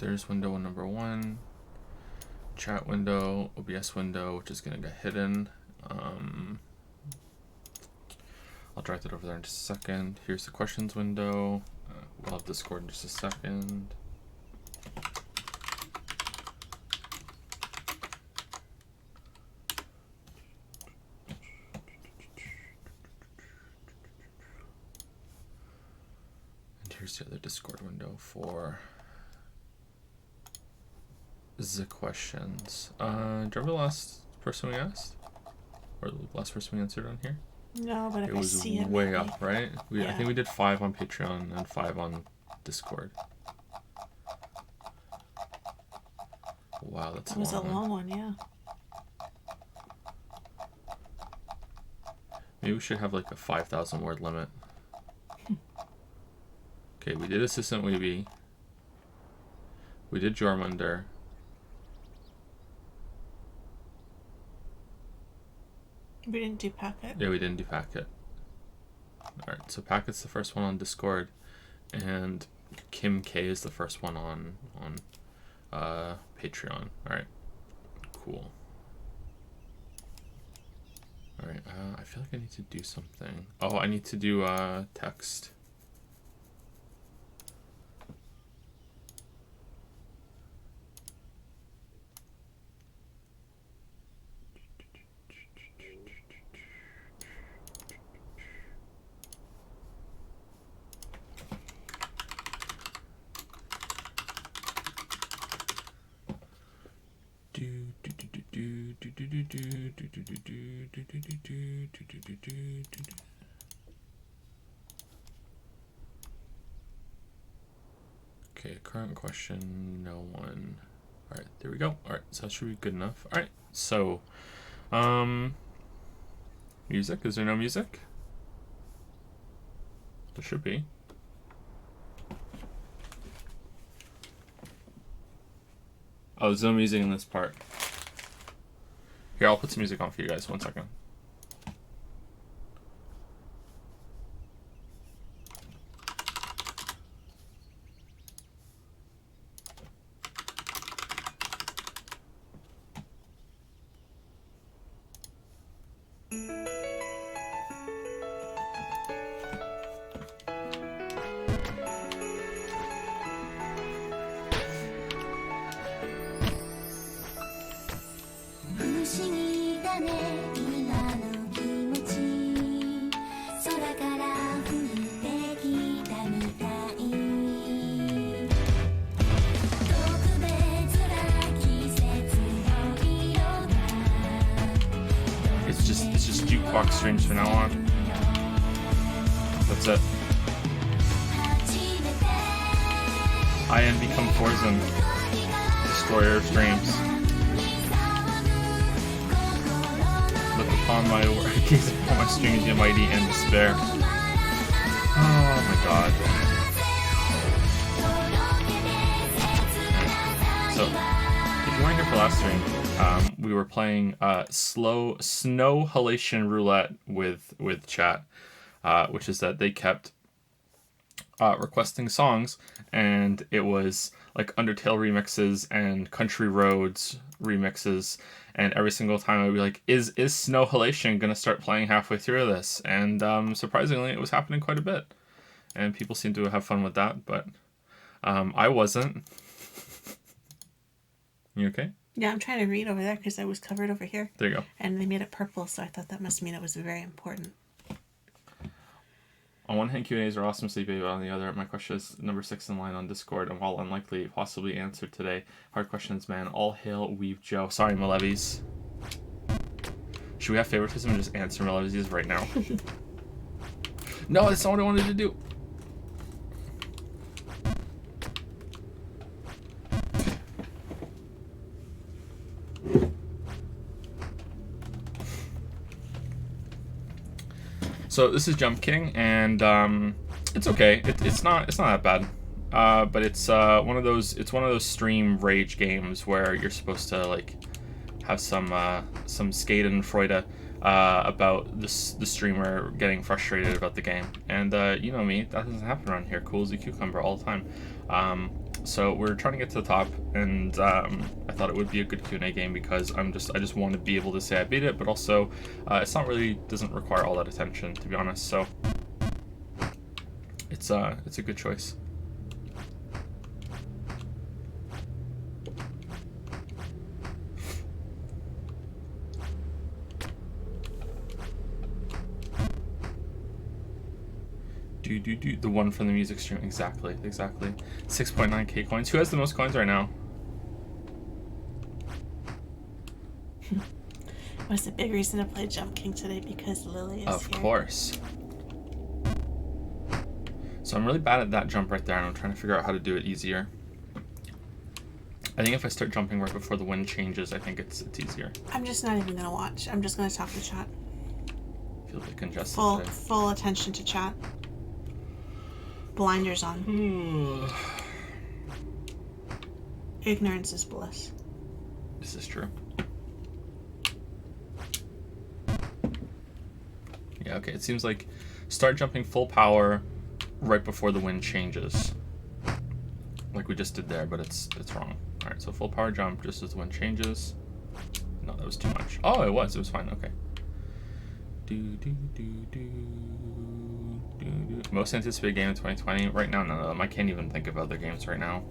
there's window number 1. Chat window, OBS window, which is going to get hidden. I'll drag that over there in just a second. Here's the questions window. We'll have Discord in just a second. And here's the other Discord window for the questions. Do you remember the last person we asked? Or the last person we answered on here? No, but it was way up, right? I think we did 5 on Patreon and 5 on Discord. Wow, that's that was a long one, yeah. Maybe we should have like a 5,000 word limit. Okay, we did Assistant Weeby. We did Jormunder. We didn't do Packet. Yeah, we didn't do Packet. Alright, so Packet's the first one on Discord, and Kim K is the first one on Patreon. Alright, cool. Alright, I feel like I need to do something. Oh, I need to do text. Okay, current question, no one. Alright, there we go. Alright, so that should be good enough. Alright, so music, is there no music? There should be. Oh, there's no music in this part. Here, I'll put some music on for you guys. 1 second. It's just jukebox streams from now on. That's it. I am become Forzen, destroyer of streams. Look upon my work, gaze upon my streams in mighty and despair. Oh my god. So, if you weren't here for last stream, we were playing slow snow halation roulette with chat, which is that they kept requesting songs, and it was like Undertale remixes and Country Roads remixes, and every single time I'd be like, is Snow Halation gonna start playing halfway through this? And surprisingly, it was happening quite a bit, and people seem to have fun with that, but I wasn't. You okay? Yeah, I'm trying to read over there because I was covered over here. There you go. And they made it purple, so I thought that must mean it was very important. On one hand, Q&As are awesome, Sleepy, but on the other, my question is number 6 in line on Discord, and while unlikely, possibly answered today. Hard questions, man. All hail Weave Joe. Sorry, Malevies. Should we have favoritism and just answer Malevies right now? No, that's not what I wanted to do. So this is Jump King, and it's okay. It's not that bad, but it's one of those stream rage games where you're supposed to like have some Schadenfreude about the streamer getting frustrated about the game, and you know me, that doesn't happen around here. Cool as a cucumber all the time. So we're trying to get to the top, and I thought it would be a good Q&A game because I just want to be able to say I beat it, but also it's not really doesn't require all that attention, to be honest. So it's a good choice. The one from the music stream. Exactly. 6.9k coins. Who has the most coins right now? Was a big reason to play Jump King today because Lili is Of here. course. So I'm really bad at that jump right there, and I'm trying to figure out how to do it easier. I think if I start jumping right before the wind changes, I think it's easier. I'm just not even gonna watch. I'm just gonna talk to chat. I feel a bit congested today. Full attention to chat. Blinders on. Ignorance is bliss. This is true. Yeah, okay, it seems like start jumping full power right before the wind changes. Like we just did there, but it's wrong. Alright, so full power jump just as the wind changes. No, that was too much. Oh, it was fine, okay. Most anticipated game in 2020? Right now, none of them. I can't even think of other games right now.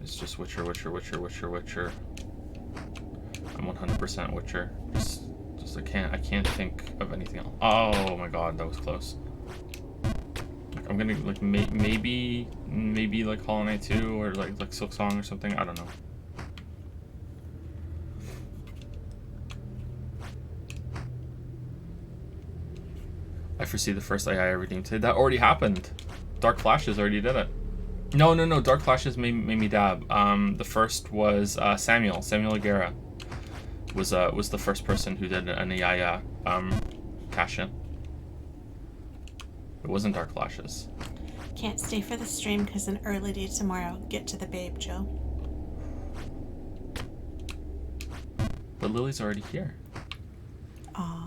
It's just Witcher. I'm 100% Witcher. Just I can't think of anything else. Oh my god, that was close. Like, I'm gonna like maybe like Hollow Knight 2 or like Silksong or something. I don't know. I foresee the first AI redeemed today. That already happened. Dark Flashes already did it. No. Dark Flashes made me dab. The first was Samuel Aguera was the first person who did an AI cash in. It wasn't Dark Flashes. Can't stay for the stream because an early day tomorrow. Get to the babe, Joe. But Lily's already here. Aww.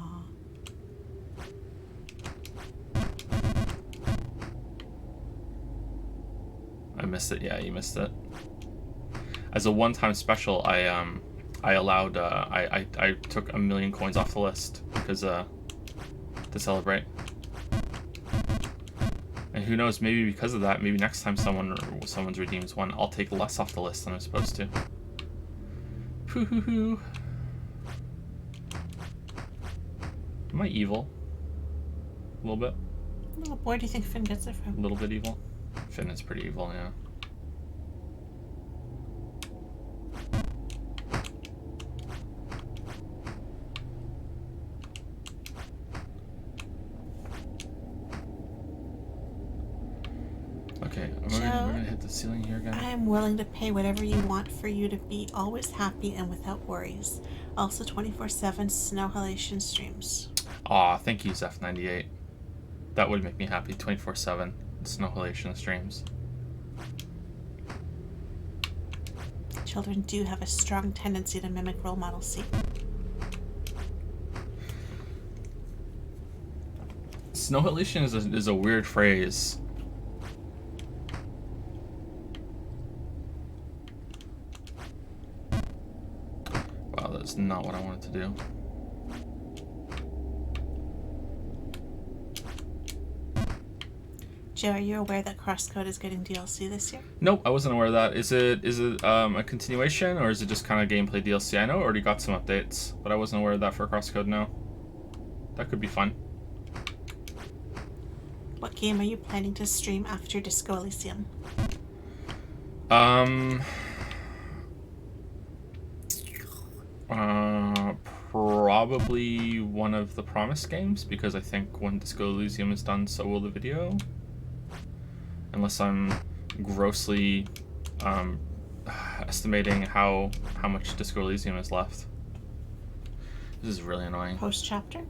I missed it. Yeah, you missed it. As a one-time special, I allowed I took 1 million coins off the list because to celebrate. And who knows, maybe because of that, maybe next time someone's redeems one, I'll take less off the list than I'm supposed to. Hoo. Am I evil? A little bit. Where do you think Finn gets it from? A little bit evil. Finn is pretty evil, yeah. Okay, we're gonna hit the ceiling here again. I am willing to pay whatever you want for you to be always happy and without worries. Also 24/7 snow halation streams. Aw, thank you, Zeph98. That would make me happy. 24/7 snow halation streams. Children do have a strong tendency to mimic role model C. Snow halation is a weird phrase. Wow, that's not what I wanted to do. Joe, are you aware that Crosscode is getting DLC this year? Nope, I wasn't aware of that. Is it a continuation or is it just kind of gameplay DLC? I know it already got some updates, but I wasn't aware of that for Crosscode now. That could be fun. What game are you planning to stream after Disco Elysium? Probably one of the Promise games, because I think when Disco Elysium is done, so will the video. Unless I'm grossly estimating how much Disco Elysium is left. This is really annoying. Post chapter?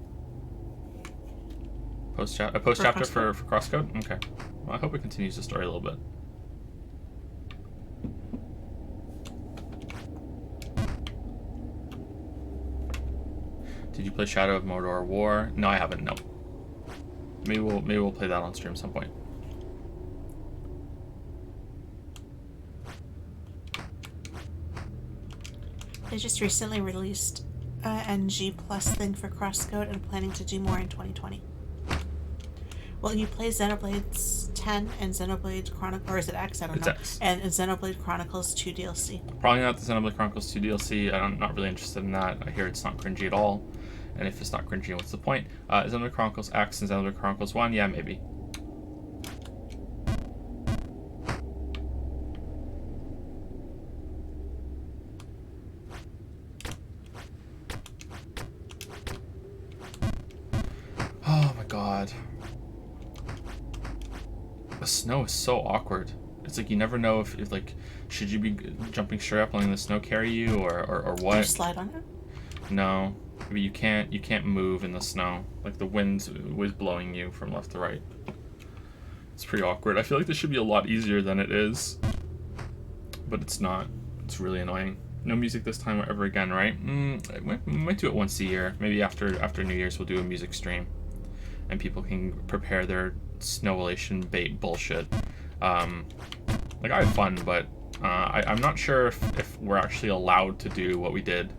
Post chapter for Crosscode? Okay. Well, I hope it continues the story a little bit. Did you play Shadow of Mordor War? No, I haven't. No. Maybe we'll play that on stream some point. They just recently released a NG Plus thing for CrossCode and planning to do more in 2020. Well, you play Xenoblade 10 and Xenoblade Chronicles, or is it X? I don't It's know. X. And Xenoblade Chronicles 2 DLC. Probably not the Xenoblade Chronicles 2 DLC. I'm not really interested in that. I hear it's not cringy at all. And if it's not cringy, what's the point? Xenoblade Chronicles X and Xenoblade Chronicles 1, yeah, maybe. Oh my god. The snow is so awkward. It's like you never know if like, should you be jumping straight up and letting the snow carry you or what? Do you slide on it? No. But you can't move in the snow. Like the wind was blowing you from left to right. It's pretty awkward. I feel like this should be a lot easier than it is. But it's not. It's really annoying. No music this time ever again, right? We might do it once a year. Maybe after New Year's we'll do a music stream. And people can prepare their snow elation bait bullshit. Like I have fun, but I'm not sure if we're actually allowed to do what we did.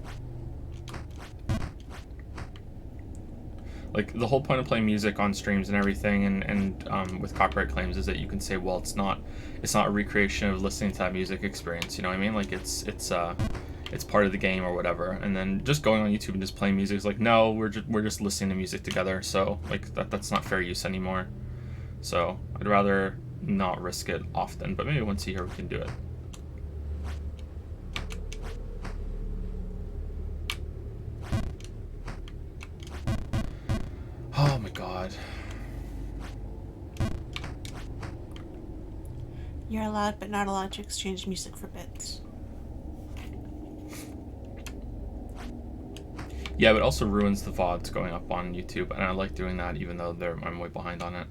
Like the whole point of playing music on streams and everything, and with copyright claims, is that you can say, well, it's not a recreation of listening to that music experience. You know what I mean? Like it's part of the game or whatever. And then just going on YouTube and just playing music is like, no, we're just listening to music together. So like that's not fair use anymore. So I'd rather not risk it often, but maybe once a year we can do it. Oh my god. You're allowed but not allowed to exchange music for bits. Yeah, but it also ruins the VODs going up on YouTube, and I like doing that even though I'm way behind on it.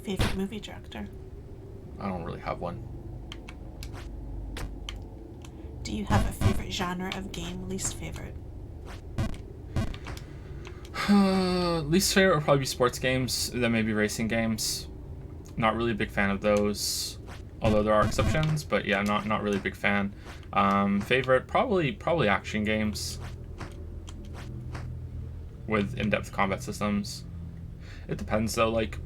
Favorite movie director? I don't really have one. Do you have a favorite genre of game, least favorite? Least favorite would probably be sports games, then maybe racing games. Not really a big fan of those, although there are exceptions, but yeah, not really a big fan. Favorite, probably action games with in-depth combat systems. It depends though, like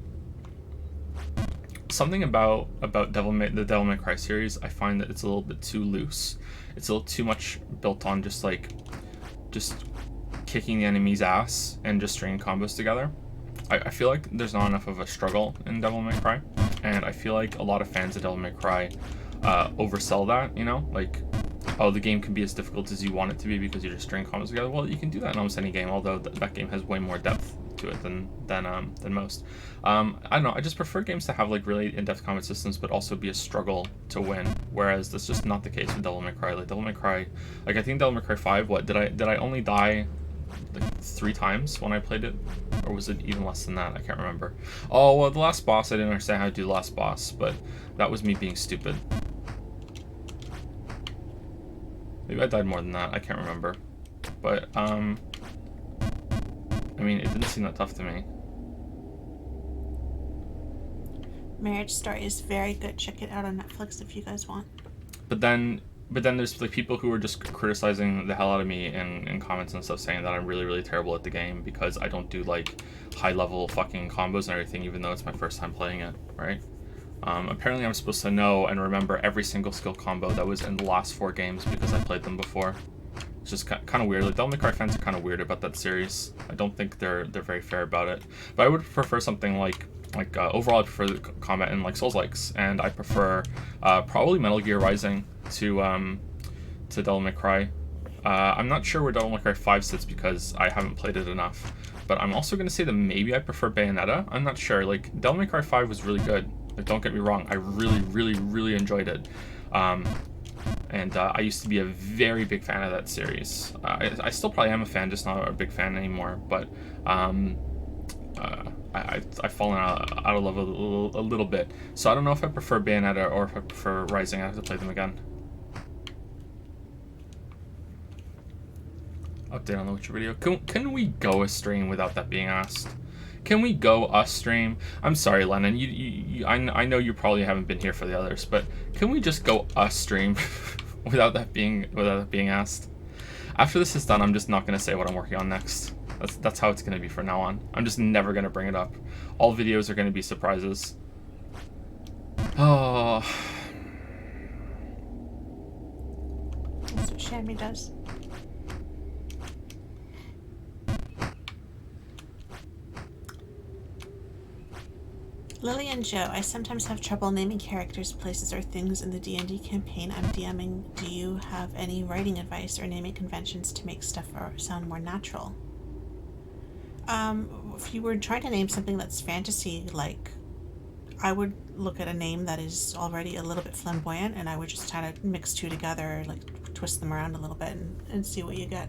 something about the Devil May Cry series, I find that it's a little bit too loose. It's a little too much built on just kicking the enemy's ass and just stringing combos together. I feel like there's not enough of a struggle in Devil May Cry, and I feel like a lot of fans of Devil May Cry oversell that, you know, like, oh, the game can be as difficult as you want it to be because you're just stringing combos together. Well, you can do that in almost any game, although that game has way more depth to it than most. I don't know, I just prefer games to have like really in-depth combat systems but also be a struggle to win, whereas that's just not the case with Devil May Cry. Like Devil May Cry, like I think Devil May Cry 5, what did I only die like 3 times when I played it, or was it even less than that? I can't remember. Oh well, the last boss, I didn't understand how to do the last boss, but that was me being stupid. Maybe I died more than that, I can't remember. But I mean, it didn't seem that tough to me. Marriage Story is very good. Check it out on Netflix if you guys want. But then there's like people who are just criticizing the hell out of me in comments and stuff, saying that I'm really terrible at the game because I don't do like high level fucking combos and everything, even though it's my first time playing it, right? Apparently I'm supposed to know and remember every single skill combo that was in the last 4 games because I played them before. It's just kind of weird. Like Devil May Cry fans are kind of weird about that series. I don't think they're very fair about it. But I would prefer something like overall I prefer the combat in like Souls-likes, and I prefer probably Metal Gear Rising to Devil May Cry. I'm not sure where Devil May Cry 5 sits because I haven't played it enough. But I'm also going to say that maybe I prefer Bayonetta. I'm not sure. Like Devil May Cry 5 was really good. Like, don't get me wrong. I really enjoyed it. And I used to be a very big fan of that series. I still probably am a fan, just not a big fan anymore. But I've fallen out of love a little bit. So I don't know if I prefer Bayonetta or if I prefer Rising. I have to play them again. Update on the Witcher video. Can we go a stream without that being asked? Can we go a stream? I'm sorry, Lennon. I know you probably haven't been here for the others, but can we just go a stream without that being asked. After this is done, I'm just not gonna say what I'm working on next. That's how it's gonna be from now on. I'm just never gonna bring it up. All videos are gonna be surprises. Oh. That's what Shammy does. Lily and Joe, I sometimes have trouble naming characters, places, or things in the D&D campaign I'm DMing. Do you have any writing advice or naming conventions to make stuff sound more natural? If you were trying to name something that's fantasy, like, I would look at a name that is already a little bit flamboyant, and I would just kind of mix two together, like twist them around a little bit and see what you get.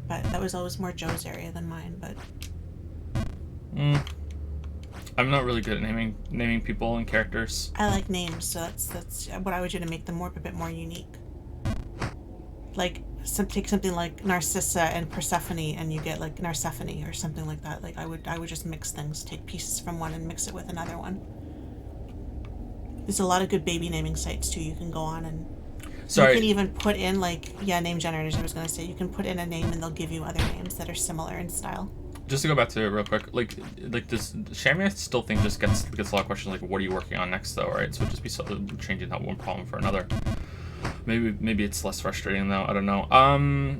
But that was always more Joe's area than mine, but... I'm not really good at naming people and characters. I like names, so that's what I would do to make them a bit more unique. Like, take something like Narcissa and Persephone, and you get like Narsephone or something like that. Like I would just mix things, take pieces from one and mix it with another one. There's a lot of good baby naming sites too. You can go on and you can even put in name generators. I was gonna say you can put in a name and they'll give you other names that are similar in style. Just to go back to it real quick, like this Shammy, I still think just gets a lot of questions like, what are you working on next though, right? So it'd just be changing that one problem for another. Maybe it's less frustrating though. I don't know.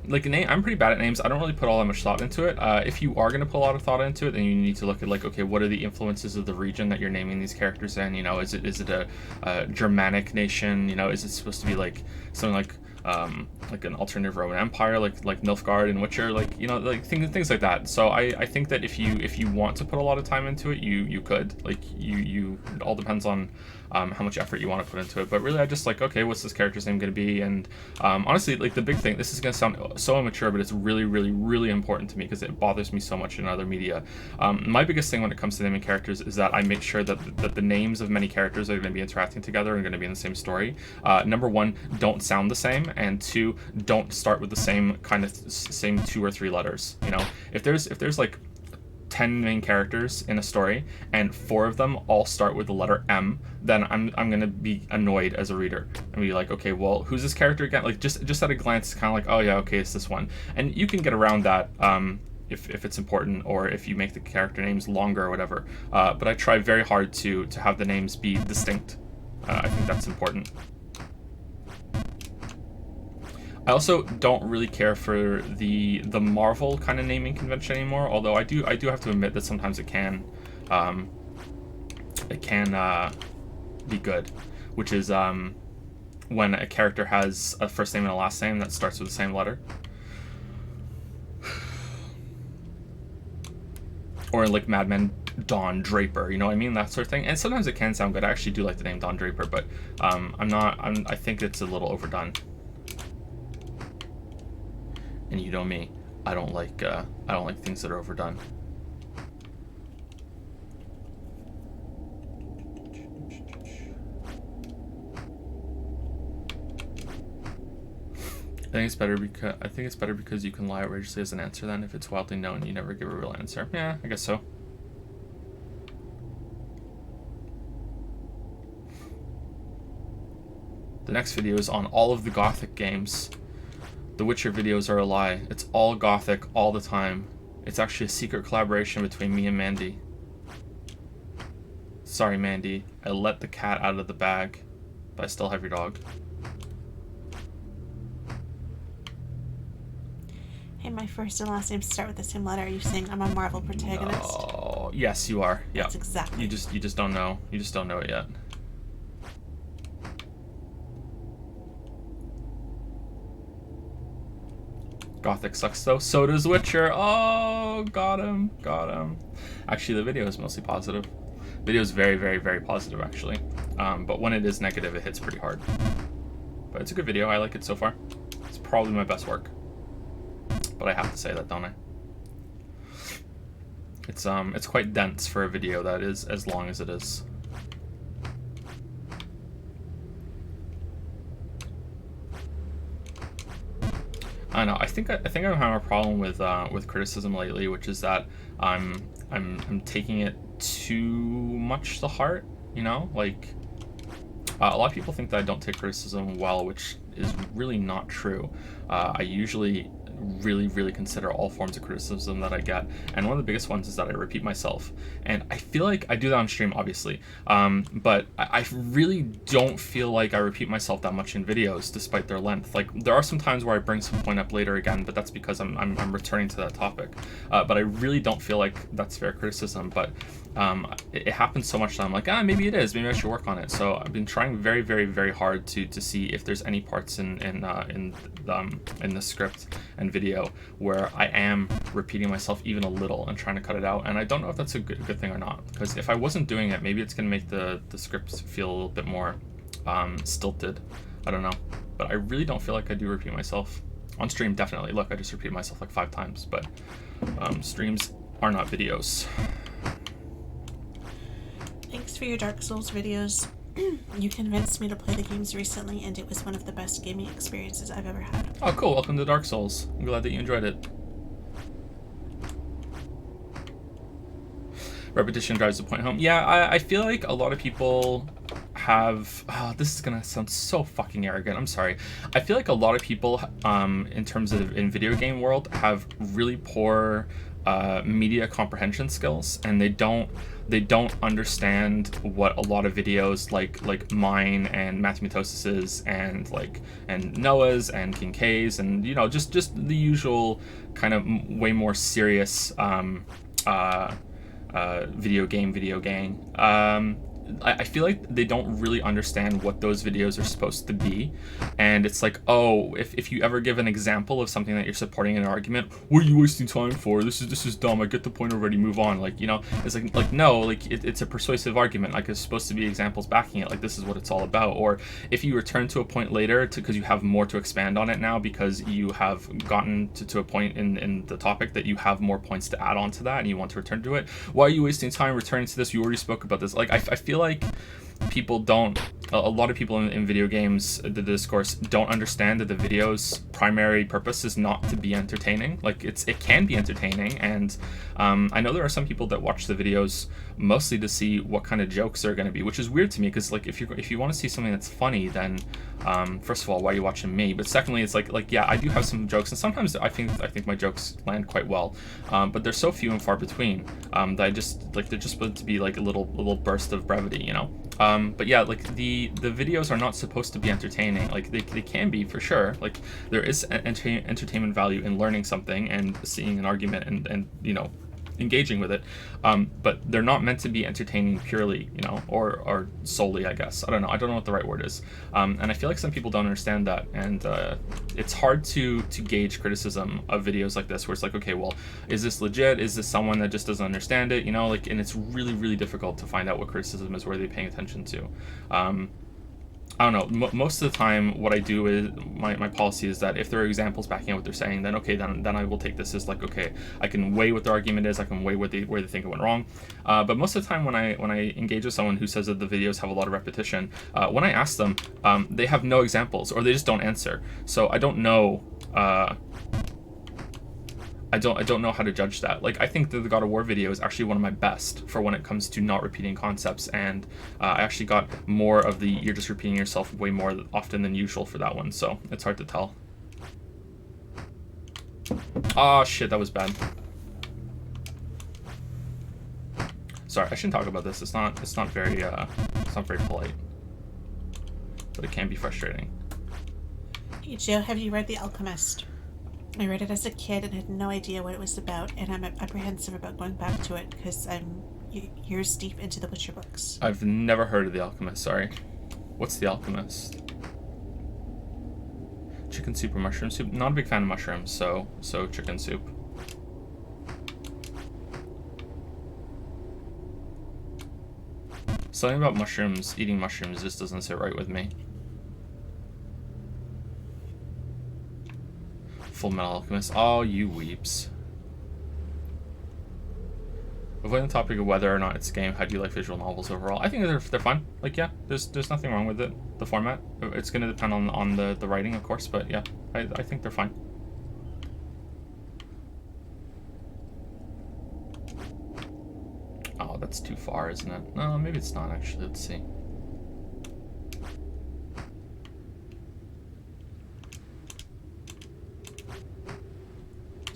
Like a name, I'm pretty bad at names. I don't really put all that much thought into it. If you are gonna put a lot of thought into it, then you need to look at like, okay, what are the influences of the region that you're naming these characters in? You know, is it a Germanic nation? You know, is it supposed to be like something like an alternative Roman Empire, like Nilfgaard and Witcher, like, you know, like things like that. So I think that if you want to put a lot of time into it, you could. Like you it all depends on how much effort you want to put into it. But really, I just like, okay, what's this character's name going to be? And honestly, like the big thing, this is going to sound so immature, but it's really, really, really important to me because it bothers me so much in other media. My biggest thing when it comes to naming characters is that I make sure that the names of many characters are going to be interacting together and going to be in the same story. Number one, don't sound the same, and two, don't start with the same same 2 or 3 letters. You know, if there's like 10 main characters in a story and 4 of them all start with the letter M, then I'm gonna be annoyed as a reader and be like, okay, well, who's this character again? Like just at a glance, it's kind of like, oh yeah, okay, it's this one. And you can get around that if it's important, or if you make the character names longer or whatever. But I try very hard to have the names be distinct. I think that's important. I also don't really care for the Marvel kind of naming convention anymore. Although I do have to admit that sometimes it can be good, which is when a character has a first name and a last name that starts with the same letter, or in like Mad Men, Don Draper. You know what I mean? That sort of thing. And sometimes it can sound good. I actually do like the name Don Draper, but I think it's a little overdone. And you know me, I don't like things that are overdone. I think it's better because you can lie outrageously as an answer then. If it's wildly known, you never give a real answer. Yeah, I guess so. The next video is on all of the Gothic games. The Witcher videos are a lie. It's all Gothic all the time. It's actually a secret collaboration between me and Mandy. Sorry, Mandy. I let the cat out of the bag, but I still have your dog. Hey, my first and last names start with the same letter. Are you saying I'm a Marvel protagonist? Oh, yes, you are. Yeah. That's exactly. You just don't know. You just don't know it yet. Gothic sucks though. So does Witcher. Oh, got him. Actually, the video is mostly positive. Video is very, very, very positive actually. But when it is negative, it hits pretty hard. But it's a good video. I like it so far. It's probably my best work. But I have to say that, don't I? It's quite dense for a video that is as long as it is. I know. I think I'm having a problem with criticism lately, which is that I'm taking it too much to heart. You know, like A lot of people think that I don't take criticism well, which is really not true. I usually really consider all forms of criticism that I get, and one of the biggest ones is that I repeat myself, and I feel like I do that on stream, obviously, but I really don't feel like I repeat myself that much in videos, despite their length. Like, there are some times where I bring some point up later again, but that's because I'm returning to that topic, but I really don't feel like that's fair criticism. But it happens so much that I'm like, maybe it is, maybe I should work on it. So I've been trying very hard to see if there's any parts in the script and video where I am repeating myself even a little and trying to cut it out. And I don't know if that's a good thing or not, because if I wasn't doing it, maybe it's gonna make the scripts feel a little bit more stilted. I don't know, but I really don't feel like I do repeat myself on stream. Definitely, look, I just repeat myself like 5 times, but streams are not videos. Thanks for your Dark Souls videos. You convinced me to play the games recently, and it was one of the best gaming experiences I've ever had. Oh, cool. Welcome to Dark Souls. I'm glad that you enjoyed it. Repetition drives the point home. Yeah, I feel like a lot of people have... Oh, this is going to sound so fucking arrogant. I'm sorry. I feel like a lot of people, in terms of in video game world, have really poor media comprehension skills, and they don't understand what a lot of videos like mine and Matthew Matosis's and Noah's and King K's and, you know, just the usual kind of way more serious video gang. I feel like they don't really understand what those videos are supposed to be, and it's like, oh, if you ever give an example of something that you're supporting in an argument, what are you wasting time for? This is dumb. I get the point already. Move on. Like, you know, it's like no, like it's a persuasive argument. Like, it's supposed to be examples backing it. Like, this is what it's all about. Or if you return to a point later because you have more to expand on it now, because you have gotten to a point in the topic that you have more points to add on to that, and you want to return to it. Why are you wasting time returning to this? You already spoke about this. Like, I feel like people don't, a lot of people in video games, the discourse, don't understand that the video's primary purpose is not to be entertaining. Like, it can be entertaining, and I know there are some people that watch the videos mostly to see what kind of jokes are going to be, which is weird to me, because like if you want to see something that's funny, then first of all, why are you watching me? But secondly, it's like yeah, I do have some jokes, and sometimes I think my jokes land quite well, but they're so few and far between that I just like, they're just supposed to be like a little burst of brevity, you know. But yeah, like the videos are not supposed to be entertaining. Like, they can be, for sure. Like, there is entertainment value in learning something and seeing an argument and you know, engaging with it, but they're not meant to be entertaining purely, you know, or solely, I guess. I don't know what the right word is, and I feel like some people don't understand that, and it's hard to gauge criticism of videos like this, where it's like, okay, well, is this legit? Is this someone that just doesn't understand it, you know? Like, and it's really difficult to find out what criticism is worthy paying attention to. I don't know. Most of the time, what I do is my policy is that if there are examples backing up what they're saying, then okay, then I will take this as like, okay, I can weigh what the argument is, I can weigh where they think it went wrong. But most of the time, when I engage with someone who says that the videos have a lot of repetition, when I ask them, they have no examples, or they just don't answer. So I don't know. I don't know how to judge that. Like, I think that the God of War video is actually one of my best for when it comes to not repeating concepts, and I actually got more of the you're just repeating yourself way more often than usual for that one, so it's hard to tell. Oh shit, that was bad. Sorry, I shouldn't talk about this. It's not very polite, but it can be frustrating. Hey Joe, have you read The Alchemist? I read it as a kid and had no idea what it was about, and I'm apprehensive about going back to it because I'm years deep into the Witcher books. I've never heard of The Alchemist, sorry. What's The Alchemist? Chicken soup or mushroom soup? Not a big fan of mushrooms, so chicken soup. Something about mushrooms, eating mushrooms, just doesn't sit right with me. Full Metal Alchemist. Oh, you weeps. Avoiding the topic of whether or not it's a game, how do you like visual novels overall? I think they're fun. Like, yeah, there's nothing wrong with it. The format. It's going to depend on the writing, of course, but yeah, I think they're fine. Oh, that's too far, isn't it? No, maybe it's not, actually. Let's see.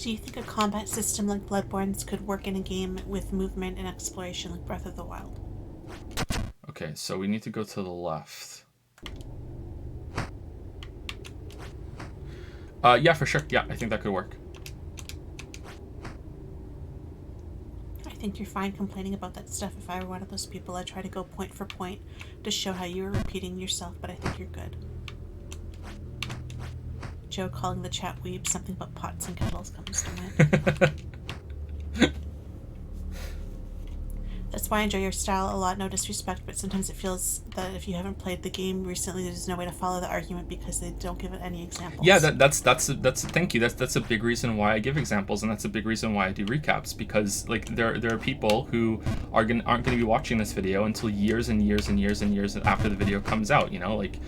Do you think a combat system like Bloodborne's could work in a game with movement and exploration like Breath of the Wild? Okay, so we need to go to the left. Yeah, for sure. Yeah, I think that could work. I think you're fine complaining about that stuff. If I were one of those people, I'd try to go point for point to show how you were repeating yourself, but I think you're good. Joe calling the chat weeb, something but pots and kettles comes to mind. That's why I enjoy your style a lot, no disrespect, but sometimes it feels that if you haven't played the game recently, there's no way to follow the argument because they don't give it any examples. Yeah, that's thank you. That's a big reason why I give examples, and that's a big reason why I do recaps, because like there are people who aren't going to be watching this video until years and years and years and years after the video comes out. You know, like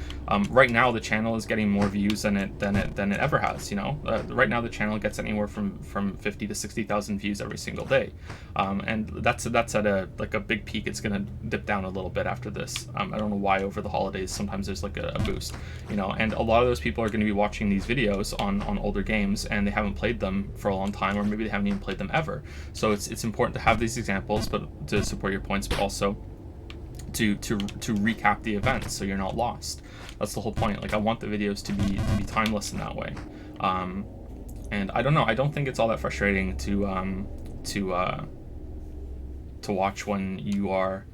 right now the channel is getting more views than it ever has. You know, right now the channel gets anywhere from 50 to 60,000 views every single day, and that's at a big peak. It's gonna dip down a little bit after this. I don't know why over the holidays sometimes there's like a boost, you know, and a lot of those people are going to be watching these videos on older games and they haven't played them for a long time, or maybe they haven't even played them ever. So it's important to have these examples, but to support your points, but also to recap the events so you're not lost. That's the whole point. Like I want the videos to be timeless in that way. And I don't know, I don't think it's all that frustrating to watch when you are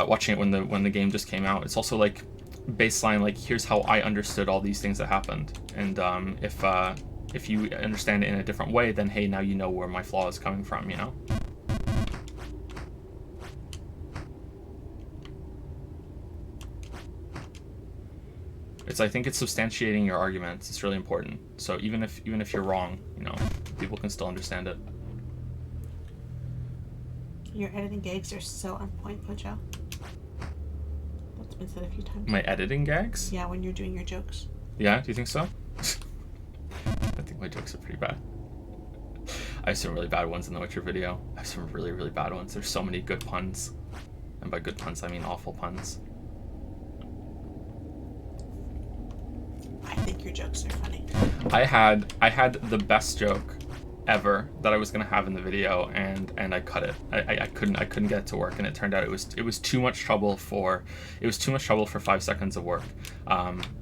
watching it when the game just came out. It's also like baseline, like here's how I understood all these things that happened, and if you understand it in a different way, then hey, now you know where my flaw is coming from, you know. I think it's substantiating your arguments. It's really important. So even if you're wrong, you know, people can still understand it. Your editing gags are so on point, Pojo. That's been said a few times. My editing gags? Yeah, when you're doing your jokes. Yeah, do you think so? I think my jokes are pretty bad. I have some really bad ones in the Witcher video. I have some really, really bad ones. There's so many good puns. And by good puns, I mean awful puns. I think your jokes are funny. I had the best joke ever that I was gonna have in the video, and I cut it. I couldn't get it to work, and it turned out it was too much trouble for 5 seconds of work.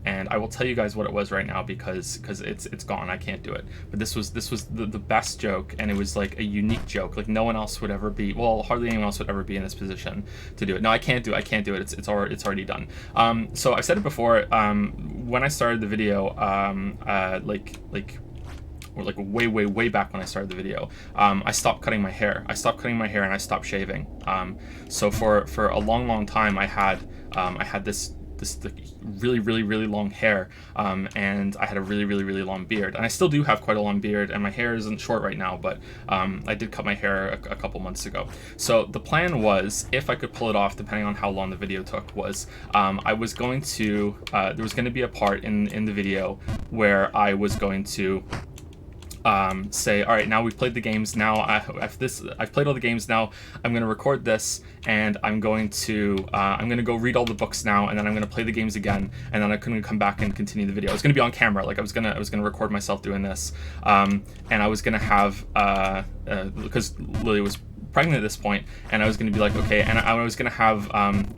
And I will tell you guys what it was right now because it's gone. I can't do it. But this was the best joke, and it was like a unique joke. Like no one else would ever be. Well, hardly anyone else would ever be in this position to do it. No, I can't do it. It's already done. So I've said it before. When I started the video, or like way back when I started the video, I stopped cutting my hair. I stopped cutting my hair and I stopped shaving. So for a long time I had this really long hair, and I had a really long beard, and I still do have quite a long beard, and my hair isn't short right now, but I did cut my hair a couple months ago. So the plan was, if I could pull it off, depending on how long the video took, was I was going to there was going to be a part in the video where I was going to say, all right, now we've played the games. Now I've played all the games. Now I'm going to record this, and I'm going to go read all the books now, and then I'm going to play the games again, and then I'm going to come back and continue the video. It's going to be on camera. Like I was going to record myself doing this, and I was going to have because Lily was pregnant at this point, and I was going to be like, okay, and I was going to have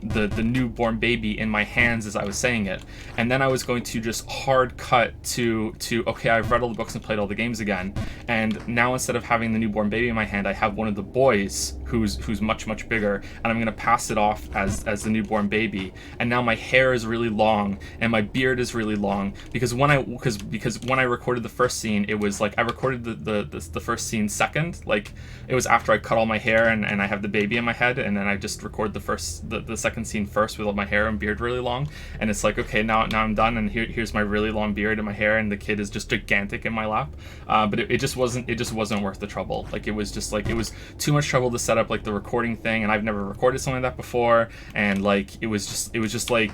the newborn baby in my hands as I was saying it, and then I was going to just hard cut to okay, I've read all the books and played all the games again, and now instead of having the newborn baby in my hand, I have one of the boys who's much bigger, and I'm going to pass it off as the newborn baby, and now my hair is really long and my beard is really long, because when I recorded the first scene, it was like I recorded the first scene second, like it was after I cut all my hair and I have the baby in my head, and then I just record the second scene first with all my hair and beard really long, and it's like, okay, now I'm done, and here's my really long beard and my hair, and the kid is just gigantic in my lap. But it just wasn't worth the trouble. Like it was too much trouble to set up like the recording thing, and I've never recorded something like that before, and like it was just like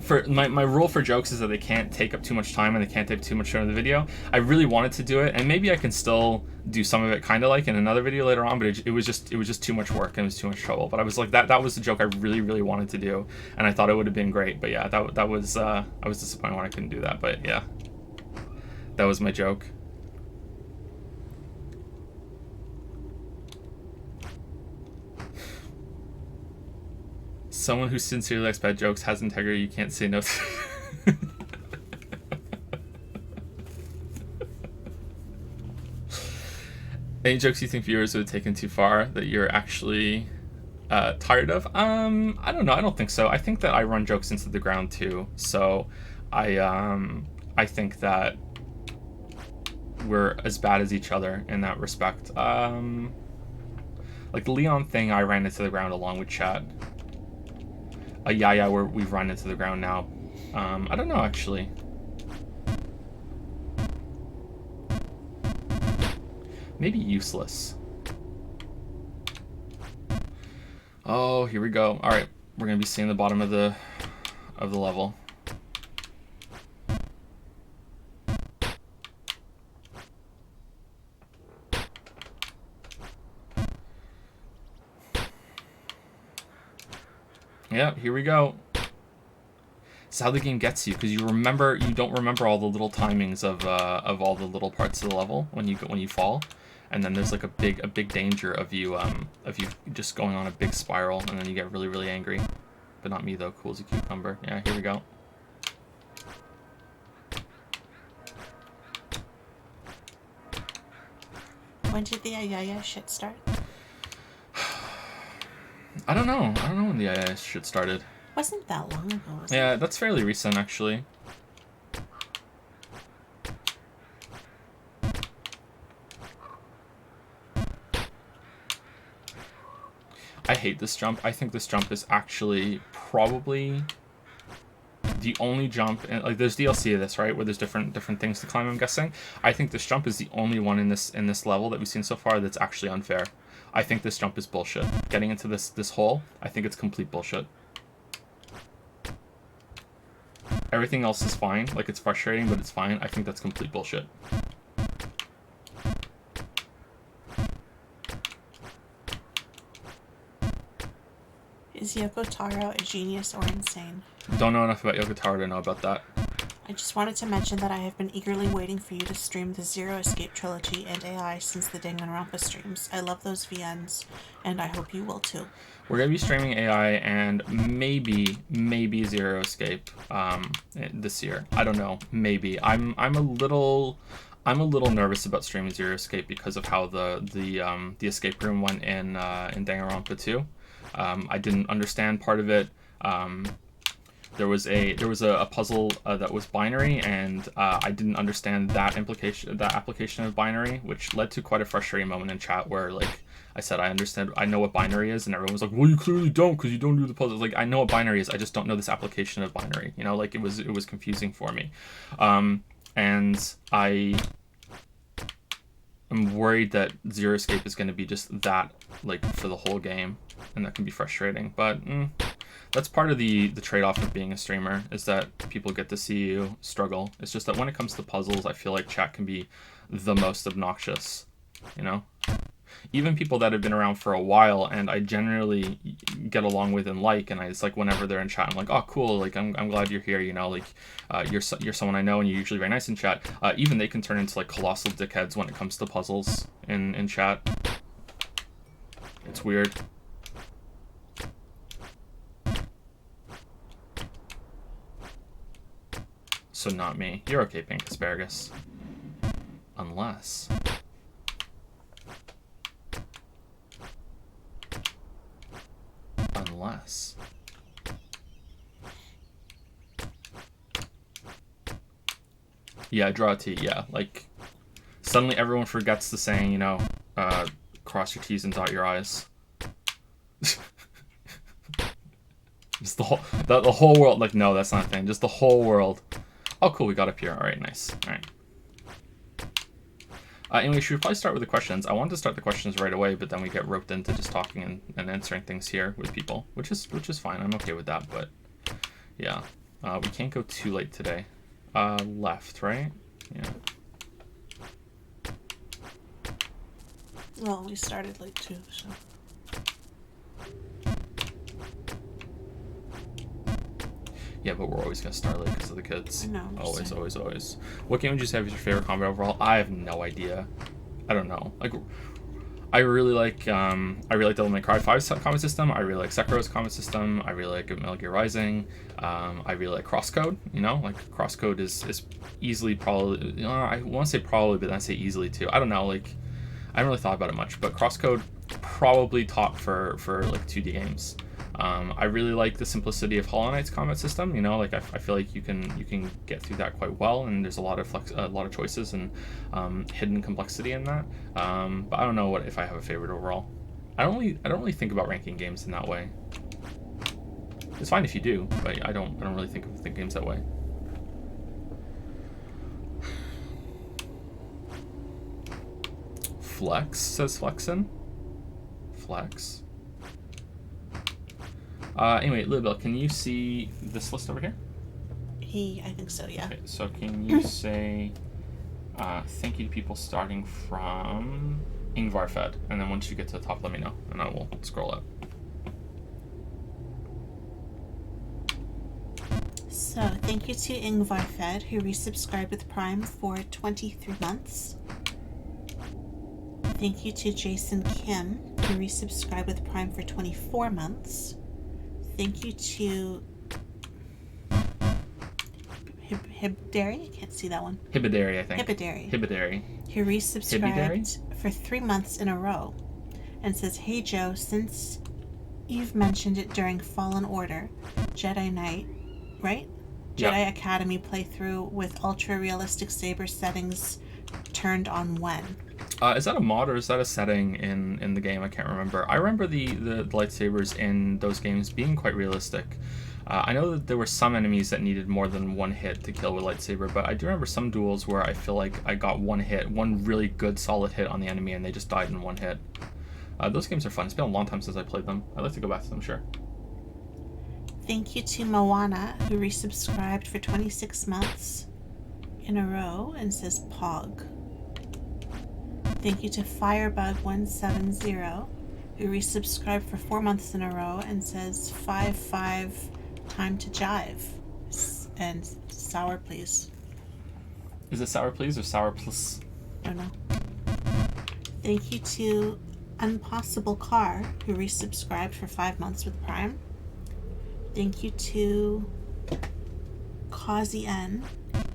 for my rule for jokes is that they can't take up too much time and they can't take too much time in the video. I really wanted to do it, and maybe I can still do some of it kind of like in another video later on, but it was just too much work and it was too much trouble. But I was like, that was the joke I really wanted to do, and I thought it would have been great. But yeah, that was I was disappointed when I couldn't do that. But yeah, That was my joke. Someone who sincerely likes bad jokes has integrity. You can't say no. Any jokes you think viewers would have taken too far that you're actually tired of? I don't know. I don't think so. I think that I run jokes into the ground too. So I think that we're as bad as each other in that respect. Like the Leon thing, I ran into the ground along with chat. Yeah, we've run into the ground now. I don't know actually. Maybe useless. Oh, here we go. All right, we're gonna be seeing the bottom of the level. Yeah, here we go. It's how the game gets you, because you don't remember all the little timings of all the little parts of the level when you fall, and then there's like a big danger of you just going on a big spiral, and then you get really, really angry. But not me though. Cool as a cucumber. Yeah, here we go. When did the yeah shit start? I don't know when the shit started. Wasn't that long ago, was Yeah, it? that's fairly recent actually. I hate this jump. I think this jump is actually probably the only jump, and like there's DLC of this, right, where there's different things to climb, I'm guessing. I think this jump is the only one in this level that we've seen so far that's actually unfair. I think this jump is bullshit. Getting into this hole, I think it's complete bullshit. Everything else is fine. Like, it's frustrating, but it's fine. I think that's complete bullshit. Is Yoko Taro a genius or insane? Don't know enough about Yoko Taro to know about that. I just wanted to mention that I have been eagerly waiting for you to stream the Zero Escape trilogy and AI since the Danganronpa streams. I love those VNs, and I hope you will too. We're gonna be streaming AI and maybe Zero Escape this year. I don't know. Maybe. I'm a little nervous about streaming Zero Escape because of how the escape room went in Danganronpa 2. I didn't understand part of it. There was a puzzle that was binary, and I didn't understand that application of binary, which led to quite a frustrating moment in chat where, like, I said, I know what binary is, and everyone was like, well, you clearly don't, because you don't do the puzzles. Like, I know what binary is, I just don't know this application of binary. You know, like, it was confusing for me. And I am worried that Zero Escape is going to be just that, like, for the whole game, and that can be frustrating. But that's part of the trade-off of being a streamer, is that people get to see you struggle. It's just that when it comes to puzzles, I feel like chat can be the most obnoxious, you know? Even people that have been around for a while and I generally get along with and like, and it's like whenever they're in chat, I'm like, oh, cool, like, I'm glad you're here, you know, like, you're someone I know and you're usually very nice in chat. Even they can turn into, like, colossal dickheads when it comes to puzzles in chat. It's weird. So not me. You're okay, Pink Asparagus. Unless... Yeah, draw a T, yeah. Like, suddenly everyone forgets the saying, you know, cross your T's and dot your I's. Just the whole world, like, no, that's not a thing. Just the whole world. Oh, cool, we got up here. All right, nice. All right. Anyway, should we probably start with the questions? I wanted to start the questions right away, but then we get roped into just talking and answering things here with people, which is fine. I'm okay with that, but yeah. We can't go too late today. Left, right? Yeah. Well, we started late too, so... Yeah, but we're always gonna start late because of the kids. I know. I'm just Always, saying. always, always. What game would you say is your favorite combat overall? I have no idea. I don't know. Like, I really like Devil May Cry 5's combat system. I really like Sekiro's combat system. I really like Metal Gear Rising. I really like Crosscode. You know, like Crosscode is easily probably. I want to say probably, but then I say easily too. I don't know. Like, I haven't really thought about it much, but Crosscode probably top for like 2D games. I really like the simplicity of Hollow Knight's combat system. You know, like I feel like you can get through that quite well, and there's a lot of choices and hidden complexity in that. But I don't know if I have a favorite overall. I don't really think about ranking games in that way. It's fine if you do, but I don't really think of the games that way. Flex says Flexin. Flex. Anyway, Libel, can you see this list over here? I think so, yeah. Okay, so can you say thank you to people starting from Ingvar Fed, and then once you get to the top, let me know, and I will scroll up. So, thank you to Ingvar Fed, who resubscribed with Prime for 23 months. Thank you to Jason Kim, who resubscribed with Prime for 24 months. Thank you to Hibdary? I can't see that one. Hibidary, I think. Hibidary. Who resubscribed for 3 months in a row and says, "Hey Joe, since you've mentioned it during Fallen Order, Jedi Knight, right? Yeah. Jedi Academy playthrough with ultra-realistic saber settings turned on when?" Is that a mod or is that a setting in the game? I can't remember. I remember the lightsabers in those games being quite realistic. I know that there were some enemies that needed more than one hit to kill with lightsaber, but I do remember some duels where I feel like I got one really good solid hit on the enemy and they just died in one hit. Those games are fun. It's been a long time since I played them. I'd like to go back to them, sure. Thank you to Moana, who resubscribed for 26 months in a row and says Pog. Thank you to Firebug170, who resubscribed for 4 months in a row and says 5-5 time to jive. And sour please. Is it sour please or sour plus? I don't know. Thank you to Unpossible Car, who resubscribed for 5 months with Prime. Thank you to Kazi N,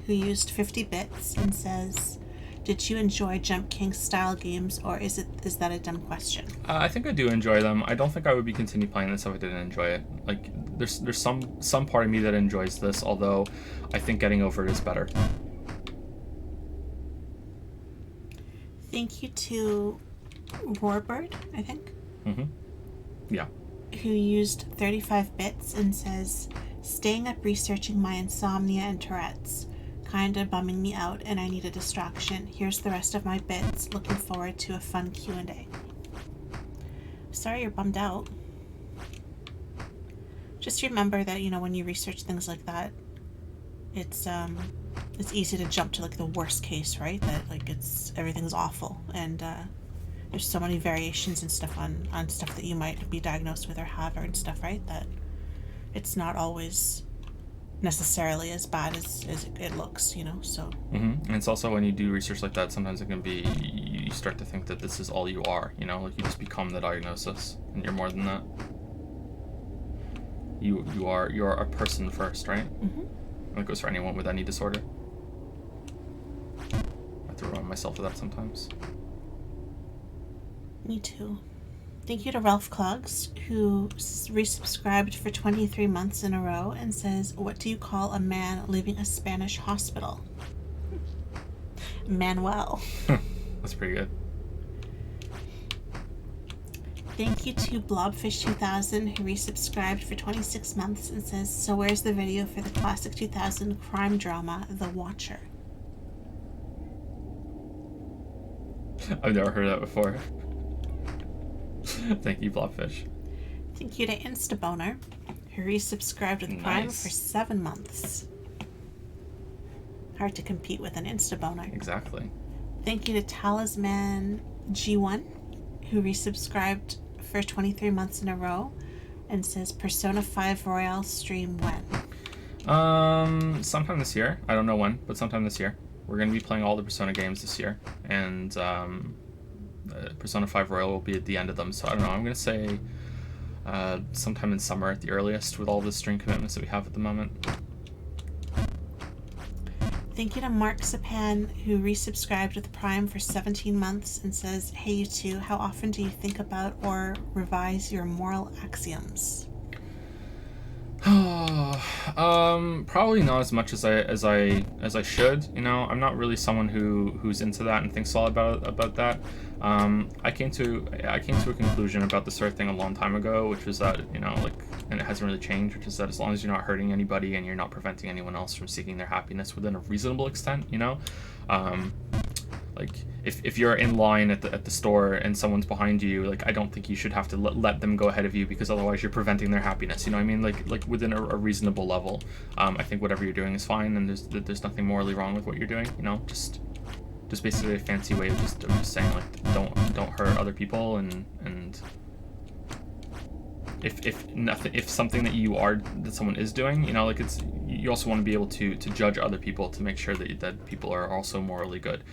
who used 50 bits and says, "Did you enjoy Jump King style games, or is that a dumb question?" I think I do enjoy them. I don't think I would be continue playing this if I didn't enjoy it. Like there's some part of me that enjoys this, although I think getting over it is better. Thank you to Roarbird, I think. Yeah. Who used 35 bits and says, "Staying up researching my insomnia and Tourette's. Kinda bumming me out and I need a distraction. Here's the rest of my bits. Looking forward to a fun Q&A." Sorry you're bummed out. Just remember that, when you research things like that, it's easy to jump to like the worst case, right? That like everything's awful, and there's so many variations and stuff on stuff that you might be diagnosed with or have and stuff, right? That it's not always necessarily as bad as it looks, so. And it's also when you do research like that, sometimes it can be you start to think that this is all you are, like you just become the diagnosis and you're more than that. You're a person first, right? And it goes for anyone with any disorder. I have to remind myself of that sometimes. Me too. Thank you to Ralph Clogs, who resubscribed for 23 months in a row and says, "What do you call a man leaving a Spanish hospital?" Manuel. That's pretty good. Thank you to Blobfish2000, who resubscribed for 26 months and says, "So where's the video for the classic 2000 crime drama, The Watcher?" I've never heard that before. Thank you, Blobfish. Thank you to Instaboner, who resubscribed with Prime for 7 months. Hard to compete with an Instaboner. Exactly. Thank you to Talisman G1, who resubscribed for 23 months in a row and says, "Persona 5 Royale stream when?" Sometime this year. I don't know when, but sometime this year. We're going to be playing all the Persona games this year, and Persona 5 Royal will be at the end of them. So I don't know. I'm going to say sometime in summer at the earliest, with all the stream commitments that we have at the moment. Thank you to Mark Sapan, who resubscribed with Prime for 17 months and says, "Hey, you two, how often do you think about or revise your moral axioms?" Probably not as much as I should. You know, I'm not really someone who's into that and thinks a lot about that. I came to a conclusion about this sort of thing a long time ago, which was that, you know, like, and it hasn't really changed, which is that as long as you're not hurting anybody and you're not preventing anyone else from seeking their happiness within a reasonable extent, you know, like if you're in line at the store and someone's behind you, like, I don't think you should have to let them go ahead of you, because otherwise you're preventing their happiness. You know what I mean? Like within a reasonable level. I think whatever you're doing is fine, and there's nothing morally wrong with what you're doing. You know, just basically a fancy way of just saying, like, don't hurt other people, and if something that someone is doing, you know, like, you also want to be able to judge other people to make sure that people are also morally good.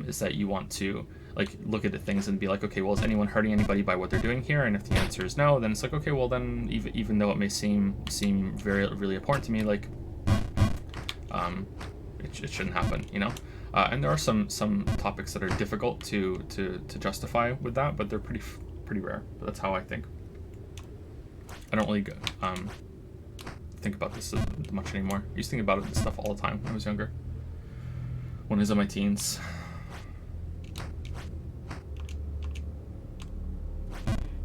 Is that you want to, like, look at the things and be like, okay, well, is anyone hurting anybody by what they're doing here? And if the answer is no, then it's like, okay, well, then even though it may seem very really important to me, like, it shouldn't happen, you know. And there are some topics that are difficult to justify with that, but they're pretty rare. But that's how I think. I don't really think about this much anymore. I used to think about this stuff all the time when I was younger. When I was in my teens.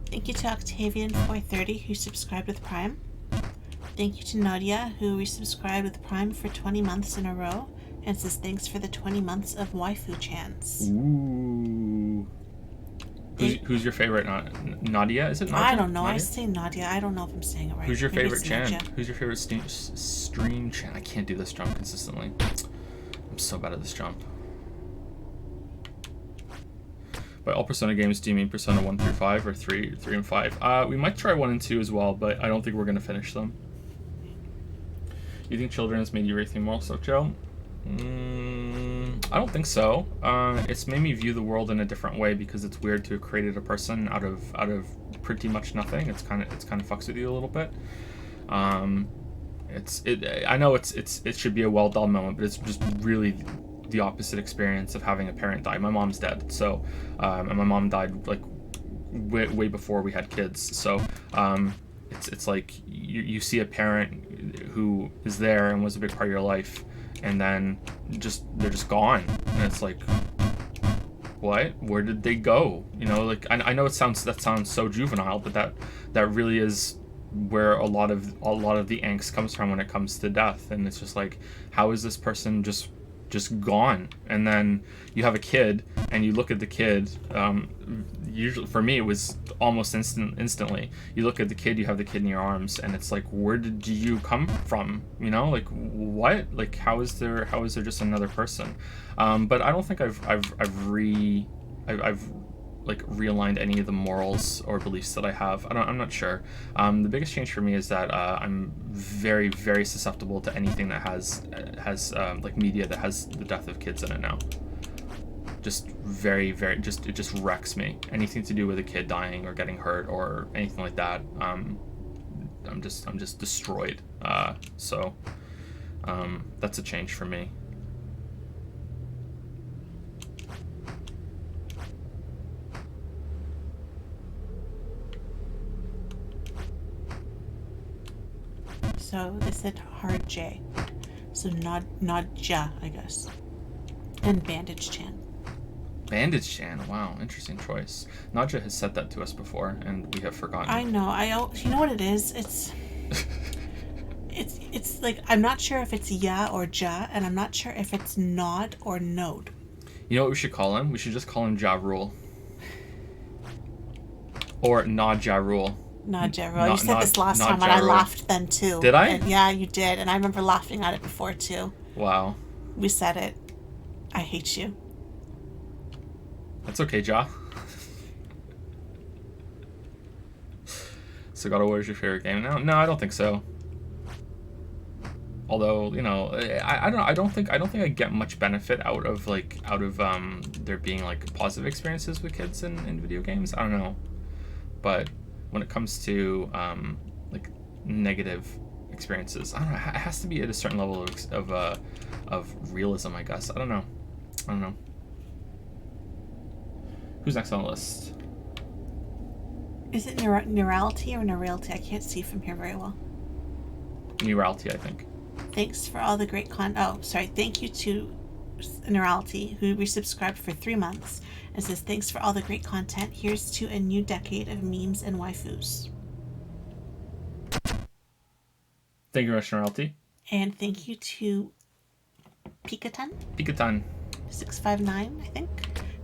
Thank you to Octavian430, who subscribed with Prime. Thank you to Nadia, who resubscribed with Prime for 20 months in a row and says thanks for the 20 months of waifu chants. Ooh. Who's your favorite? Nadia? Is it Nadia? I don't know. Nadia? I say Nadia. I don't know if I'm saying it right. Who's your Maybe favorite chant? Nadia. Who's your favorite stream chant? I can't do this jump consistently. I'm so bad at this jump. By all Persona games, do you mean Persona 1 through 5 or 3 and 5? We might try 1 and 2 as well, but I don't think we're going to finish them. You think children has made you rethink moral stuff, Joe? I don't think so. It's made me view the world in a different way, because it's weird to have created a person out of pretty much nothing. It's kind of fucks with you a little bit. I know it should be a well done moment, but it's just really the opposite experience of having a parent die. My mom's dead, so and my mom died like way before we had kids. So it's like you see a parent who is there and was a big part of your life, and then they're just gone, and it's like, what? Where did they go? You know, like, I know that sounds so juvenile, but that really is where a lot of the angst comes from when it comes to death. And it's just like, how is this person just gone? And then you have a kid, and you look at the kid, usually for me it was almost instantly, you look at the kid, you have the kid in your arms, and it's like, where did you come from? You know, like, what? Like, how is there just another person? But I don't think I've like realigned any of the morals or beliefs that I have. I'm not sure. The biggest change for me is that I'm very, very susceptible to anything that has like media that has the death of kids in it now. Just very, very, it just wrecks me. Anything to do with a kid dying or getting hurt or anything like that, I'm just destroyed. So that's a change for me. So they said hard J. So Nadja, I guess. And Bandage Chan. Bandage Chan, wow, interesting choice. Nadja has said that to us before, and we have forgotten. I know. You know what it is? It's like, I'm not sure if it's ya or ja, and I'm not sure if it's nod or node. You know what we should call him? We should just call him Ja Rule. Or Nod Ja Rule. Nod Ja Rule. You said this last time, and I laughed then too. Did I? And yeah, you did, and I remember laughing at it before too. Wow. We said it. I hate you. That's okay, Ja. So God of War is your favorite game now? No, I don't think so. Although, you know, I don't know. I don't think I get much benefit out of there being like positive experiences with kids in video games. I don't know. But when it comes to like negative experiences, I don't know. It has to be at a certain level of realism, I guess. I don't know. I don't know. Who's next on the list? Is it neurality or neurality? I can't see from here very well. Neurality, I think. Thanks for all the great Thank you to Neurality, who resubscribed for 3 months and says, thanks for all the great content. Here's to a new decade of memes and waifus. Thank you very much, Neurality. And thank you to Pikatan. 659, I think,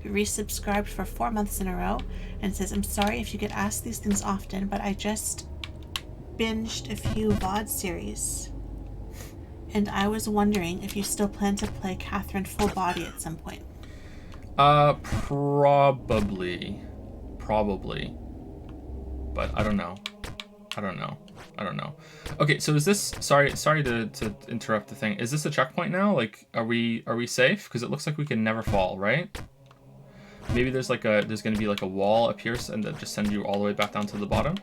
who resubscribed for 4 months in a row and says, I'm sorry if you get asked these things often, but I just binged a few VOD series. And I was wondering if you still plan to play Catherine full body at some point. Probably. But I don't know. Okay, so is this, sorry to interrupt the thing. Is this a checkpoint now? Like, are we safe? Because it looks like we can never fall, right? Maybe there's gonna be like a wall up here and that just sends you all the way back down to the bottom.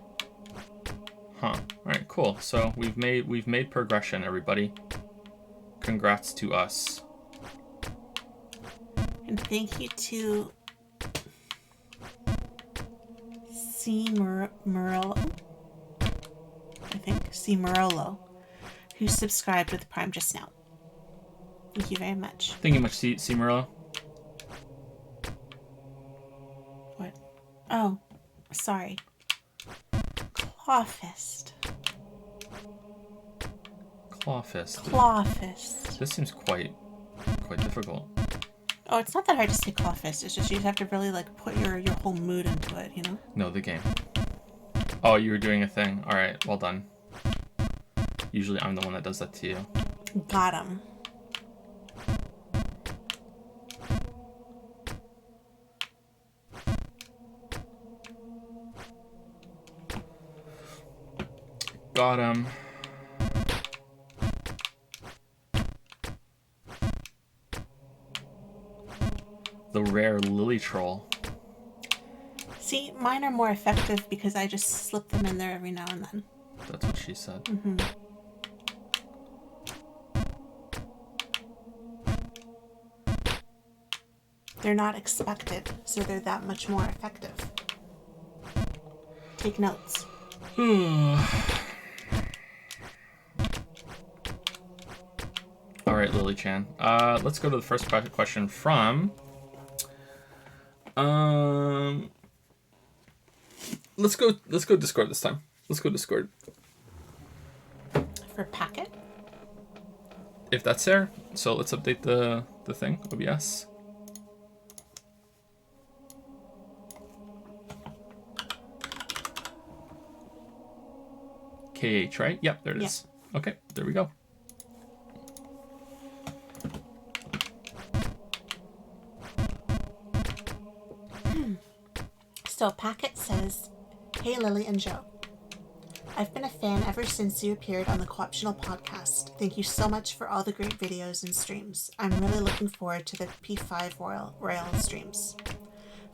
Huh. Alright, cool. So we've made progression, everybody. Congrats to us. And thank you to C. Murlo, who subscribed with Prime just now. Thank you very much. Thank you much, C. Murlo. What? Oh, sorry. Clawfist. This seems quite difficult. Oh, it's not that hard to say clawfist. It's just you have to really like put your whole mood into it, you know? No, the game. Oh, you were doing a thing. All right, well done. Usually I'm the one that does that to you. Got him. Got him. The rare Lili troll. See, mine are more effective because I just slip them in there every now and then. That's what she said. Mm-hmm. They're not expected, so they're that much more effective. Take notes. All right, Lily Chan. Let's go to the first question from. Let's go Discord this time. Let's go Discord. For packet? If that's there. So let's update the thing, OBS. KH, right? Yep, there it is. Okay, there we go. So Packet says, hey Lily and Joe. I've been a fan ever since you appeared on the Co-optional podcast. Thank you so much for all the great videos and streams. I'm really looking forward to the P5 Royal streams.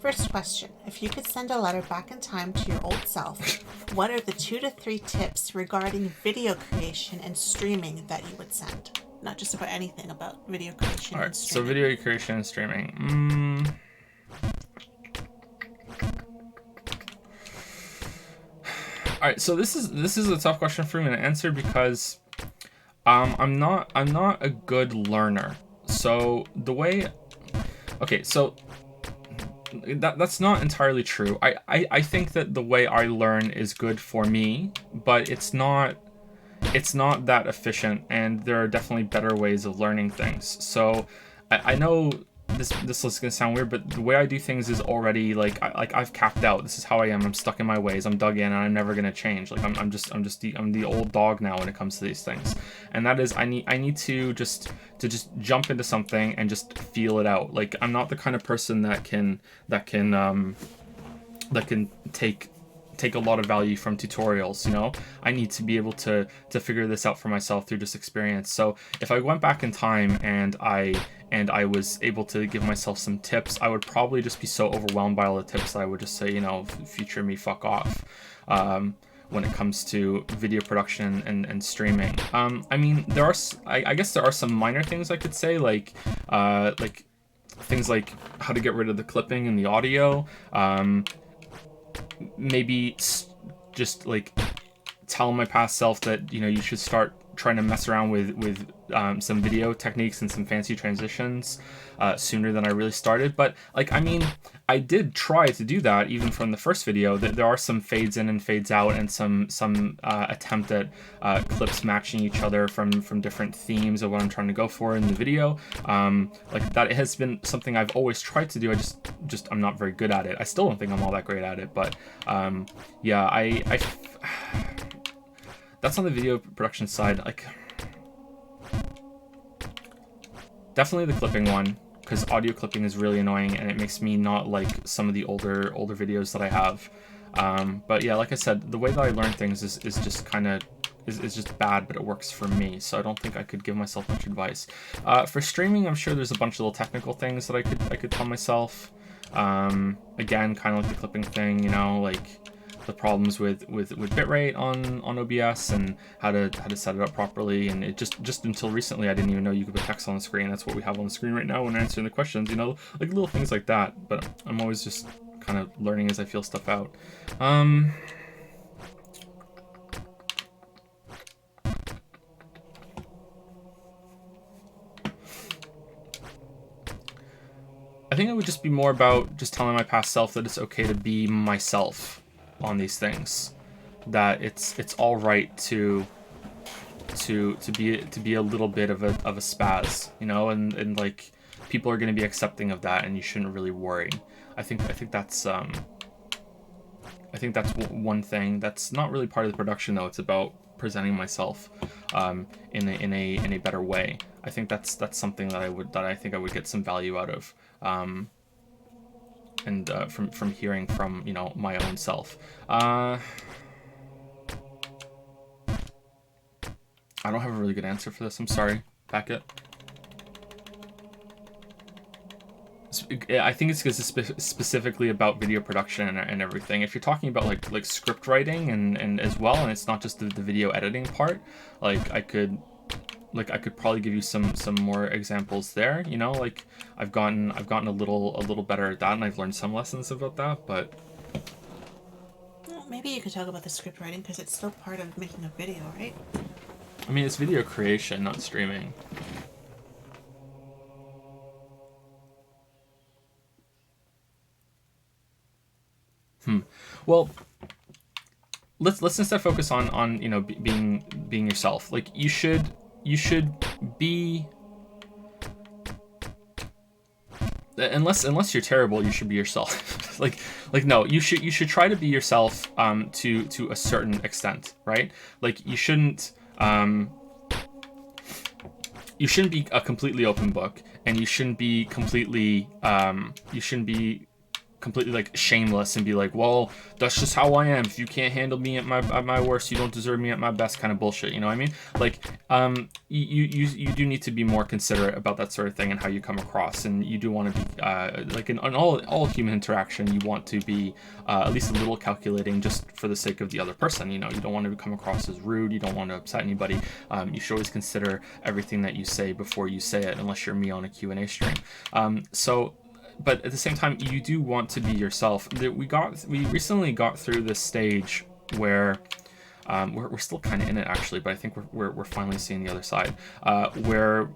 First question, if you could send a letter back in time to your old self, what are the 2 to 3 tips regarding video creation and streaming that you would send? Not just about anything, about video creation and streaming. So video creation and streaming. All right, so this is a tough question for me to answer because I'm not a good learner. So the way, okay, so that's not entirely true. I think that the way I learn is good for me, but it's not that efficient, and there are definitely better ways of learning things. So I know this is gonna sound weird, but the way I do things is already like I've capped out. This is how I am. I'm stuck in my ways. I'm dug in, and I'm never gonna change. Like I'm the old dog now when it comes to these things, and that is I need to just jump into something and just feel it out. Like I'm not the kind of person that can take take a lot of value from tutorials. You know, I need to be able to figure this out for myself through just experience. So if I went back in time and I was able to give myself some tips, I would probably just be so overwhelmed by all the tips that I would just say, you know, future me, fuck off. When it comes to video production and streaming. I mean, I guess there are some minor things I could say, like things like how to get rid of the clipping in the audio. Maybe just like tell my past self that, you know, you should start trying to mess around with some video techniques and some fancy transitions sooner than I really started. But like, I mean, I did try to do that even from the first video. There are some fades in and fades out, and some attempt at clips matching each other from different themes of what I'm trying to go for in the video. Like that has been something I've always tried to do. I just I'm not very good at it. I still don't think I'm all that great at it, but yeah, I that's on the video production side. Like, definitely the clipping one, because audio clipping is really annoying and it makes me not like some of the older videos that I have. But yeah, like I said, the way that I learn things is just kind of is just bad, but it works for me. So I don't think I could give myself much advice. For streaming, I'm sure there's a bunch of little technical things that I could tell myself. Again, kind of like the clipping thing, you know, like the problems with bitrate on OBS and how to set it up properly. And it just until recently, I didn't even know you could put text on the screen. That's what we have on the screen right now when answering the questions, you know, like little things like that. But I'm always just kind of learning as I feel stuff out. I think it would just be more about just telling my past self that it's okay to be myself on these things, that it's all right to be a little bit of a spaz, you know, and like people are going to be accepting of that, and you shouldn't really worry. I think that's one thing that's not really part of the production, though. It's about presenting myself in a better way. I think that's something that I think I would get some value out of. And from hearing from, you know, my own self. I don't have a really good answer for this. I'm sorry. Packet. I think it's because it's specifically about video production and everything. If you're talking about like script writing and as well, and it's not just the video editing part, like I could probably give you some more examples there. You know, like I've gotten a little better at that, and I've learned some lessons about that. But well, maybe you could talk about the script writing, because it's still part of making a video, right? I mean, it's video creation, not streaming. Well, let's instead focus on you know, being yourself. Like you should be, unless you're terrible, you should be yourself. like no, you should try to be yourself to a certain extent, right? Like you shouldn't be a completely open book, and you shouldn't be completely like shameless and be like, well, that's just how I am. If you can't handle me at my worst, you don't deserve me at my best, kind of bullshit. You know what I mean? Like, you do need to be more considerate about that sort of thing and how you come across, and you do want to be like in all human interaction, you want to be at least a little calculating, just for the sake of the other person. You know, you don't want to come across as rude. You don't want to upset anybody. You should always consider everything that you say before you say it, unless you're me on a Q&A stream. But at the same time, you do want to be yourself. We recently got through this stage where we're still kind of in it, actually, but I think we're finally seeing the other side, where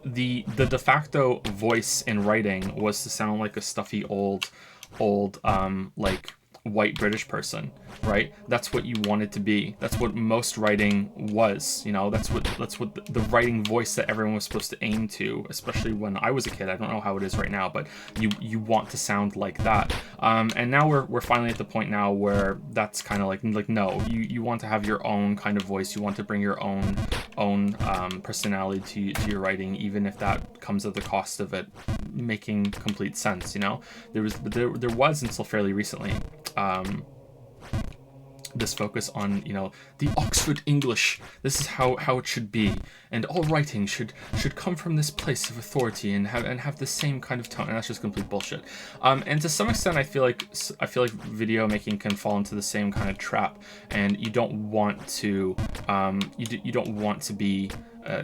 the de facto voice in writing was to sound like a stuffy old like white British person, right? That's what you wanted to be. That's what most writing was, you know. That's what the writing voice that everyone was supposed to aim to, especially when I was a kid. I don't know how it is right now, but you want to sound like that. And now we're finally at the point now where that's kind of like no, you want to have your own kind of voice. You want to bring your own personality to your writing, even if that comes at the cost of it making complete sense, you know. There was until fairly recently this focus on, you know, the Oxford English, this is how it should be, and all writing should come from this place of authority and have the same kind of tone, and that's just complete bullshit. And to some extent, I feel like video making can fall into the same kind of trap, and you don't want to you don't want to be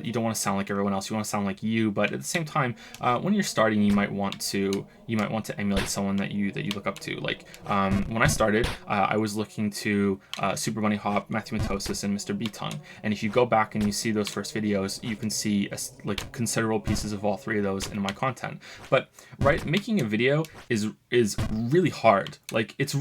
you don't want to sound like everyone else. You want to sound like you, but at the same time, when you're starting, you might want to emulate someone that you look up to. Like when I started, I was looking to Super Bunny Hop, Matthew Matosis, and Mr. B-Tongue. And if you go back and you see those first videos, you can see like considerable pieces of all three of those in my content. But right, making a video is really hard. Like it's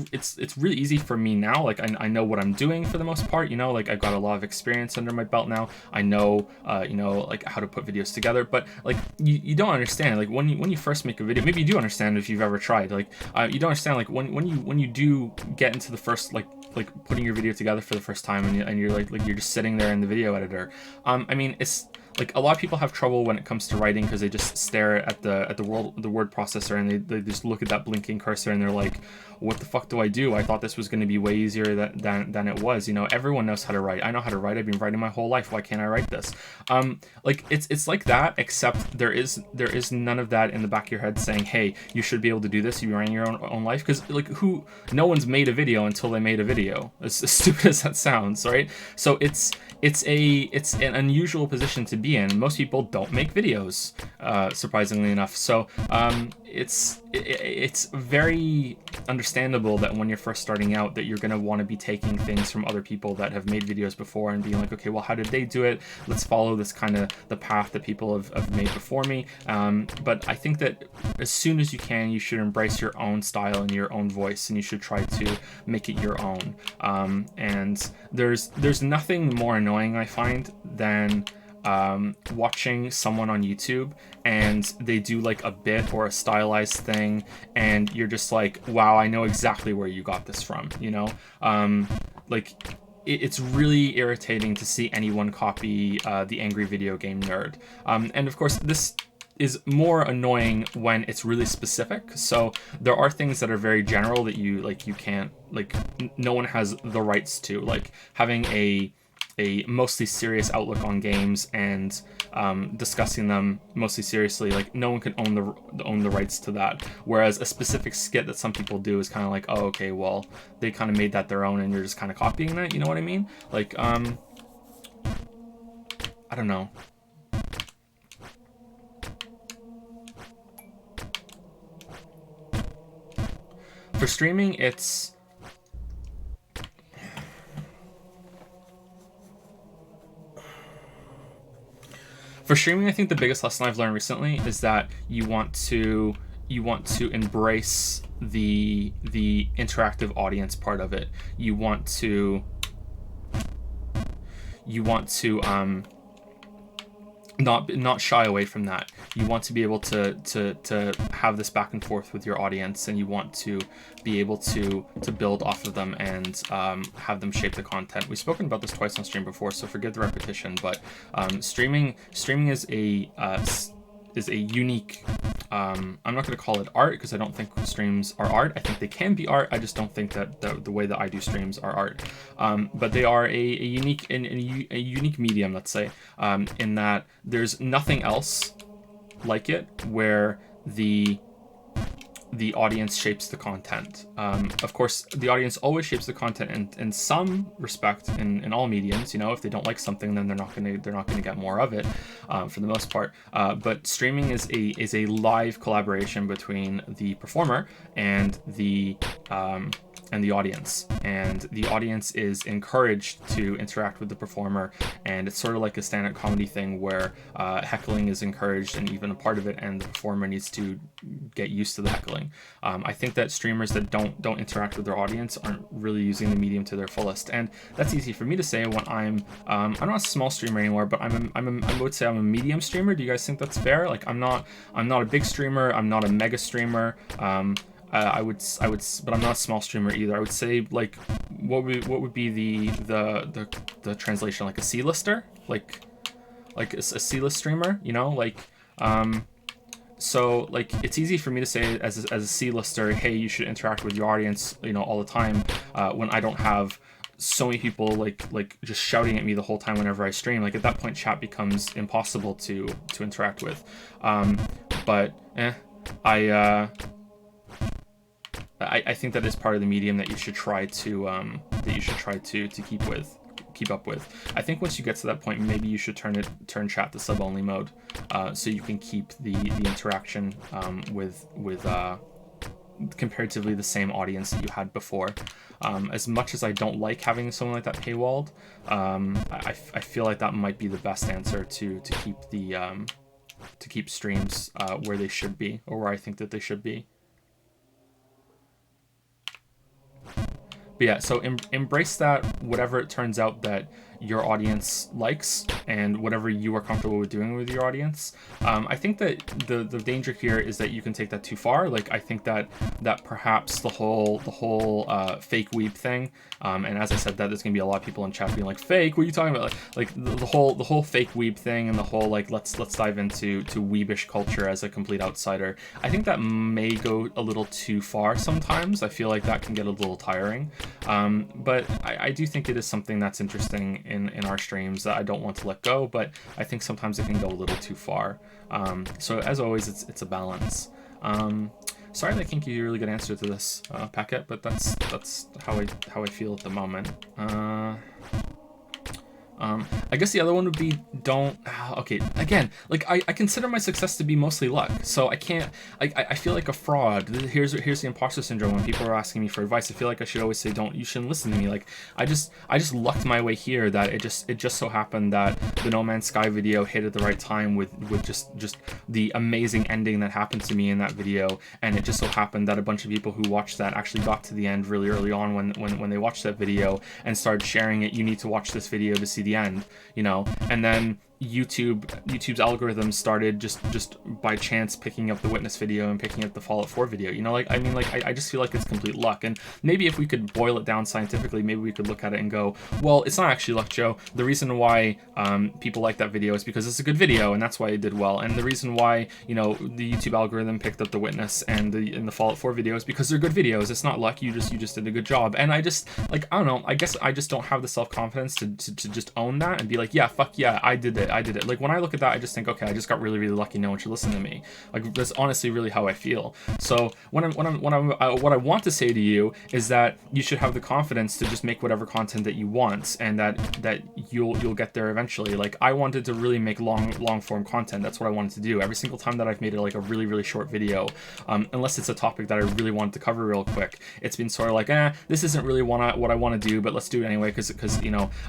really easy for me now. Like I know what I'm doing for the most part. You know, like I've got a lot of experience under my belt now. I know you know, like how to put videos together. But like you don't understand. Like when you first make a video, maybe you do understand if you've ever tried. Like you don't understand. Like when you do get into the first like putting your video together for the first time, and you're like you're just sitting there in the video editor. I mean, it's like a lot of people have trouble when it comes to writing because they just stare at the word processor, and they just look at that blinking cursor and they're like, what the fuck do I do? I thought this was going to be way easier than it was. You know, everyone knows how to write. I know how to write. I've been writing my whole life. Why can't I write this? Like it's like that, except there is none of that in the back of your head saying, hey, you should be able to do this. You're running your own life. Because like no one's made a video until they made a video. As stupid as that sounds, right? So it's an unusual position to be in. Most people don't make videos, surprisingly enough. So it's very understandable that when you're first starting out that you're going to want to be taking things from other people that have made videos before and being like, okay, well, how did they do it? Let's follow this kind of the path that people have made before me. But I think that as soon as you can, you should embrace your own style and your own voice, and you should try to make it your own. And there's nothing more annoying, I find, than watching someone on YouTube and they do like a bit or a stylized thing, and you're just like, wow, I know exactly where you got this from, you know? Like it's really irritating to see anyone copy the angry video game nerd. And of course, this is more annoying when it's really specific. So there are things that are very general that you can't, like, no one has the rights to, like having a mostly serious outlook on games and discussing them mostly seriously. Like no one can own the rights to that. Whereas a specific skit that some people do is kind of like, oh, okay, well, they kind of made that their own and you're just kind of copying that. You know what I mean? Like, I don't know. For streaming, it's... For streaming, I think the biggest lesson I've learned recently is that you want to embrace the interactive audience part of it. You want to not shy away from that. You want to be able to have this back and forth with your audience, and you want to be able to build off of them and have them shape the content. We've spoken about this twice on stream before, so forgive the repetition, but streaming is a unique, I'm not going to call it art because I don't think streams are art. I think they can be art. I just don't think that the way that I do streams are art. But they are a unique medium, let's say, in that there's nothing else like it where the audience shapes the content. Of course, the audience always shapes the content in some respect in all mediums. You know, if they don't like something, then they're not gonna get more of it, for the most part. But streaming is a live collaboration between the performer and the audience, and the audience is encouraged to interact with the performer, and it's sort of like a stand-up comedy thing where heckling is encouraged and even a part of it, and the performer needs to get used to the heckling. I think that streamers that don't interact with their audience aren't really using the medium to their fullest, and that's easy for me to say when I'm not a small streamer anymore, but I would say I'm a medium streamer. Do you guys think that's fair? Like I'm not a big streamer, I'm not a mega streamer. I would, but I'm not a small streamer either. I would say, like, what would be the translation? Like a C-lister, like a C-list streamer, you know, like, so like it's easy for me to say as a C-lister, hey, you should interact with your audience, you know, all the time, when I don't have so many people like just shouting at me the whole time whenever I stream. Like at that point, chat becomes impossible to interact with. But I I think that is part of the medium that you should try to keep up with. I think once you get to that point, maybe you should turn chat to sub only mode, so you can keep the interaction with comparatively the same audience that you had before. As much as I don't like having something like that paywalled, I feel like that might be the best answer to keep streams where they should be, or where I think that they should be. But yeah, so embrace that, whatever it turns out that your audience likes and whatever you are comfortable with doing with your audience. I think that the danger here is that you can take that too far. Like I think that perhaps the whole fake weeb thing, and as I said, that there's gonna be a lot of people in chat being like, fake, what are you talking about? Like the whole fake weeb thing and the whole like let's dive into weebish culture as a complete outsider. I think that may go a little too far sometimes. I feel like that can get a little tiring. But I do think it is something that's interesting in our streams that I don't want to let go, but I think sometimes it can go a little too far. So as always, it's a balance. Sorry that I can't give you a really good answer to this, Packet, but that's how I feel at the moment. I guess the other one would be don't. Okay, again, like I consider my success to be mostly luck, so I can't. I feel like a fraud. Here's the imposter syndrome. When people are asking me for advice, I feel like I should always say you shouldn't listen to me. Like I just lucked my way here. That it just so happened that the No Man's Sky video hit at the right time with just the amazing ending that happened to me in that video, and it just so happened that a bunch of people who watched that actually got to the end really early on when they watched that video and started sharing it. You need to watch this video to see the end, and then YouTube's algorithm started just by chance picking up the Witness video and picking up the Fallout 4 video. I just feel like it's complete luck. And maybe if we could boil it down scientifically, maybe we could look at it and go, well, it's not actually luck, Joe. The reason why people like that video is because it's a good video, and that's why it did well. And the reason why the YouTube algorithm picked up the Witness and the Fallout 4 video is because they're good videos. It's not luck. You just did a good job. And I just I don't know. I guess I just don't have the self-confidence to just own that and be like, yeah, fuck yeah, I did it. Like when I look at that, I just think, okay, I just got really, really lucky. No one should listen to me. Like that's honestly really how I feel. So what I want to say to you is that you should have the confidence to just make whatever content that you want, and that you'll get there eventually. Like I wanted to really make long form content. That's what I wanted to do. Every single time that I've made it like a really, really short video, unless it's a topic that I really wanted to cover real quick, it's been sort of like, this isn't really what I want to do, but let's do it anyway because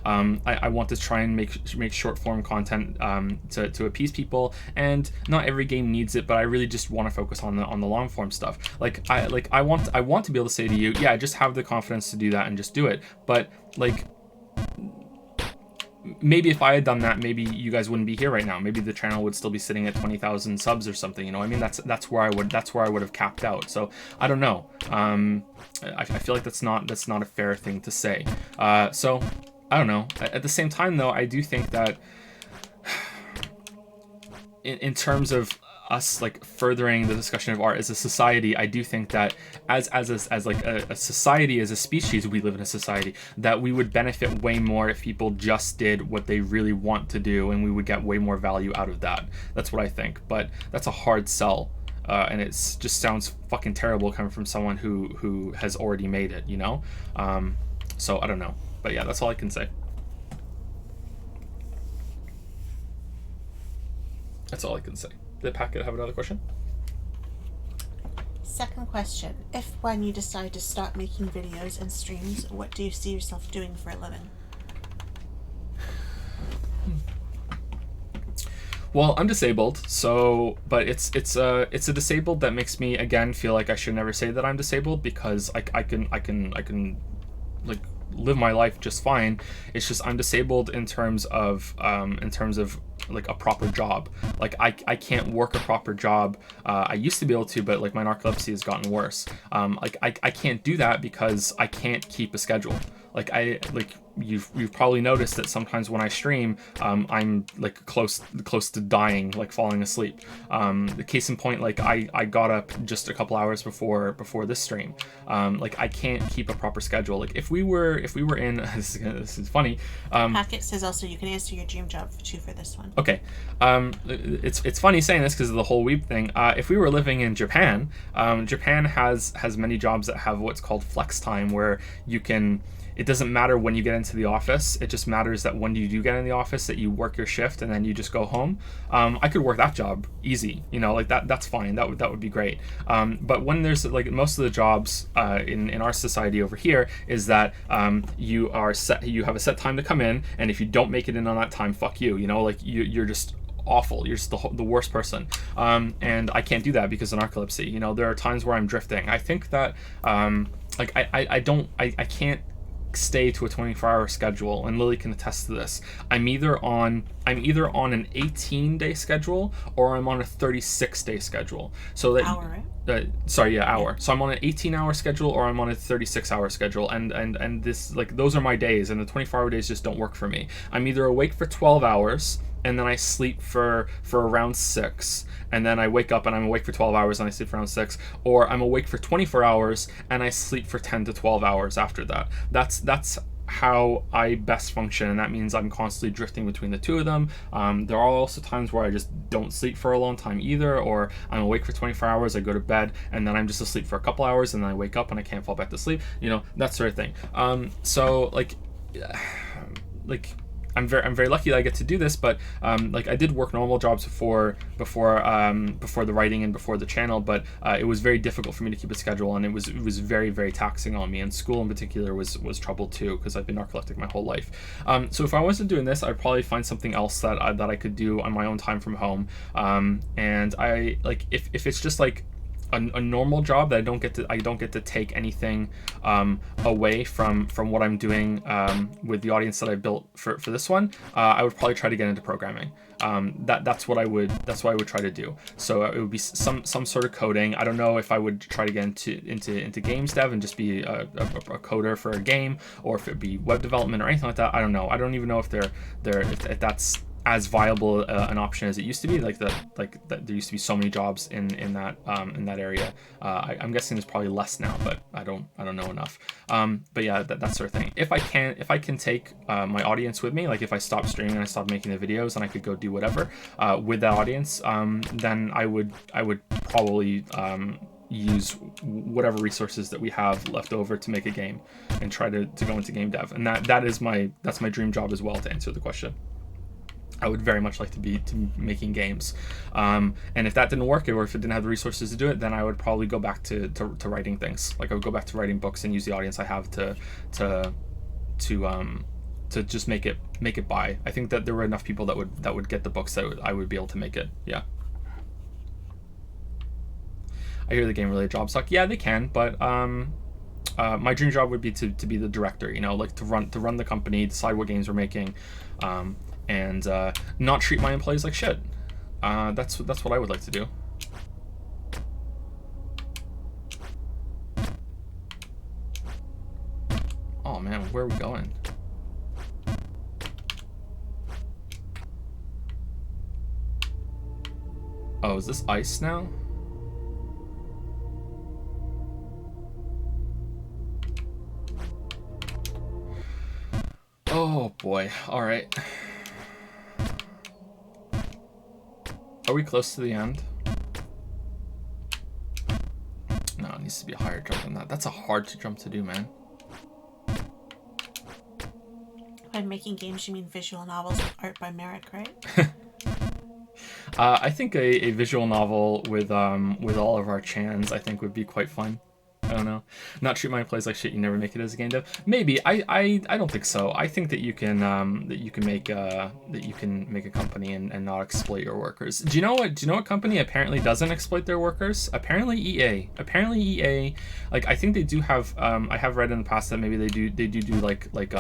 I want to try and make short form content to appease people, and not every game needs it, but I really just want to focus on the long form stuff. I want to be able to say to you, yeah, just have the confidence to do that and just do it. But like maybe if I had done that, maybe you guys wouldn't be here right now. Maybe the channel would still be sitting at 20,000 subs or something. I mean, that's where I would have capped out. So I don't know. I feel like that's not a fair thing to say. So I don't know. At the same time, though, I do think that in terms of us like furthering the discussion of art as a society, I do think that as like a society, as a species, we live in a society that we would benefit way more if people just did what they really want to do, and we would get way more value out of that. That's what I think, but that's a hard sell. And it just sounds fucking terrible coming from someone who has already made it, so I don't know, but yeah, that's all I can say. That's all I can say. Did Packet have another question? Second question. If when you decide to start making videos and streams, what do you see yourself doing for a living? Well, I'm disabled, but it's a disabled that makes me again feel like I should never say that I'm disabled, because I can like live my life just fine. It's just I'm disabled in terms of like a proper job. Like I can't work a proper job. I used to be able to, but like my narcolepsy has gotten worse. I can't do that because I can't keep a schedule. Like you've probably noticed that sometimes when I stream, I'm like close to dying, like falling asleep. The case in point, like I got up just a couple hours before this stream. Like I can't keep a proper schedule. Like if we were in this is funny. Hackett says also you can answer your dream job too for this one. Okay, it's funny saying this because of the whole weeb thing. If we were living in Japan, Japan has many jobs that have what's called flex time, where you can. It doesn't matter when you get into the office. It just matters that when you do get in the office, that you work your shift and then you just go home. I could work that job easy, you know, like that's fine. That would be great. But when there's like most of the jobs in our society over here is that you have a set time to come in, and if you don't make it in on that time, fuck you. You know, like you're just awful. You're just the worst person. And I can't do that because of narcolepsy. You know, there are times where I'm drifting. I think that like I can't stay to a 24-hour schedule, and Lily can attest to this. I'm either on an 18-day schedule or I'm on a 36-day schedule. So that hour, right? Hour. So I'm on an 18-hour schedule or I'm on a 36-hour schedule, and this, like, those are my days, and the 24-hour days just don't work for me. I'm either awake for 12 hours and then I sleep for around 6, and then I wake up and I'm awake for 12 hours and I sleep for around 6, or I'm awake for 24 hours and I sleep for 10 to 12 hours after that. That's how I best function, and that means I'm constantly drifting between the two of them. There are also times where I just don't sleep for a long time either, or I'm awake for 24 hours, I go to bed, and then I'm just asleep for a couple hours, and then I wake up and I can't fall back to sleep, you know, that sort of thing. So like I'm very lucky that I get to do this, but like I did work normal jobs before the writing and before the channel, but it was very difficult for me to keep a schedule, and it was very, very taxing on me, and school in particular was trouble too, because I've been narcoleptic my whole life. So if I wasn't doing this, I'd probably find something else that I could do on my own time from home, and I like if it's just like a normal job that I don't get to take anything away from what I'm doing with the audience that I built for this one. I would probably try to get into programming. That's what I would try to do. So it would be some sort of coding. I don't know if I would try to get into games dev and just be a coder for a game, or if it'd be web development or anything like that. I don't know. I don't even know if if that's as viable an option as it used to be. Like there used to be so many jobs in that area. I'm guessing there's probably less now, but I don't know enough. But yeah, that sort of thing. If I can take my audience with me, like if I stop streaming and I stop making the videos and I could go do whatever with that audience, then I would probably use whatever resources that we have left over to make a game and try to go into game dev. And that's my dream job as well, to answer the question. I would very much like to be making games, and if that didn't work, or if it didn't have the resources to do it, then I would probably go back to writing things. Like I would go back to writing books and use the audience I have to just make it by. I think that there were enough people that would get the books that I would be able to make it. Yeah. I hear the game related jobs suck. Yeah, they can, but my dream job would be to be the director. You know, like to run the company, decide what games we're making. And not treat my employees like shit. That's what I would like to do. Oh man, where are we going? Oh, is this ice now? Oh boy, alright. Are we close to the end? No, it needs to be a higher jump than that. That's a hard jump to do, man. By making games, you mean visual novels with art by Merrick, right? I think a visual novel with all of our chans, I think, would be quite fun. I don't know. Not treat my employees like shit. You never make it as a game dev. Maybe. I don't think so. I think that you can make a company and not exploit your workers. Do you know what company apparently doesn't exploit their workers? Apparently EA. Like I think they do have. I have read in the past that maybe they do like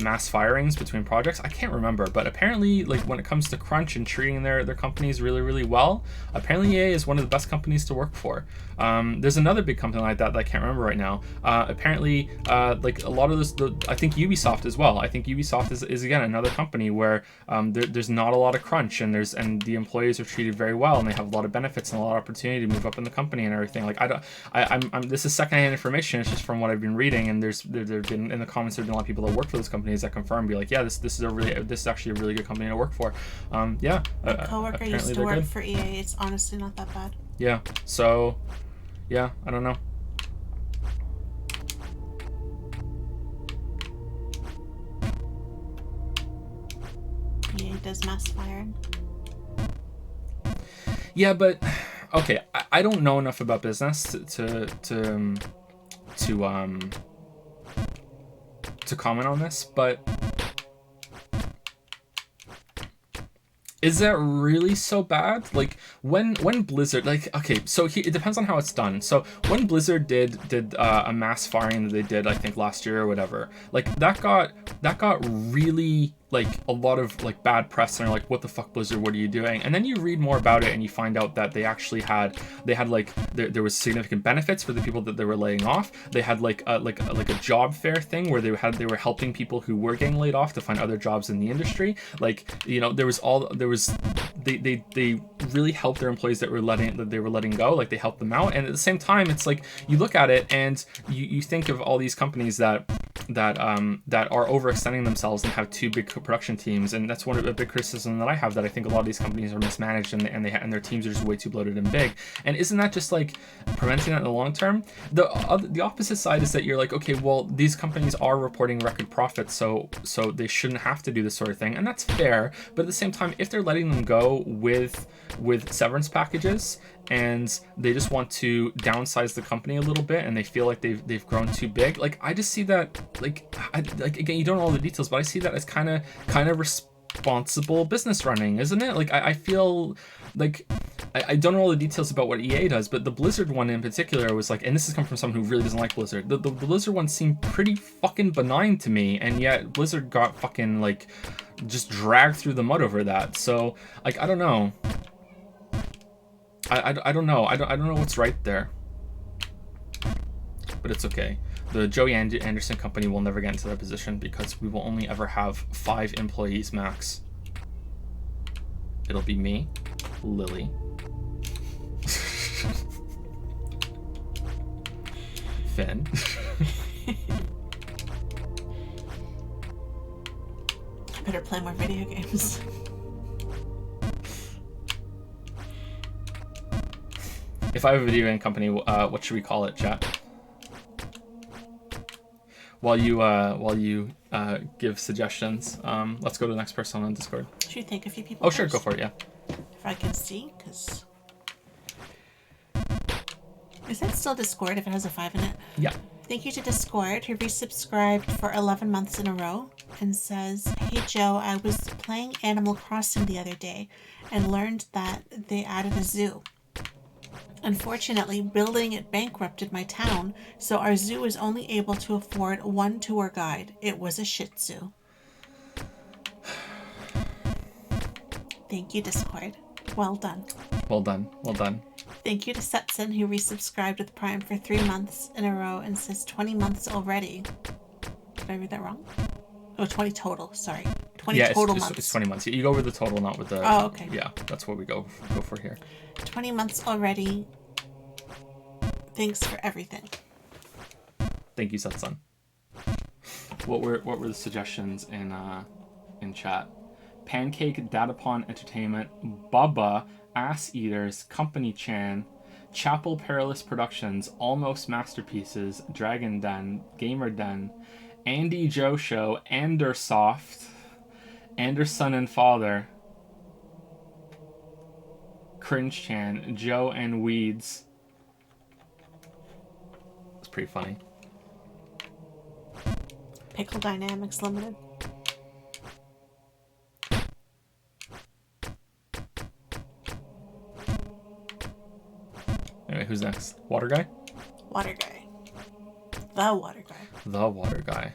mass firings between projects. I can't remember, but apparently, like when it comes to crunch and treating their companies really, really well, apparently EA is one of the best companies to work for. There's another big company like that I can't remember right now. Apparently, like a lot of this, I think Ubisoft as well. I think Ubisoft is again another company where there's not a lot of crunch, and the employees are treated very well, and they have a lot of benefits and a lot of opportunity to move up in the company and everything. Like I'm this is secondhand information. It's just from what I've been reading, and there's been in the comments there've been a lot of people that work for those companies that confirm, be like, yeah, this is actually a really good company to work for. Yeah, my coworker used to work for EA. It's honestly not that bad. Yeah, so yeah, I don't know. EA does mass firing. Yeah, but okay, I don't know enough about business to comment on this, but is that really so bad? Like when Blizzard, like, okay, so it depends on how it's done. So when Blizzard did a mass firing that they did, I think last year or whatever, like that got really like a lot of like bad press, and they're like, what the fuck, Blizzard, what are you doing? And then you read more about it and you find out that they actually had like there was significant benefits for the people that they were laying off. They had like a job fair thing where they were helping people who were getting laid off to find other jobs in the industry. Like, you know, they really helped their employees that they were letting go. Like they helped them out, and at the same time, it's like you look at it and you think of all these companies that are overextending themselves and have too big production teams, and that's one of the big criticism that I have, that I think a lot of these companies are mismanaged, and their teams are just way too bloated and big. And isn't that just like preventing that in the long term? The opposite side is that you're like, okay, well, these companies are reporting record profits, so they shouldn't have to do this sort of thing, and that's fair. But at the same time, if they're letting them go with severance packages, and they just want to downsize the company a little bit, and they feel like they've grown too big, like I just see that like again, you don't know all the details, but I see that as kind of responsible business running, isn't it? Like I feel like I don't know all the details about what EA does, but the Blizzard one in particular was like, and this has come from someone who really doesn't like Blizzard, the Blizzard one seemed pretty fucking benign to me, and yet Blizzard got fucking like just dragged through the mud over that. So like I don't know. I don't know. I don't know what's right there. But it's okay. The Joey Anderson company will never get into that position because we will only ever have 5 employees max. It'll be me, Lili, Finn, I better play more video games. If I have a video game company, what should we call it, chat? While you give suggestions, let's go to the next person on Discord. Should we thank a few people? Oh, sure, go for it. Yeah. If I can see, because is that still Discord if it has a 5 in it? Yeah. Thank you to Discord, who resubscribed for 11 months in a row and says, "Hey Joe, I was playing Animal Crossing the other day and learned that they added a zoo. Unfortunately, building it bankrupted my town, so our zoo was only able to afford 1 tour guide. It was a Shih Tzu." Thank you, Discord. Well done. Well done. Well done. Thank you to Setson, who resubscribed with Prime for 3 months in a row and says 20 months already. Did I read that wrong? Oh, 20 total. Sorry. 20 total months. It's 20 months. You go with the total, not with the... Oh, okay. Yeah, that's what we go for here. 20 months already. Thanks for everything. Thank you, Setsun. What were the suggestions in chat? Pancake, Datapon Entertainment, Bubba, Ass Eaters, Company Chan, Chapel Perilous Productions, Almost Masterpieces, Dragon Den, Gamer Den, Andy Joe Show, Andersoft, Anderson and Father, Cringe Chan, Joe and Weeds. It's pretty funny. Pickle Dynamics Limited. Anyway, who's next? Water Guy? Water Guy. The Water Guy. The Water Guy.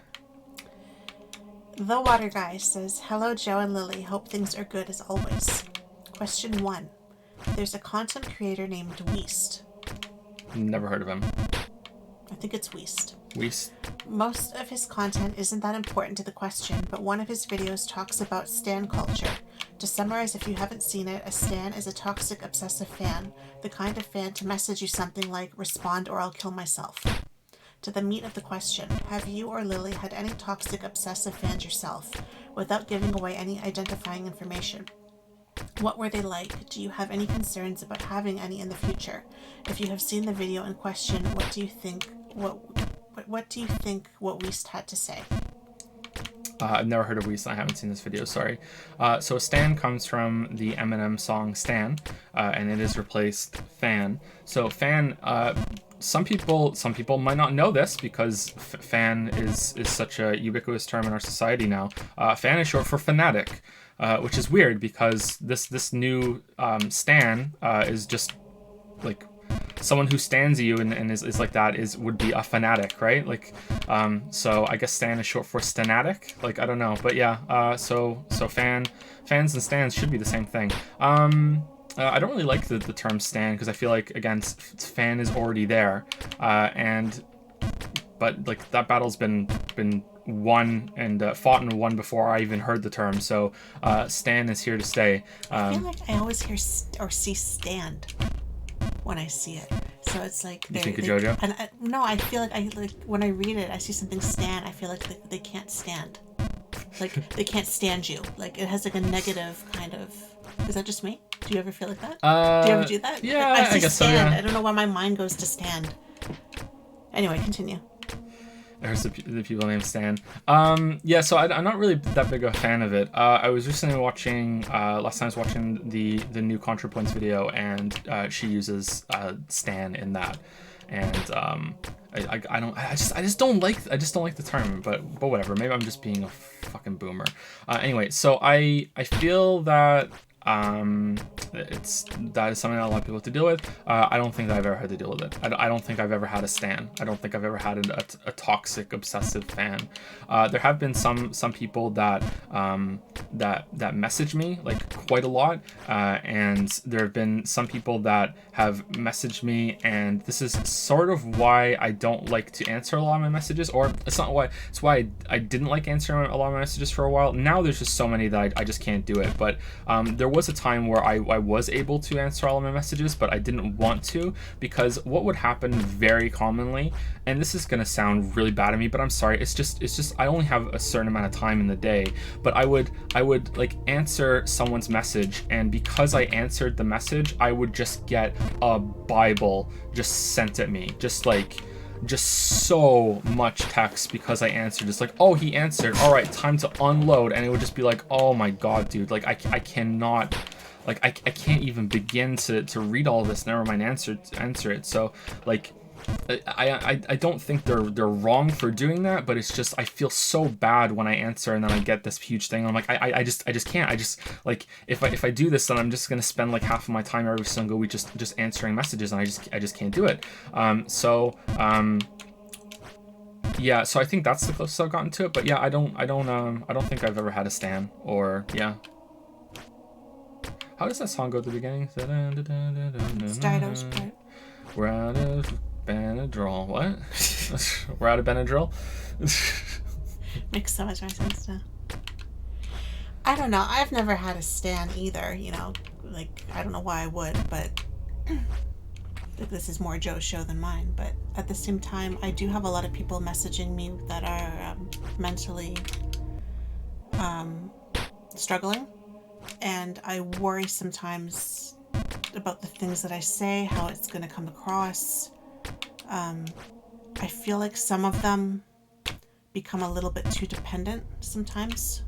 The Water Guy says, "Hello, Joe and Lily. Hope things are good as always. Question 1. There's a content creator named Weast. Never heard of him. I think it's Weast. Weast. Most of his content isn't that important to the question, but one of his videos talks about stan culture. To summarize, if you haven't seen it, a stan is a toxic, obsessive fan, the kind of fan to message you something like, 'Respond or I'll kill myself.' To the meat of the question, have you or Lily had any toxic, obsessive fans yourself, without giving away any identifying information? What were they like? Do you have any concerns about having any in the future? If you have seen the video in question, what do you think what Weast had to say?" I've never heard of Weast. I haven't seen this video. Sorry. So Stan comes from the Eminem song Stan, and it is replaced fan. So fan. Some people might not know this because fan is such a ubiquitous term in our society now. Fan is short for fanatic, which is weird because this new stan is just like someone who stands you and is like that would be a fanatic, right? Like, so I guess stan is short for stanatic. Like, I don't know, but yeah. So fans and stans should be the same thing. I don't really like the term stan because I feel like, again, fan is already there, but like that battle's been won and fought and won before I even heard the term. So stan is here to stay. I feel like I always hear or see stand when I see it, so it's like you think of JoJo? And no, I feel like when I read it, I see something stand. I feel like they can't stand, like they can't stand you. Like it has like a negative kind of. Is that just me? Do you ever feel like that? Do you ever do that? Yeah, I see guess stand. so. Yeah. I don't know why my mind goes to stand. Anyway, continue. There's the people named Stan. Yeah, so I'm not really that big of a fan of it. I was recently watching, last time I was watching the new ContraPoints video, and she uses Stan in that, and I just don't like the term, but whatever. Maybe I'm just being a fucking boomer. Anyway, so I feel that. That is something that a lot of people have to deal with. I don't think that I've ever had to deal with it. I don't think I've ever had a stan. I don't think I've ever had a toxic, obsessive fan. There have been some people that message me like quite a lot, and there have been some people that have messaged me, and this is sort of why I don't like to answer a lot of my messages, or it's not why. It's why I didn't like answering a lot of my messages for a while. Now there's just so many that I just can't do it. But there was a time where I was able to answer all of my messages, but I didn't want to, because what would happen very commonly, and this is gonna sound really bad of me, but I'm sorry, it's just I only have a certain amount of time in the day, but I would like answer someone's message, and because I answered the message, I would just get a Bible just sent at me, just so much text because I answered. It's like, oh, he answered, all right, time to unload. And it would just be like, oh my god, dude, like I cannot, like I can't even begin to read all this, never mind answer it. So like I don't think they're wrong for doing that, but it's just I feel so bad when I answer and then I get this huge thing. I'm like I just can't. I just like if I do this, then I'm just gonna spend like half of my time every single week just answering messages, and I just can't do it. Yeah, so I think that's the closest I've gotten to it. But yeah, I don't think I've ever had a stan, or yeah. How does that song go at the beginning? Stardo's part. We're out of Benadryl. What? We're out of Benadryl? Makes so much more sense now. I don't know. I've never had a stan either, you know. Like, I don't know why I would, but this is more Joe's show than mine. But at the same time, I do have a lot of people messaging me that are mentally struggling. And I worry sometimes about the things that I say, how it's going to come across. I feel like some of them become a little bit too dependent sometimes.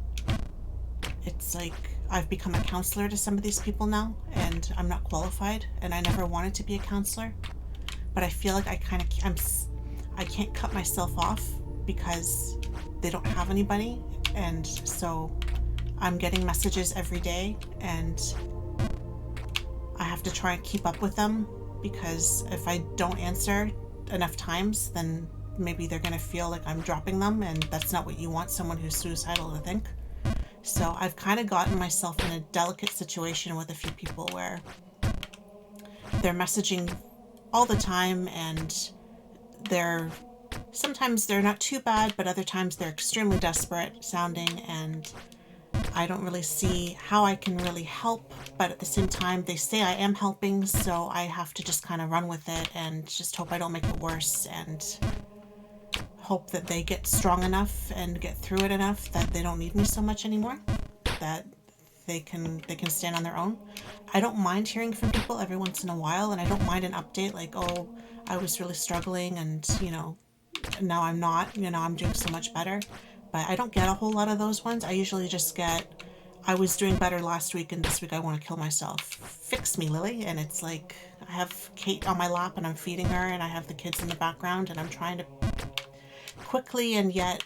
It's like I've become a counselor to some of these people now, and I'm not qualified, and I never wanted to be a counselor. But I feel like I can't cut myself off because they don't have anybody, and so I'm getting messages every day, and I have to try and keep up with them, because if I don't answer enough times, then maybe they're going to feel like I'm dropping them, and that's not what you want someone who's suicidal to think. So I've kind of gotten myself in a delicate situation with a few people where they're messaging all the time, and they're sometimes they're not too bad, but other times they're extremely desperate sounding, and I don't really see how I can really help. But at the same time, they say I am helping, so I have to just kind of run with it and just hope I don't make it worse, and hope that they get strong enough and get through it enough that they don't need me so much anymore, that they can stand on their own. I don't mind hearing from people every once in a while, and I don't mind an update like, oh, I was really struggling, and now I'm not, I'm doing so much better. But I don't get a whole lot of those ones. I usually just get, I was doing better last week, and this week I want to kill myself. Fix me, Lily. And it's like, I have Kate on my lap and I'm feeding her, and I have the kids in the background, and I'm trying to quickly and yet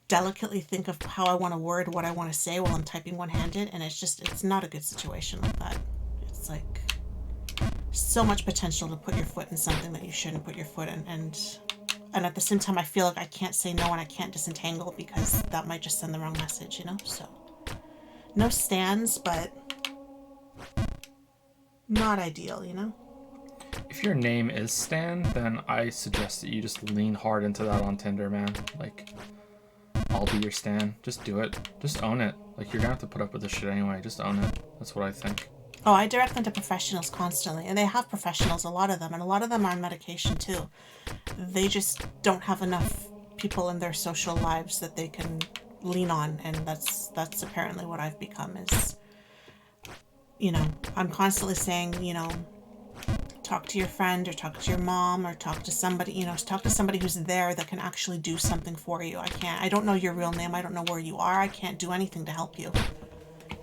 delicately think of how I want to word what I want to say while I'm typing one-handed, and it's not a good situation like that. It's like so much potential to put your foot in something that you shouldn't put your foot in, and at the same time I feel like I can't say no and I can't disentangle because that might just send the wrong message, so no stands, but not ideal. If your name is Stan, then I suggest that you just lean hard into that on Tinder, man. Like, I'll be your Stan. Just do it. Just own it. Like, you're gonna have to put up with this shit anyway. Just own it. That's what I think. Oh, I direct them to professionals constantly, and they have professionals, a lot of them, and a lot of them are on medication too. They just don't have enough people in their social lives that they can lean on, and that's apparently what I've become is, I'm constantly saying, talk to your friend or talk to your mom or talk to somebody, talk to somebody who's there that can actually do something for you. I don't know your real name. I don't know where you are. I can't do anything to help you.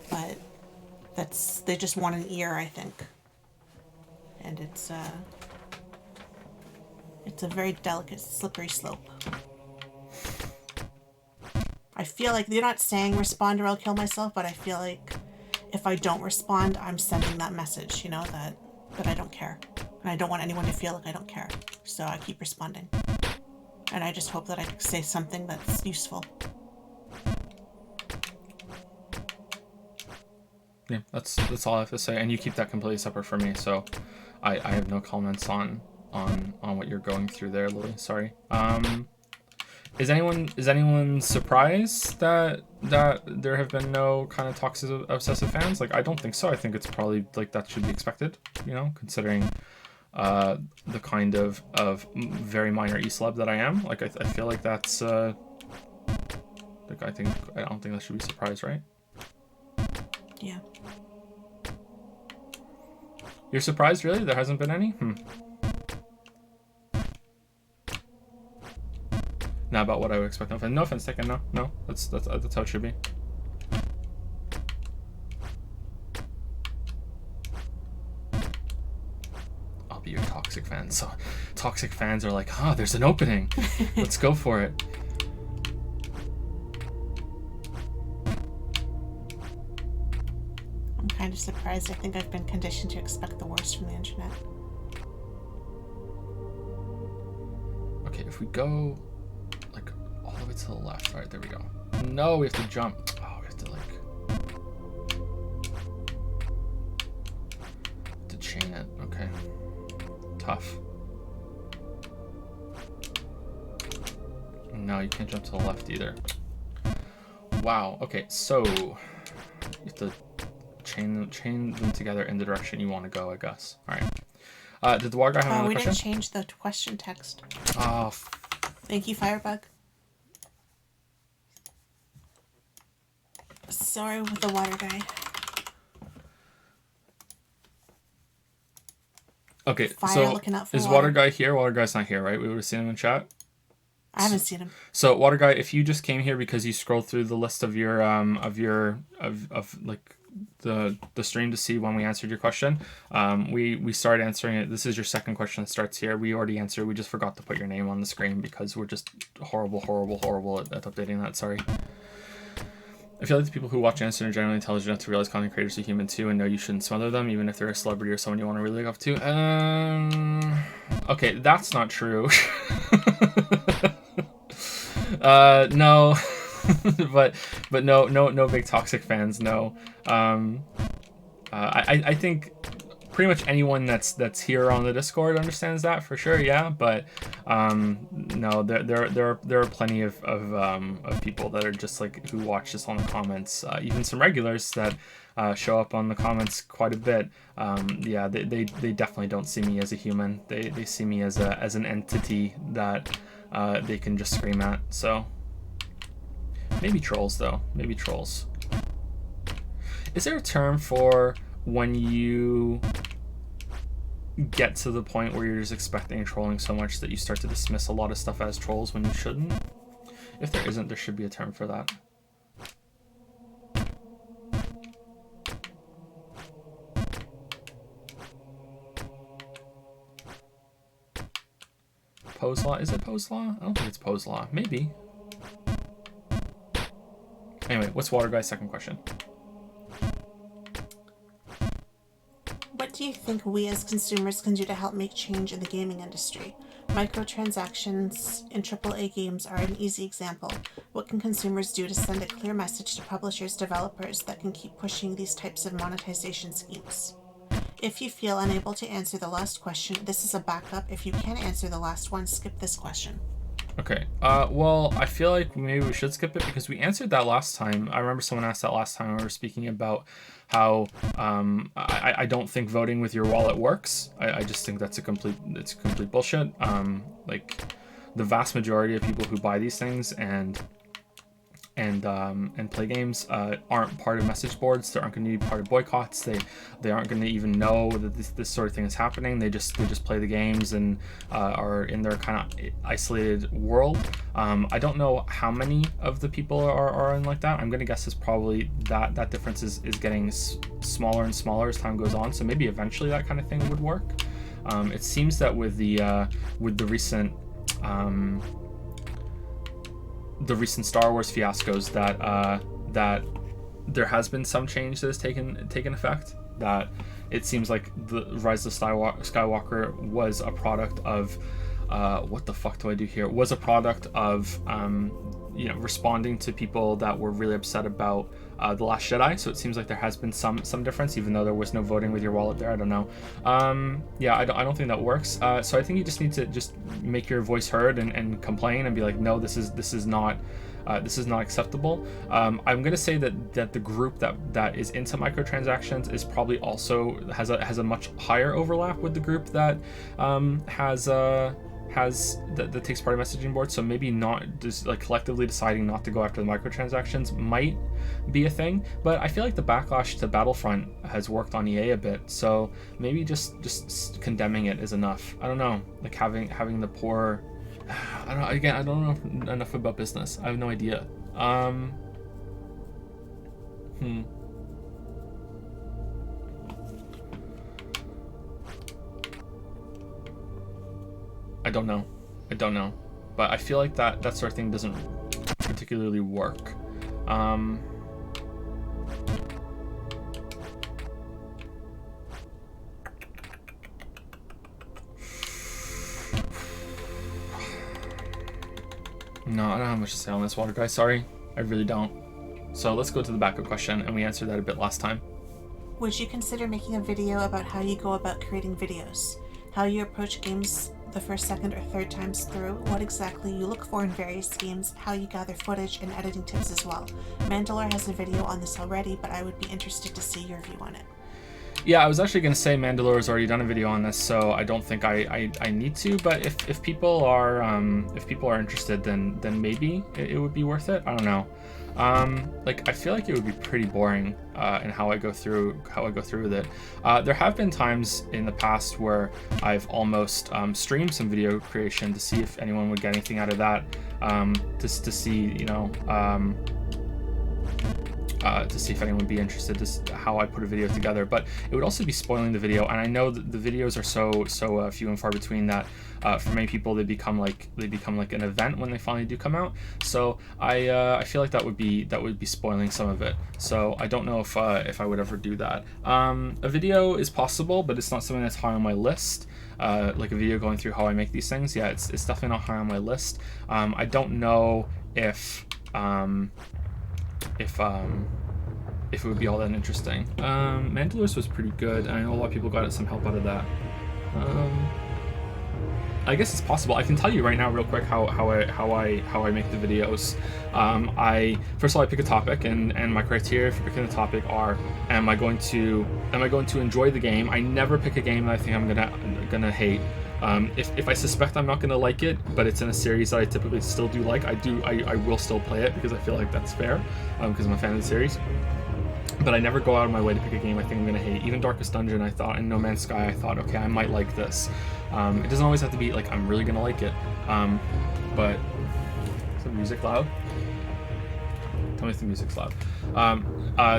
But they just want an ear, I think. And it's a very delicate, slippery slope. I feel like they're not saying respond or I'll kill myself, but I feel like if I don't respond, I'm sending that message, that I don't care. And I don't want anyone to feel like I don't care. So I keep responding. And I just hope that I say something that's useful. Yeah, that's all I have to say. And you keep that completely separate from me, so I have no comments on what you're going through there, Lily. Sorry. Is anyone surprised that there have been no kind of toxic obsessive fans? Like, I don't think so. I think it's probably like that should be expected, considering the kind of very minor e-celeb that I am. Like, I feel like that's like I don't think that should be surprised, right? Yeah. You're surprised, really? There hasn't been any? Not about what I would expect. No offense taken. No. That's how it should be. I'll be your toxic fan. So, toxic fans are like, there's an opening. Let's go for it. I'm kind of surprised. I think I've been conditioned to expect the worst from the internet. Okay, if we go like all the way to the left. All right, there we go. No, we have to jump. Oh, we have to chain it. Okay. Tough. No, you can't jump to the left either. Wow. Okay, so you have to chain them together in the direction you want to go, I guess. All right. Did the water guy have another question? We didn't change the question text. Oh. Thank you, Firebug. Sorry with the water guy. Okay, Fire so looking out for is water guy here? Water guy's not here, right? We would have seen him in chat. I haven't seen him. So water guy, if you just came here because you scrolled through the list of your like the stream to see when we answered your question, we started answering it. This is your second question that starts here. We already answered. We just forgot to put your name on the screen because we're just horrible at updating that. Sorry. I feel like the people who watch Answer are generally intelligent enough to realize content creators are human too and know you shouldn't smother them, even if they're a celebrity or someone you want to really look up to. Okay, that's not true. No, but no big toxic fans. No, I think pretty much anyone that's here on the Discord understands that for sure. Yeah, but no, there are plenty of people that are just like who watch this on the comments. Even some regulars that show up on the comments quite a bit. Yeah, they definitely don't see me as a human. They see me as an entity that they can just scream at. So maybe trolls though. Maybe trolls. Is there a term for when you get to the point where you're just expecting trolling so much that you start to dismiss a lot of stuff as trolls when you shouldn't? If there isn't, there should be a term for that. Pose law? Is it pose law? I don't think it's pose law. Maybe. Anyway, what's Water Guy's second question? What do you think we as consumers can do to help make change in the gaming industry? Microtransactions in AAA games are an easy example. What can consumers do to send a clear message to publishers, developers that can keep pushing these types of monetization schemes? If you feel unable to answer the last question, this is a backup. If you can't answer the last one, skip this question. Okay. Well, I feel like maybe we should skip it because we answered that last time. I remember someone asked that last time when we were speaking about how I don't think voting with your wallet works. I just think that's complete bullshit. Like the vast majority of people who buy these things and play games aren't part of message boards. They aren't going to be part of boycotts. They aren't going to even know that this sort of thing is happening. They just play the games and are in their kind of isolated world. I don't know how many of the people are in like that. I'm going to guess it's probably that difference is getting smaller and smaller as time goes on. So maybe eventually that kind of thing would work. It seems that with the recent Star Wars fiascos that there has been some change that has taken effect. That it seems like the Rise of Skywalker was a product of what the fuck do I do here? Was a product of responding to people that were really upset about The Last Jedi. So it seems like there has been some difference, even though there was no voting with your wallet there. I don't know. Yeah, I don't think that works. So I think you just need to just make your voice heard and complain and be like, no, this is not acceptable. I'm gonna say that the group that is into microtransactions is probably also has a much higher overlap with the group that that takes part in messaging boards. So maybe not just like collectively deciding not to go after the microtransactions might be a thing, but I feel like the backlash to Battlefront has worked on EA a bit, so maybe just condemning it is enough. I don't know, like having the poor I don't know enough about business. I have no idea. I don't know, but I feel like that sort of thing doesn't particularly work. No, I don't have much to say on this, Water Guy. Sorry, I really don't. So let's go to the backup question, and we answered that a bit last time. Would you consider making a video about how you go about creating videos? How you approach games the first, second, or third times through, what exactly you look for in various games, how you gather footage, and editing tips as well. Mandalore has a video on this already, but I would be interested to see your view on it. Yeah, I was actually going to say Mandalore has already done a video on this, so I don't think I need to. But if people are interested, then maybe it would be worth it. I don't know. Like I feel like it would be pretty boring in how I go through with it. There have been times in the past where I've almost streamed some video creation to see if anyone would get anything out of that. To see to see if anyone would be interested to how I put a video together. But it would also be spoiling the video, and I know that the videos are so few and far between that for many people they become like an event when they finally do come out. So I feel like that would be spoiling some of it. So I don't know if I would ever do that. A video is possible, but it's not something that's high on my list. Like a video going through how I make these things, yeah, it's definitely not high on my list. I don't know if it would be all that interesting. Mandalores was pretty good. I know a lot of people got some help out of that. I guess it's possible. I can tell you right now, real quick, how I make the videos. I first of all I pick a topic, and my criteria for picking the topic are: am I going to enjoy the game? I never pick a game that I think I'm gonna hate. If I suspect I'm not gonna like it, but it's in a series that I typically still do like, I will still play it because I feel like that's fair, because I'm a fan of the series. But I never go out of my way to pick a game I think I'm gonna hate. Even Darkest Dungeon, I thought, and No Man's Sky, I thought, okay, I might like this. It doesn't always have to be like I'm really gonna like it. But is the music loud? Tell me if the music's loud.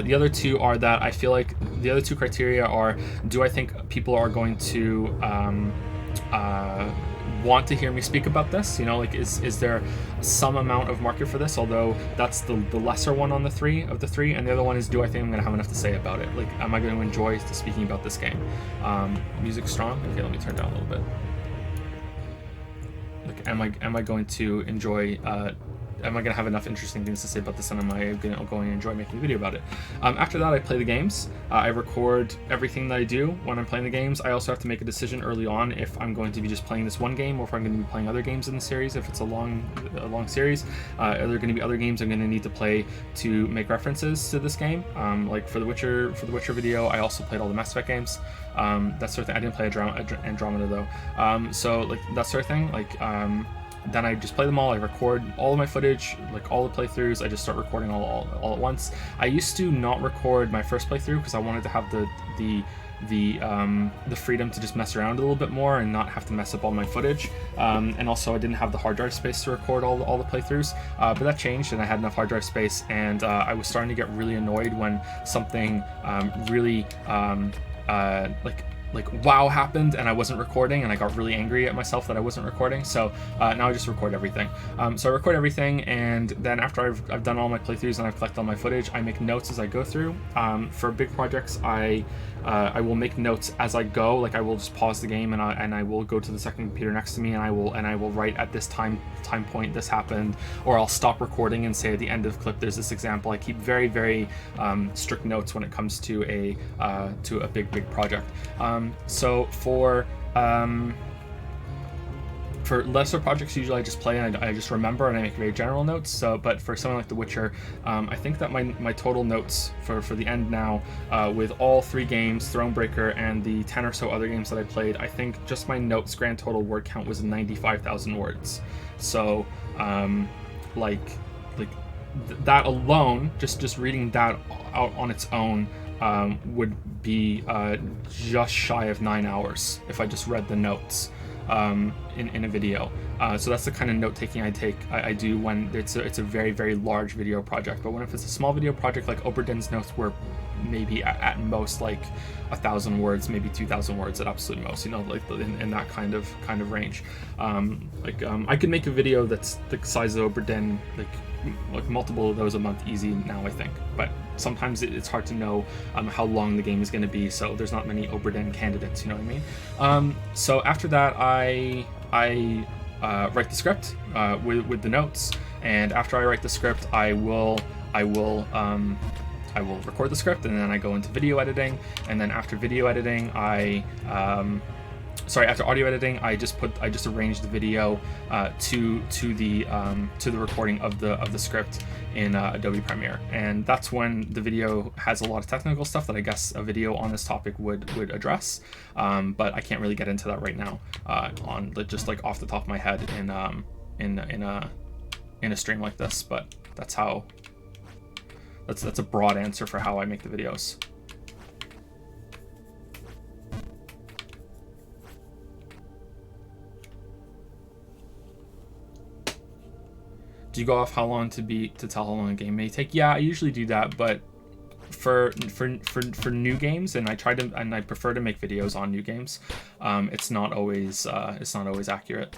The other two are that I feel like the other two criteria are: do I think people are going to want to hear me speak about this? You know, like is there some amount of market for this? Although that's the lesser one on the three, and the other one is, do I think I'm going to have enough to say about it? Like, am I going to enjoy speaking about this game? Music strong. Okay, let me turn down a little bit. Like, am I going to enjoy? Am I going to have enough interesting things to say about this, and am I going to enjoy making a video about it? After that, I play the games. I record everything that I do when I'm playing the games. I also have to make a decision early on if I'm going to be just playing this one game or if I'm going to be playing other games in the series. If it's a long series, are there going to be other games I'm going to need to play to make references to this game? Like for the Witcher video, I also played all the Mass Effect games. That sort of thing. I didn't play Andromeda though. So like that sort of thing. Like then I just play them all. I record all of my footage, like all the playthroughs. I just start recording all at once. I used to not record my first playthrough because I wanted to have the freedom to just mess around a little bit more and not have to mess up all my footage. And also I didn't have the hard drive space to record all the playthroughs. But that changed, and I had enough hard drive space, and I was starting to get really annoyed when something really like wow happened and I wasn't recording, and I got really angry at myself that I wasn't recording. So now I just record everything. So I record everything, and then after I've done all my playthroughs and I've collected all my footage, I make notes as I go through. For big projects, I will make notes as I go. Like I will just pause the game and I will go to the second computer next to me, and I will write at this time point this happened, or I'll stop recording and say at the end of the clip there's this example. I keep very strict notes when it comes to a big project. So for lesser projects, usually I just play and I just remember and I make very general notes. So, but for something like The Witcher, I think that my total notes for the end now, with all 3 games, Thronebreaker and the 10 or so other games that I played, I think just my notes grand total word count was 95,000 words. So, that alone, just reading that out on its own, would be just shy of 9 hours if I just read the notes in a video. So that's the kind of note taking I do when it's a very large video project. But if it's a small video project, like Oberdin's notes were maybe at most like 1,000 words, maybe 2,000 words at absolute most, you know, like in that kind of range. I could make a video that's the size of Oberdin, like multiple of those a month easy now, I think. But sometimes it's hard to know how long the game is going to be, so there's not many Oberdin candidates, you know what I mean? So after that, I write the script with the notes, and after I write the script, I will record the script, and then I go into video editing, and then after video editing, after audio editing, I just arrange the video to the recording of the script in Adobe Premiere, and that's when the video has a lot of technical stuff that I guess a video on this topic would address, but I can't really get into that right now on just like off the top of my head in a stream like this. But that's a broad answer for how I make the videos. Do you go off how long to tell how long a game may take? Yeah, I usually do that, but for new games, and I prefer to make videos on new games. It's not always accurate.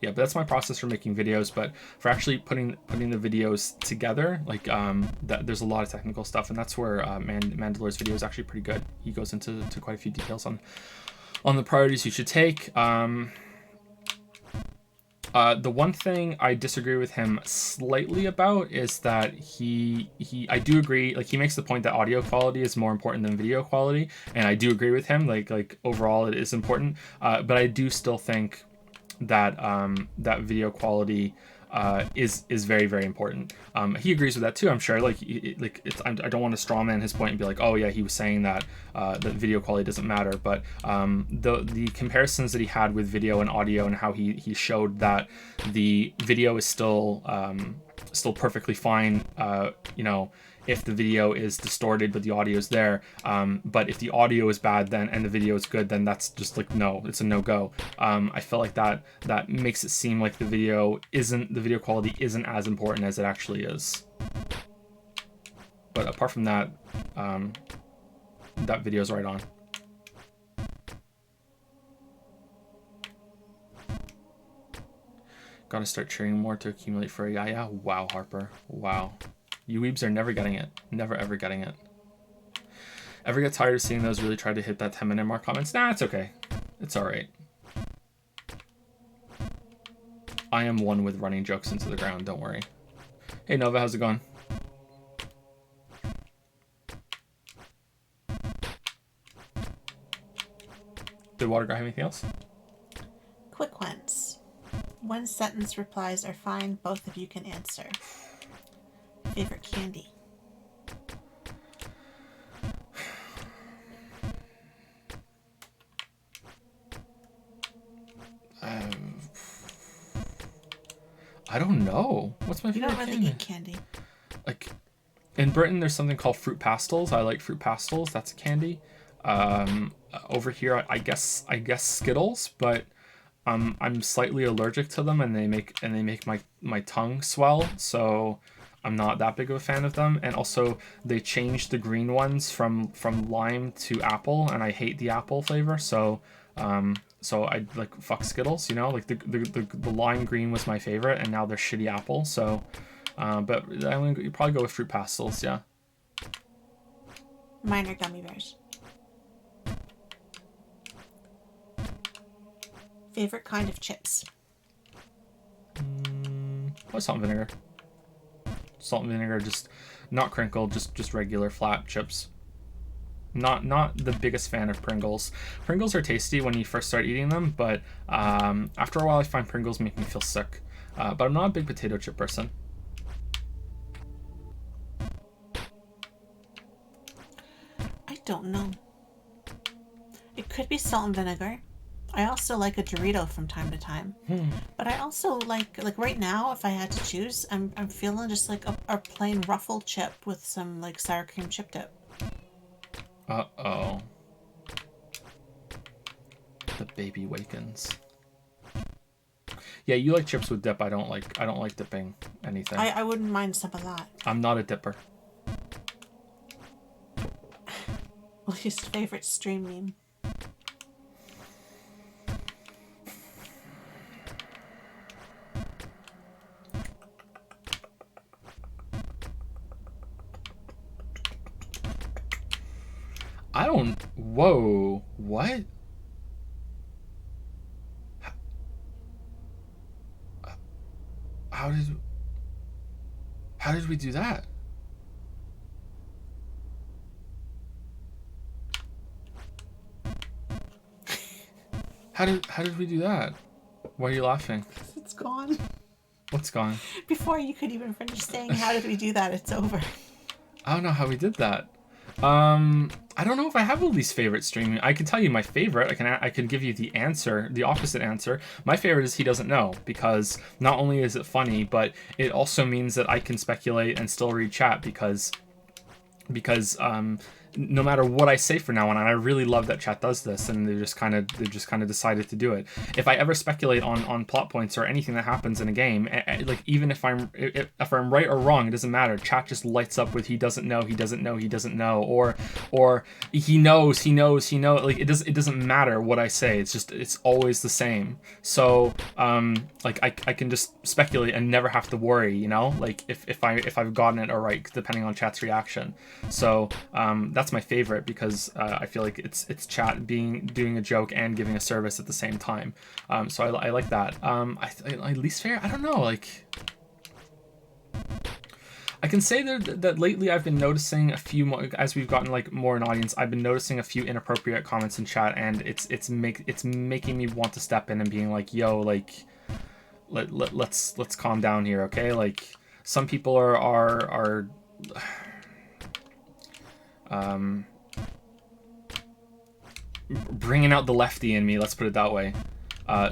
Yeah, but that's my process for making videos. But for actually putting the videos together, like there's a lot of technical stuff, and that's where Mandalor's video is actually pretty good. He goes into quite a few details on the priorities you should take. The one thing I disagree with him slightly about is that I do agree, like he makes the point that audio quality is more important than video quality, and I do agree with him. Like overall it is important, but I do still think that that video quality is very, very important. He agrees with that too, I'm sure. Like I don't want to strawman his point and be like, oh yeah, he was saying that that video quality doesn't matter. But the comparisons that he had with video and audio, and how he showed that the video is still perfectly fine, if the video is distorted but the audio is there, but if the audio is bad then and the video is good, then that's just like, no, it's a no-go. I feel like that makes it seem like the video quality isn't as important as it actually is. But apart from that, that video is right on. Gotta start training more to accumulate for AI. Yeah, wow, Harper, wow. You weebs are never getting it. Never, ever getting it. Ever get tired of seeing those really try to hit that 10-minute mark comments? Nah, it's okay. It's alright. I am one with running jokes into the ground, don't worry. Hey Nova, how's it going? Did Water Guy have anything else? Quick ones. One sentence replies are fine. Both of you can answer. Favorite candy? I don't know. What's my favorite candy? You don't really eat candy. Like, in Britain, there's something called fruit pastels. I like fruit pastels. That's a candy. Over here, I guess Skittles, but I'm slightly allergic to them, and they make my tongue swell. So I'm not that big of a fan of them. And also, they changed the green ones from lime to apple, and I hate the apple flavor. So I like fuck Skittles, like the lime green was my favorite, and now they're shitty apple. So, but you probably go with fruit pastels, yeah. Mine are gummy bears. Favorite kind of chips? Probably salt and vinegar. Salt and vinegar, just not crinkled, just regular flat chips. Not the biggest fan of Pringles. Pringles are tasty when you first start eating them, but after a while I find Pringles make me feel sick. But I'm not a big potato chip person. I don't know. It could be salt and vinegar. I also like a Dorito from time to time. But I also like right now, if I had to choose, I'm feeling just like a plain ruffled chip with some like sour cream chip dip. Uh-oh. The baby wakens. Yeah, you like chips with dip. I don't like dipping anything. I wouldn't mind some of that. I'm not a dipper. Least favorite stream meme? I don't... Whoa. What? How did we do that? How did we do that? Why are you laughing? It's gone. What's gone? Before you could even finish saying how did we do that, it's over. I don't know how we did that. I don't know if I have a least favorite streaming. I can tell you my favorite. I can give you the answer, the opposite answer. My favorite is He Doesn't Know, because not only is it funny, but it also means that I can speculate and still read chat because no matter what I say from now on, and I really love that chat does this, and they just kind of decided to do it. If I ever speculate on plot points or anything that happens in a game, like even if I'm right or wrong, it doesn't matter. Chat just lights up with he doesn't know, or he knows. Like it doesn't matter what I say. It's always the same. So like I can just speculate and never have to worry, you know, like if I've gotten it all right, depending on chat's reaction. So that's my favorite, because I feel like it's chat doing a joke and giving a service at the same time. So I like that. I least favorite, I don't know, like I can say that lately I've been noticing a few more, as we've gotten like more an audience, I've been noticing a few inappropriate comments in chat, and it's making me want to step in and being like, yo, like let's calm down here, okay? Like some people are bringing out the lefty in me, let's put it that way.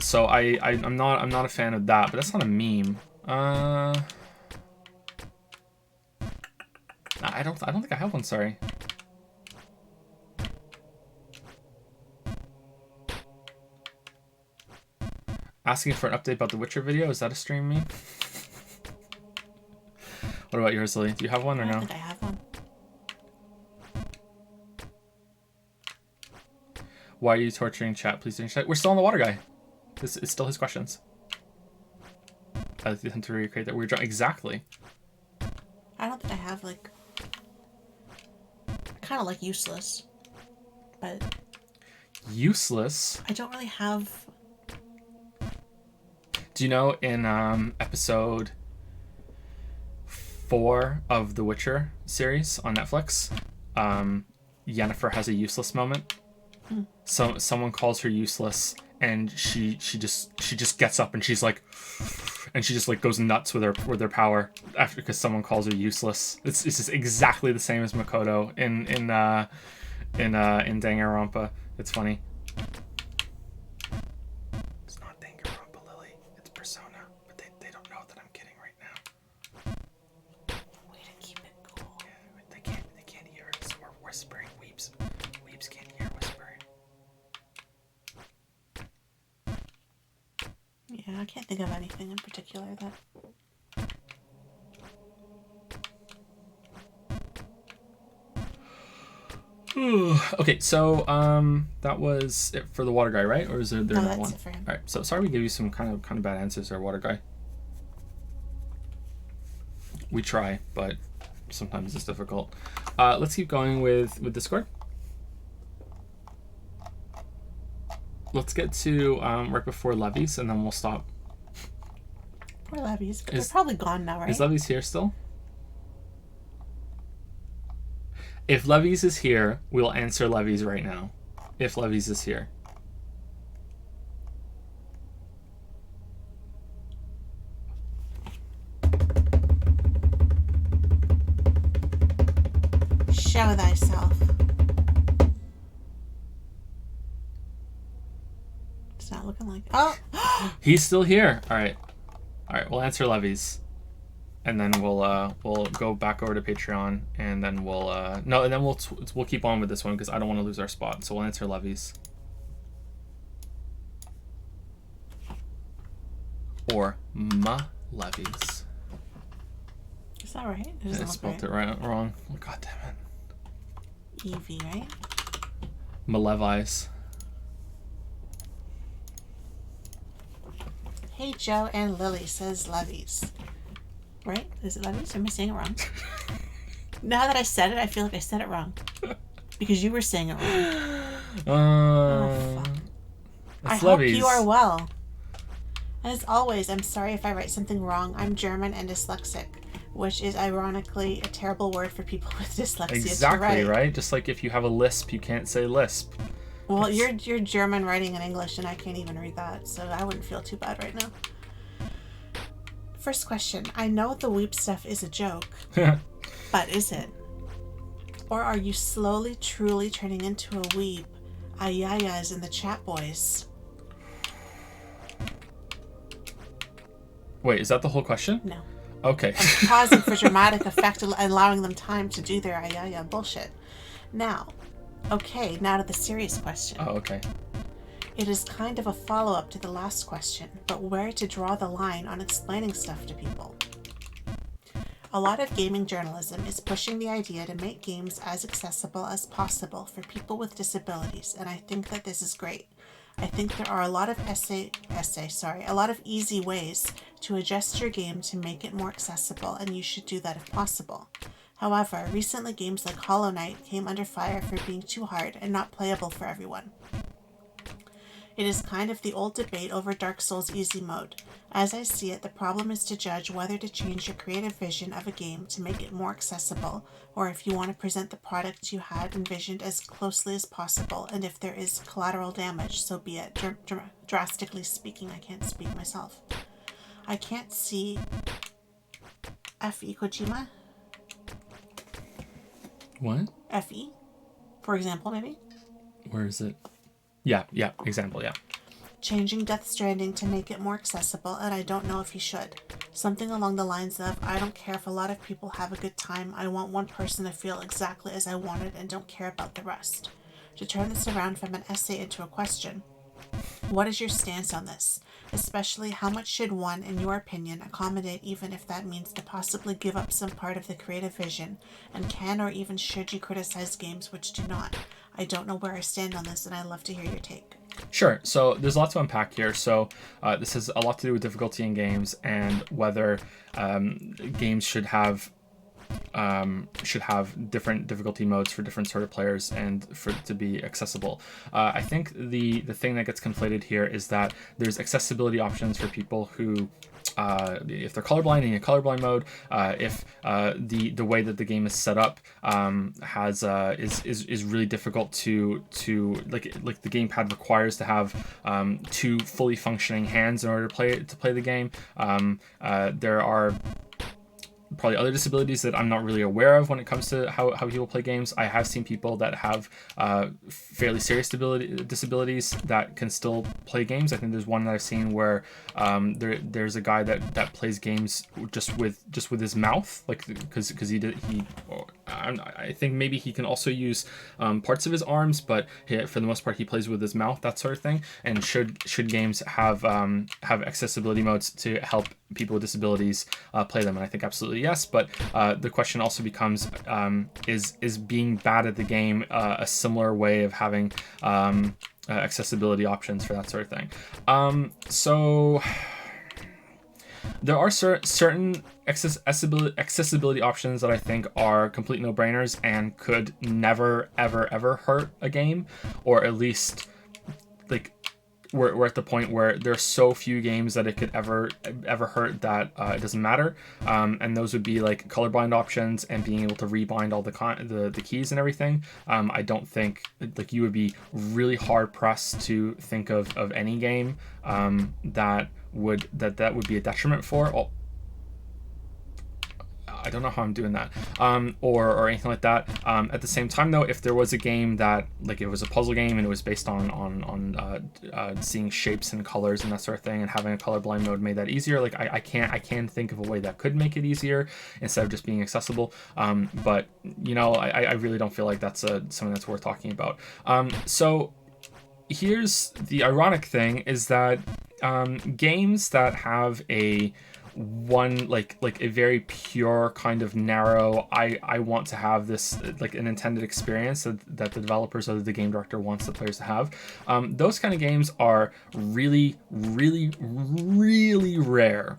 So I'm not a fan of that, but that's not a meme. I don't think I have one, sorry. Asking for an update about the Witcher video, is that a stream meme? What about yours, Lily? Do you have one or no? I don't think I have one. Why are you torturing chat? Please don't chat. We're still on the water guy. This is still his questions. I like him to recreate that weird drawing. Exactly. I don't think I have, like, kind of like useless, but useless. I don't really have. Do you know in episode 4 of the Witcher series on Netflix, Yennefer has a useless moment. So someone calls her useless, and she just gets up and she's like, and she just like goes nuts with her power after, because someone calls her useless. It's just exactly the same as Makoto in Danganronpa. It's funny. It's not Danganronpa, Lily. It's Persona, but they don't know that I'm kidding right now. Way to keep it cool. Yeah, they can't hear it, so we're whispering. Weebs can't hear whispering. Yeah, I can't think of anything in particular that. Okay, so that was it for the water guy, right? Or is there another one? It for him. All right, so sorry we gave you some kind of bad answers there, water guy. We try, but sometimes it's difficult. Let's keep going with Discord. Let's get to right before Levies, and then we'll stop. Poor Levies, but they're probably gone now, right? Is Levies here still? If Levies is here, we'll answer Levies right now. If Levies is here. Show thyself. It's not looking like. Oh! He's still here. All right, we'll answer Levies. And then we'll go back over to Patreon, and then we'll keep on with this one because I don't want to lose our spot. So we'll answer Levies. Or Levies. Is that right? I spelled it wrong. Oh, God damn it. Evie, right? Levies. Hey Joe and Lily, says Levies. Right? Is it Levies? Or am I saying it wrong? Now that I said it, I feel like I said it wrong. Because you were saying it wrong. Oh, fuck. I hope you are well. As always, I'm sorry if I write something wrong. I'm German and dyslexic, which is ironically a terrible word for people with dyslexia. Exactly, right? Just like if you have a lisp, you can't say lisp. Well, you're German writing in English, and I can't even read that, so I wouldn't feel too bad right now. First question. I know the weep stuff is a joke, but is it? Or are you slowly, truly turning into a weep? Ayayas in the chat, boys. Wait, is that the whole question? No. Okay. I'm pausing for dramatic effect and allowing them time to do their ayaya bullshit. Now, okay, now to the serious question. Oh, okay. It is kind of a follow-up to the last question, but where to draw the line on explaining stuff to people. A lot of gaming journalism is pushing the idea to make games as accessible as possible for people with disabilities, and I think that this is great. I think there are a lot of a lot of easy ways to adjust your game to make it more accessible, and you should do that if possible. However, recently games like Hollow Knight came under fire for being too hard and not playable for everyone. It is kind of the old debate over Dark Souls easy mode. As I see it, the problem is to judge whether to change your creative vision of a game to make it more accessible, or if you want to present the product you had envisioned as closely as possible, and if there is collateral damage, so be it. Drastically speaking, I can't speak myself. I can't see F.E. Kojima. What? F.E. For example, maybe? Where is it? Yeah, example, yeah. Changing Death Stranding to make it more accessible, and I don't know if he should. Something along the lines of, I don't care if a lot of people have a good time, I want one person to feel exactly as I wanted and don't care about the rest. To turn this around from an essay into a question, what is your stance on this? Especially, how much should one, in your opinion, accommodate even if that means to possibly give up some part of the creative vision? And can or even should you criticize games which do not? I don't know where I stand on this, and I'd love to hear your take. Sure. So there's a lot to unpack here. So this has a lot to do with difficulty in games and whether games should have different difficulty modes for different sort of players and for it to be accessible. I think the thing that gets conflated here is that there's accessibility options for people who if they're colorblind in a colorblind mode, if the way that the game is set up is really difficult to like the gamepad requires to have two fully functioning hands in order to play the game. There are probably other disabilities that I'm not really aware of when it comes to how people play games. I have seen people that have fairly serious disabilities that can still play games. I think there's one that I've seen where there's a guy that plays games just with his mouth, like because I think maybe he can also use parts of his arms, but for the most part he plays with his mouth, that sort of thing. And should games have accessibility modes to help people with disabilities play them? And I think absolutely yes, but the question also becomes, is being bad at the game a similar way of having accessibility options for that sort of thing? So there are certain accessibility options that I think are complete no-brainers and could never ever hurt a game, or at least like we're at the point where there's so few games that it could ever hurt that it doesn't matter, and those would be like colorblind options and being able to rebind all the keys and everything. I don't think like you would be really hard pressed to think of any game that would be a detriment for. I don't know how I'm doing that, or anything like that. At the same time, though, if there was a game that, like, it was a puzzle game and it was based on seeing shapes and colors and that sort of thing, and having a colorblind mode made that easier, like I can think of a way that could make it easier instead of just being accessible. But you know, I really don't feel like that's something that's worth talking about. So here's the ironic thing: is that games that have a very pure kind of narrow, I want to have this like an intended experience that the developers or the game director wants the players to have, those kind of games are really rare,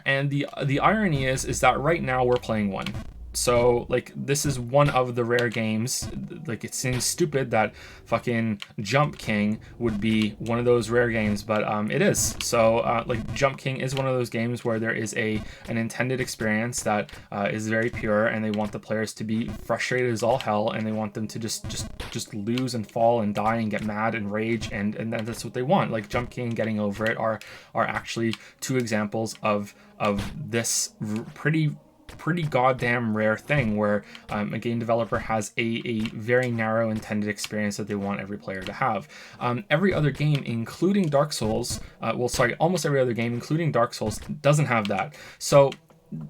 and the irony is that right now we're playing one. So like this is one of the rare games. Like it seems stupid that fucking Jump King would be one of those rare games, but it is. So like Jump King is one of those games where there is an intended experience that is very pure, and they want the players to be frustrated as all hell, and they want them to just lose and fall and die and get mad and rage, and that's what they want. Like Jump King and Getting Over It are actually two examples of this pretty goddamn rare thing where a game developer has a very narrow intended experience that they want every player to have. Every other game, including Dark Souls, almost every other game, including Dark Souls, doesn't have that. So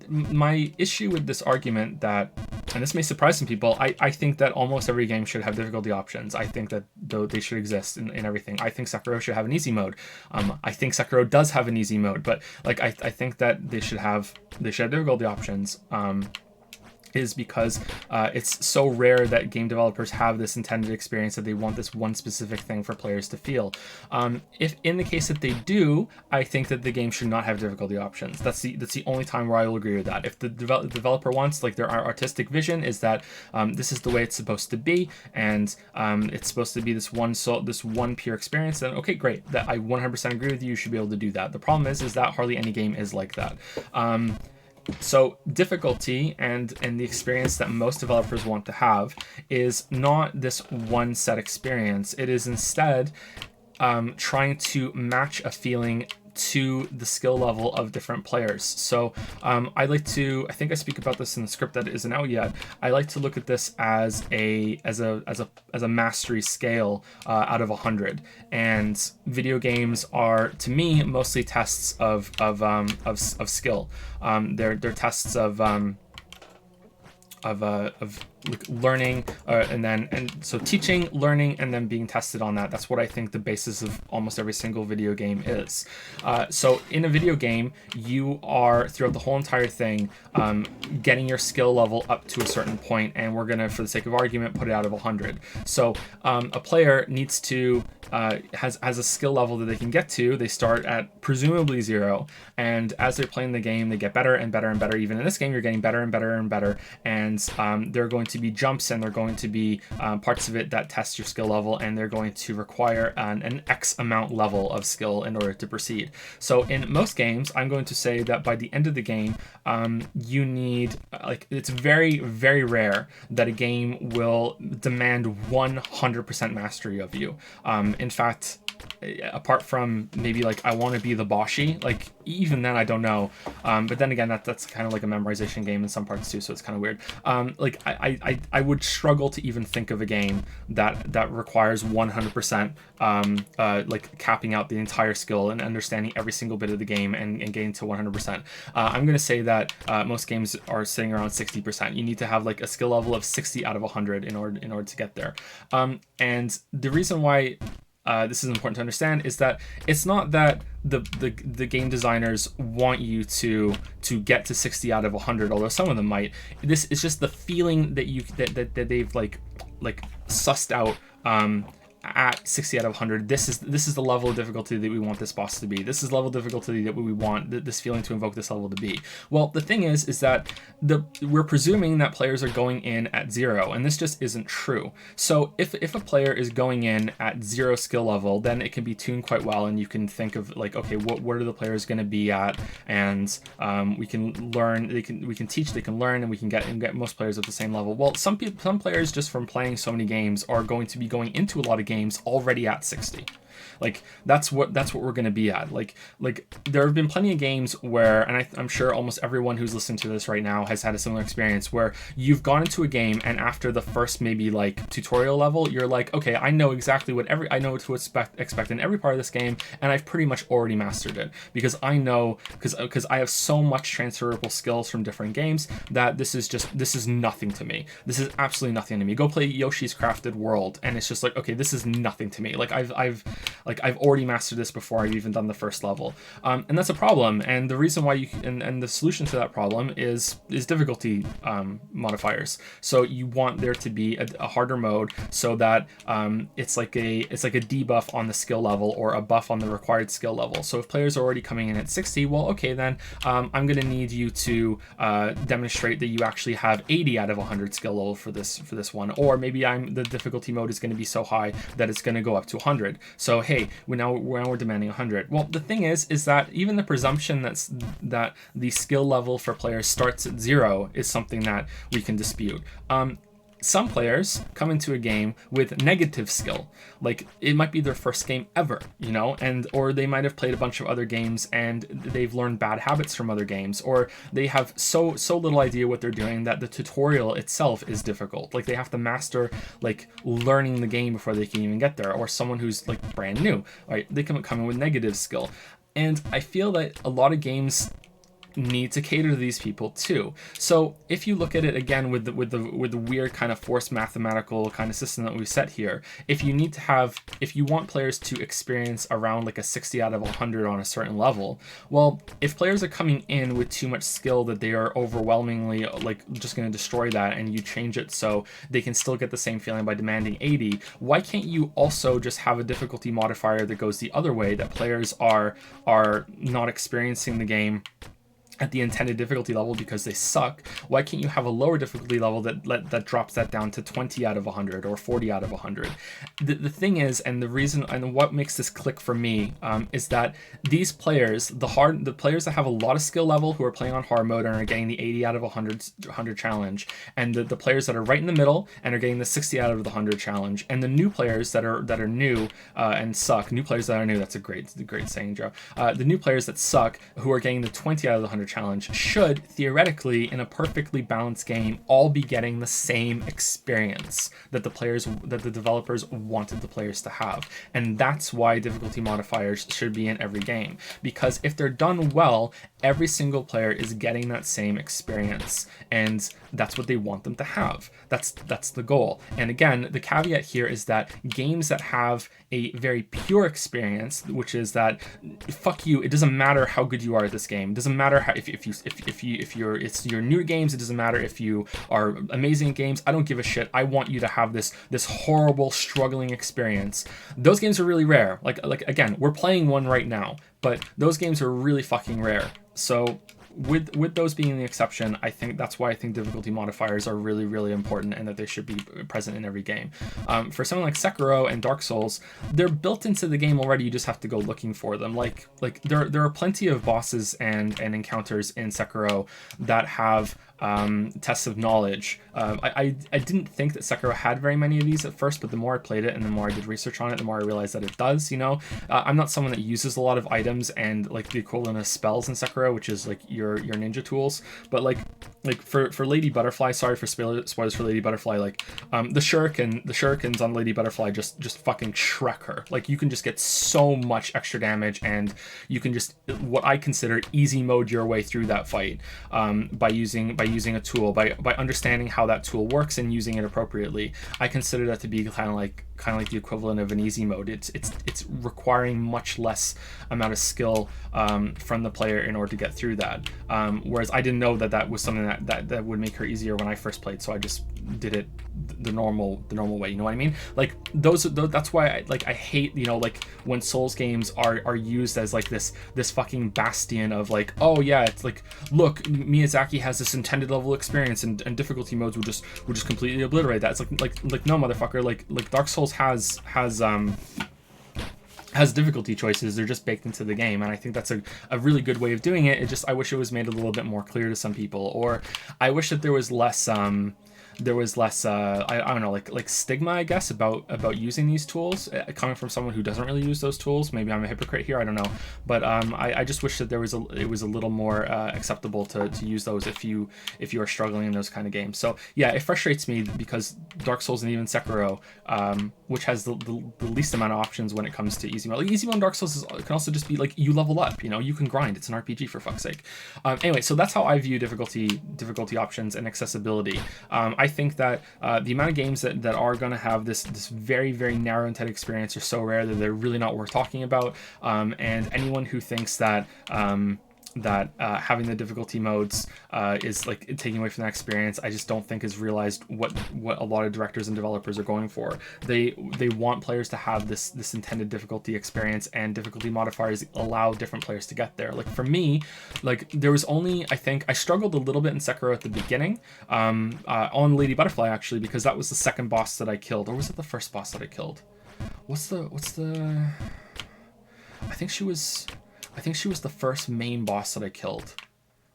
my issue with this argument that, and this may surprise some people, I think that almost every game should have difficulty options. I think that though they should exist in everything. I think Sekiro should have an easy mode. I think Sekiro does have an easy mode, but like I think that they should have difficulty options. Is because it's so rare that game developers have this intended experience that they want this one specific thing for players to feel. If in the case that they do, I think that the game should not have difficulty options. That's the only time where I will agree with that. If the developer wants, like, their artistic vision is that this is the way it's supposed to be, and it's supposed to be this one pure experience, then okay, great. That I 100% agree with you. You should be able to do that. The problem is that hardly any game is like that. So difficulty and the experience that most developers want to have is not this one set experience. It is instead trying to match a feeling to the skill level of different players. So I think I speak about this in the script that isn't out yet. I like to look at this as a mastery scale out of 100. And video games are, to me, mostly tests of skill. They're tests of like learning, and so teaching, learning, and then being tested on that. That's what I think the basis of almost every single video game is. So in a video game, you are, throughout the whole entire thing, getting your skill level up to a certain point, and we're gonna, for the sake of argument, put it out of 100. So a player needs to has a skill level that they can get to. They start at presumably 0, and as they're playing the game, they get better and better and better. Even in this game, you're getting better and better and better, and there are going to be jumps, and there are going to be parts of it that test your skill level, and they're going to require an X amount level of skill in order to proceed. So in most games, I'm going to say that by the end of the game, you need, it's very, very rare that a game will demand 100% mastery of you. In fact, apart from maybe like I want to be the Boshi, like even then I don't know, but then again that's kind of like a memorization game in some parts too, so it's kind of weird. Like I would struggle to even think of a game that requires 100% like capping out the entire skill and understanding every single bit of the game and getting to 100%. I'm going to say that most games are sitting around 60%. You need to have like a skill level of 60 out of 100 in order to get there. And the reason why this is important to understand is that it's not that the game designers want you to get to 60 out of 100, although some of them might. This is just the feeling that they've like sussed out at 60 out of 100. This is the level of difficulty that we want this boss to be. This is the level of difficulty that we want this feeling to invoke this level to be. Well, the thing is that we're presuming that players are going in at 0, and this just isn't true. So if a player is going in at 0 skill level, then it can be tuned quite well, and you can think of like, okay, what are the players going to be at, and we can learn, we can teach, they can learn, and we can get most players at the same level. Well, some players, just from playing so many games, are going to be going into a lot of games already at 60. Like that's what we're going to be at. Like there have been plenty of games where, and I'm sure almost everyone who's listening to this right now has had a similar experience, where you've gone into a game and after the first maybe like tutorial level, you're like, okay, I know exactly what to expect in every part of this game, and I've pretty much already mastered it because I know, because I have so much transferable skills from different games that this is nothing to me. This is absolutely nothing to me. Go play Yoshi's Crafted World, and it's just like, okay, this is nothing to me. Like I've already mastered this before I've even done the first level, and that's a problem. And the reason why and the solution to that problem is difficulty modifiers. So you want there to be a harder mode so that it's like a debuff on the skill level or a buff on the required skill level. So if players are already coming in at 60, well, okay, then I'm going to need you to demonstrate that you actually have 80 out of 100 skill level for this one, or maybe the difficulty mode is going to be so high that it's going to go up to 100. So hey, we're demanding 100. Well, the thing is that even the presumption that the skill level for players starts at 0 is something that we can dispute. Some players come into a game with negative skill, like it might be their first game ever, or they might have played a bunch of other games and they've learned bad habits from other games, or they have so little idea what they're doing that the tutorial itself is difficult. Like they have to master like learning the game before they can even get there, or someone who's like brand new, right? They can come in with negative skill. And I feel that a lot of games need to cater to these people too. So if you look at it again with the weird kind of forced mathematical kind of system that we set here, if you want players to experience around like a 60 out of 100 on a certain level, well, if players are coming in with too much skill that they are overwhelmingly like just going to destroy that, and you change it so they can still get the same feeling by demanding 80, why can't you also just have a difficulty modifier that goes the other way, that players are not experiencing the game at the intended difficulty level because they suck? Why can't you have a lower difficulty level that drops that down to 20 out of 100 or 40 out of 100? The thing is, and the reason and what makes this click for me is that these players, the players that have a lot of skill level who are playing on hard mode and are getting the 80 out of 100 challenge, and the players that are right in the middle and are getting the 60 out of the 100 challenge, and the new players that are new and suck, new players that are new, that's a great saying, Joe. The new players that suck who are getting the 20 out of the 100 challenge should theoretically, in a perfectly balanced game, all be getting the same experience that the developers wanted the players to have. And that's why difficulty modifiers should be in every game, because if they're done well, every single player is getting that same experience, and that's what they want them to have. That's the goal. And again, the caveat here is that games that have a very pure experience, which is that fuck you, it doesn't matter how good you are at this game. It doesn't matter how if you're new games. It doesn't matter if you are amazing at games. I don't give a shit. I want you to have this horrible struggling experience. Those games are really rare. Like again, we're playing one right now, but those games are really fucking rare. So with those being the exception, I think that's why I think difficulty modifiers are really, really important, and that they should be present in every game. For something like Sekiro and Dark Souls, they're built into the game already. You just have to go looking for them. Like there are plenty of bosses and encounters in Sekiro that have tests of knowledge. I didn't think that Sekiro had very many of these at first, but the more I played it and the more I did research on it, the more I realized that it does. I'm not someone that uses a lot of items and like the equivalent of spells in Sekiro, which is like your ninja tools, but like for Lady Butterfly, sorry for spoilers for Lady Butterfly, like the shurikens on Lady Butterfly just fucking Shrek her. Like you can just get so much extra damage, and you can just, what I consider, easy mode your way through that fight by using a tool, by understanding how that tool works and using it appropriately. I consider that to be kind of like the equivalent of an easy mode. It's requiring much less amount of skill from the player in order to get through that. Whereas I didn't know that was something that would make her easier when I first played, so I just did it the normal way. You know what I mean? Like that's why I hate like when Souls games are used as like this fucking bastion of like, oh yeah, it's like, look, Miyazaki has this intended level experience, and difficulty modes would just completely obliterate that. It's like no, motherfucker, like Dark Souls has difficulty choices. They're just baked into the game, and I think that's a really good way of doing it. I wish it was made a little bit more clear to some people, or I wish that there was less I don't know, like stigma, I guess, about using these tools, coming from someone who doesn't really use those tools. Maybe I'm a hypocrite here, I don't know, but I just wish that it was a little more acceptable to use those if you are struggling in those kind of games. So yeah, it frustrates me because Dark Souls and even Sekiro, which has the least amount of options when it comes to easy mode. Like easy mode in Dark Souls can also just be like, you level up, you can grind. It's an RPG, for fuck's sake. Anyway, so that's how I view difficulty options and accessibility. I think that the amount of games that are going to have this very, very narrow intended experience are so rare that they're really not worth talking about. And anyone who thinks that having the difficulty modes is like taking away from that experience, I just don't think has realized what a lot of directors and developers are going for. They want players to have this intended difficulty experience, and difficulty modifiers allow different players to get there. Like for me, like there was only, I think I struggled a little bit in Sekiro at the beginning on Lady Butterfly, actually, because that was the second boss that I killed, or was it the first boss that I killed? What's the I think she was the first main boss that I killed,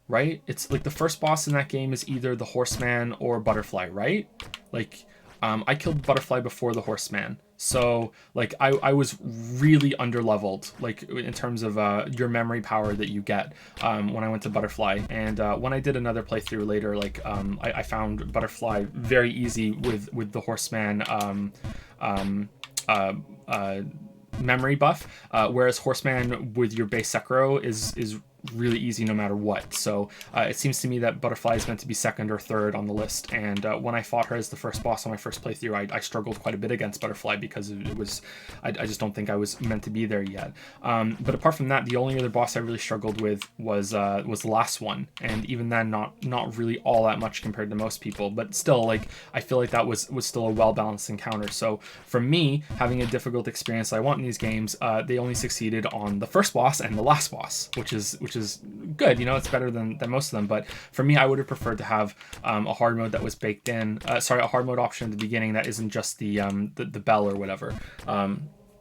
right? It's like the first boss in that game is either the Horseman or Butterfly, right? Like, I killed Butterfly before the Horseman. So, like, I was really under-leveled, like, in terms of your memory power that you get when I went to Butterfly. And when I did another playthrough later, like, I found Butterfly very easy with the Horseman memory buff, whereas Horseman with your base Sekiro is really easy no matter what. So it seems to me that Butterfly is meant to be second or third on the list. And when I fought her as the first boss on my first playthrough, I struggled quite a bit against Butterfly because it was, I just don't think I was meant to be there yet. But apart from that, the only other boss I really struggled with was the last one, and even then, not really all that much compared to most people. But still, like, I feel like that was still a well balanced encounter. So for me, having a difficult experience I want in these games, they only succeeded on the first boss and the last boss, which is good. You know, it's better than most of them. But for me, I would have preferred to have a hard mode that was baked in. A hard mode option at the beginning that isn't just the bell or whatever.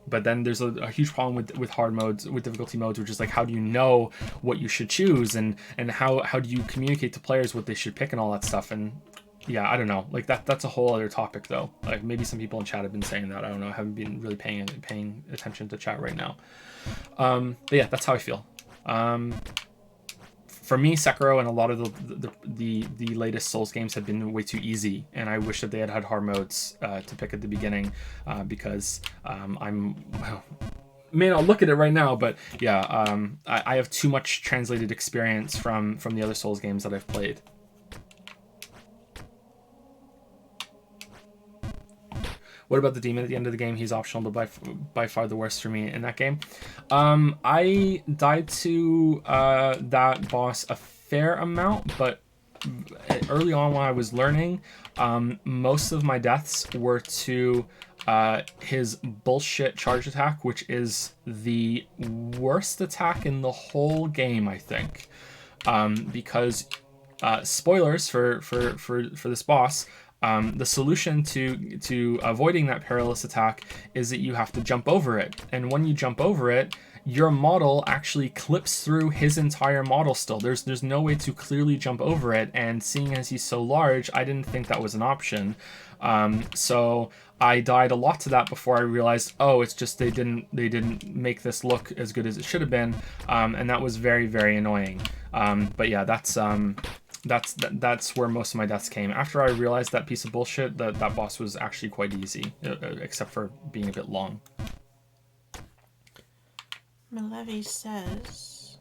But then there's a huge problem with hard modes, with difficulty modes, which is like, how do you know what you should choose, and how do you communicate to players what they should pick and all that stuff. And yeah, I don't know. Like that's a whole other topic though. Like maybe some people in chat have been saying that. I don't know. I haven't been really paying attention to chat right now. But yeah, that's how I feel. For me, Sekiro and a lot of the latest Souls games have been way too easy, and I wish that they had hard modes to pick at the beginning, because may not look at it right now, but yeah, I have too much translated experience from the other Souls games that I've played. What about the demon at the end of the game? He's optional, but by far the worst for me in that game. I died to that boss a fair amount, but early on when I was learning, most of my deaths were to his bullshit charge attack, which is the worst attack in the whole game, I think. Because spoilers for this boss. The solution to avoiding that perilous attack is that you have to jump over it. And when you jump over it, your model actually clips through his entire model still. There's no way to clearly jump over it, and seeing as he's so large, I didn't think that was an option. So I died a lot to that before I realized, oh, it's just they didn't make this look as good as it should have been, and that was very, very annoying. But yeah, that's where most of my deaths came. After I realized that piece of bullshit, that boss was actually quite easy, except for being a bit long. Malevi says,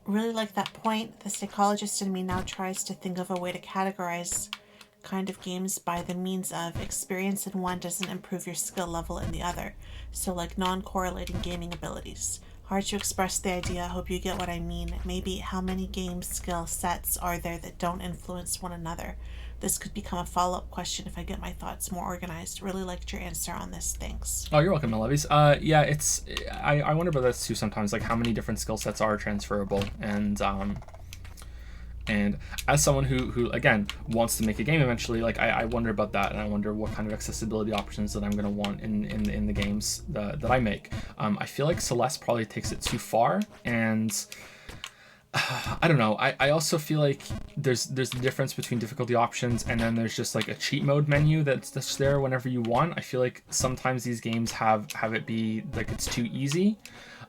really like that point. The psychologist in me now tries to think of a way to categorize kind of games by the means of experience in one doesn't improve your skill level in the other. So like non-correlating gaming abilities. Hard to express the idea. I hope you get what I mean. Maybe how many game skill sets are there that don't influence one another? This could become a follow-up question if I get my thoughts more organized. Really liked your answer on this. Thanks. Oh, you're welcome, Levies. Yeah, it's I wonder about this too sometimes, like how many different skill sets are transferable, and as someone who again wants to make a game eventually, like I wonder about that, and I wonder what kind of accessibility options that I'm going to want in the games that I make. I feel like Celeste probably takes it too far, and I don't know. I also feel like there's the difference between difficulty options, and then there's just like a cheat mode menu that's there whenever you want. I feel like sometimes these games have it be like it's too easy.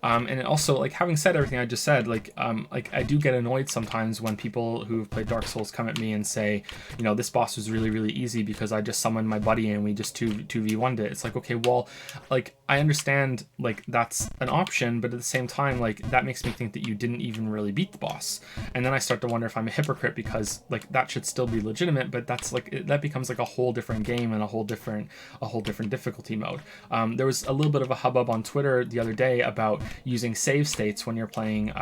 And also, like, having said everything I just said, like I do get annoyed sometimes when people who've played Dark Souls come at me and say, you know, this boss was really, really easy because I just summoned my buddy and we just 2v1'd it. It's like, okay, well, like, I understand, like, that's an option, but at the same time, like, that makes me think that you didn't even really beat the boss. And then I start to wonder if I'm a hypocrite, because, like, that should still be legitimate, but that's, like, that becomes, like, a whole different game and a whole different difficulty mode. There was a little bit of a hubbub on Twitter the other day about using save states when you're playing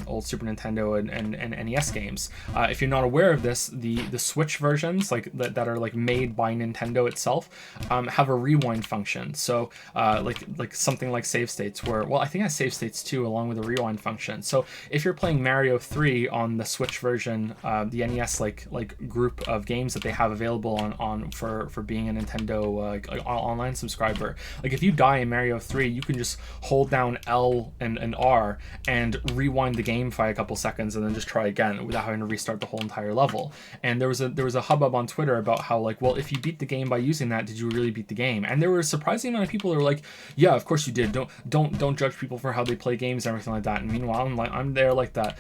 old Super Nintendo and NES games. If you're not aware of this, the Switch versions, like that are like made by Nintendo itself, have a rewind function. So like something like save states, where, well, I think it has save states too, along with a rewind function. So if you're playing Mario 3 on the Switch version, the NES like group of games that they have available on for being a Nintendo online subscriber, like if you die in Mario 3, you can just hold down L and R and rewind the game for a couple seconds and then just try again without having to restart the whole entire level. And there was a hubbub on Twitter about how, like, well, if you beat the game by using that, did you really beat the game? And there were a surprising amount of people who were like, yeah, of course you did. Don't judge people for how they play games and everything like that. And meanwhile, I'm there like that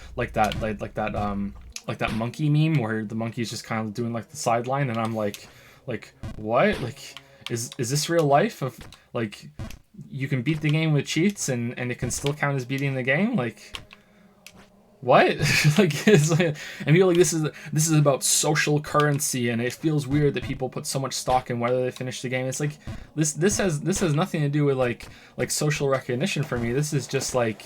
monkey meme where the monkey's just kind of doing like the sideline, and I'm like what? Like, is this real life? Of like, you can beat the game with cheats and it can still count as beating the game? Like, what? Like, it's like, and people are like, this is about social currency, and it feels weird that people put so much stock in whether they finish the game. It's like this has nothing to do with like social recognition for me. This is just like,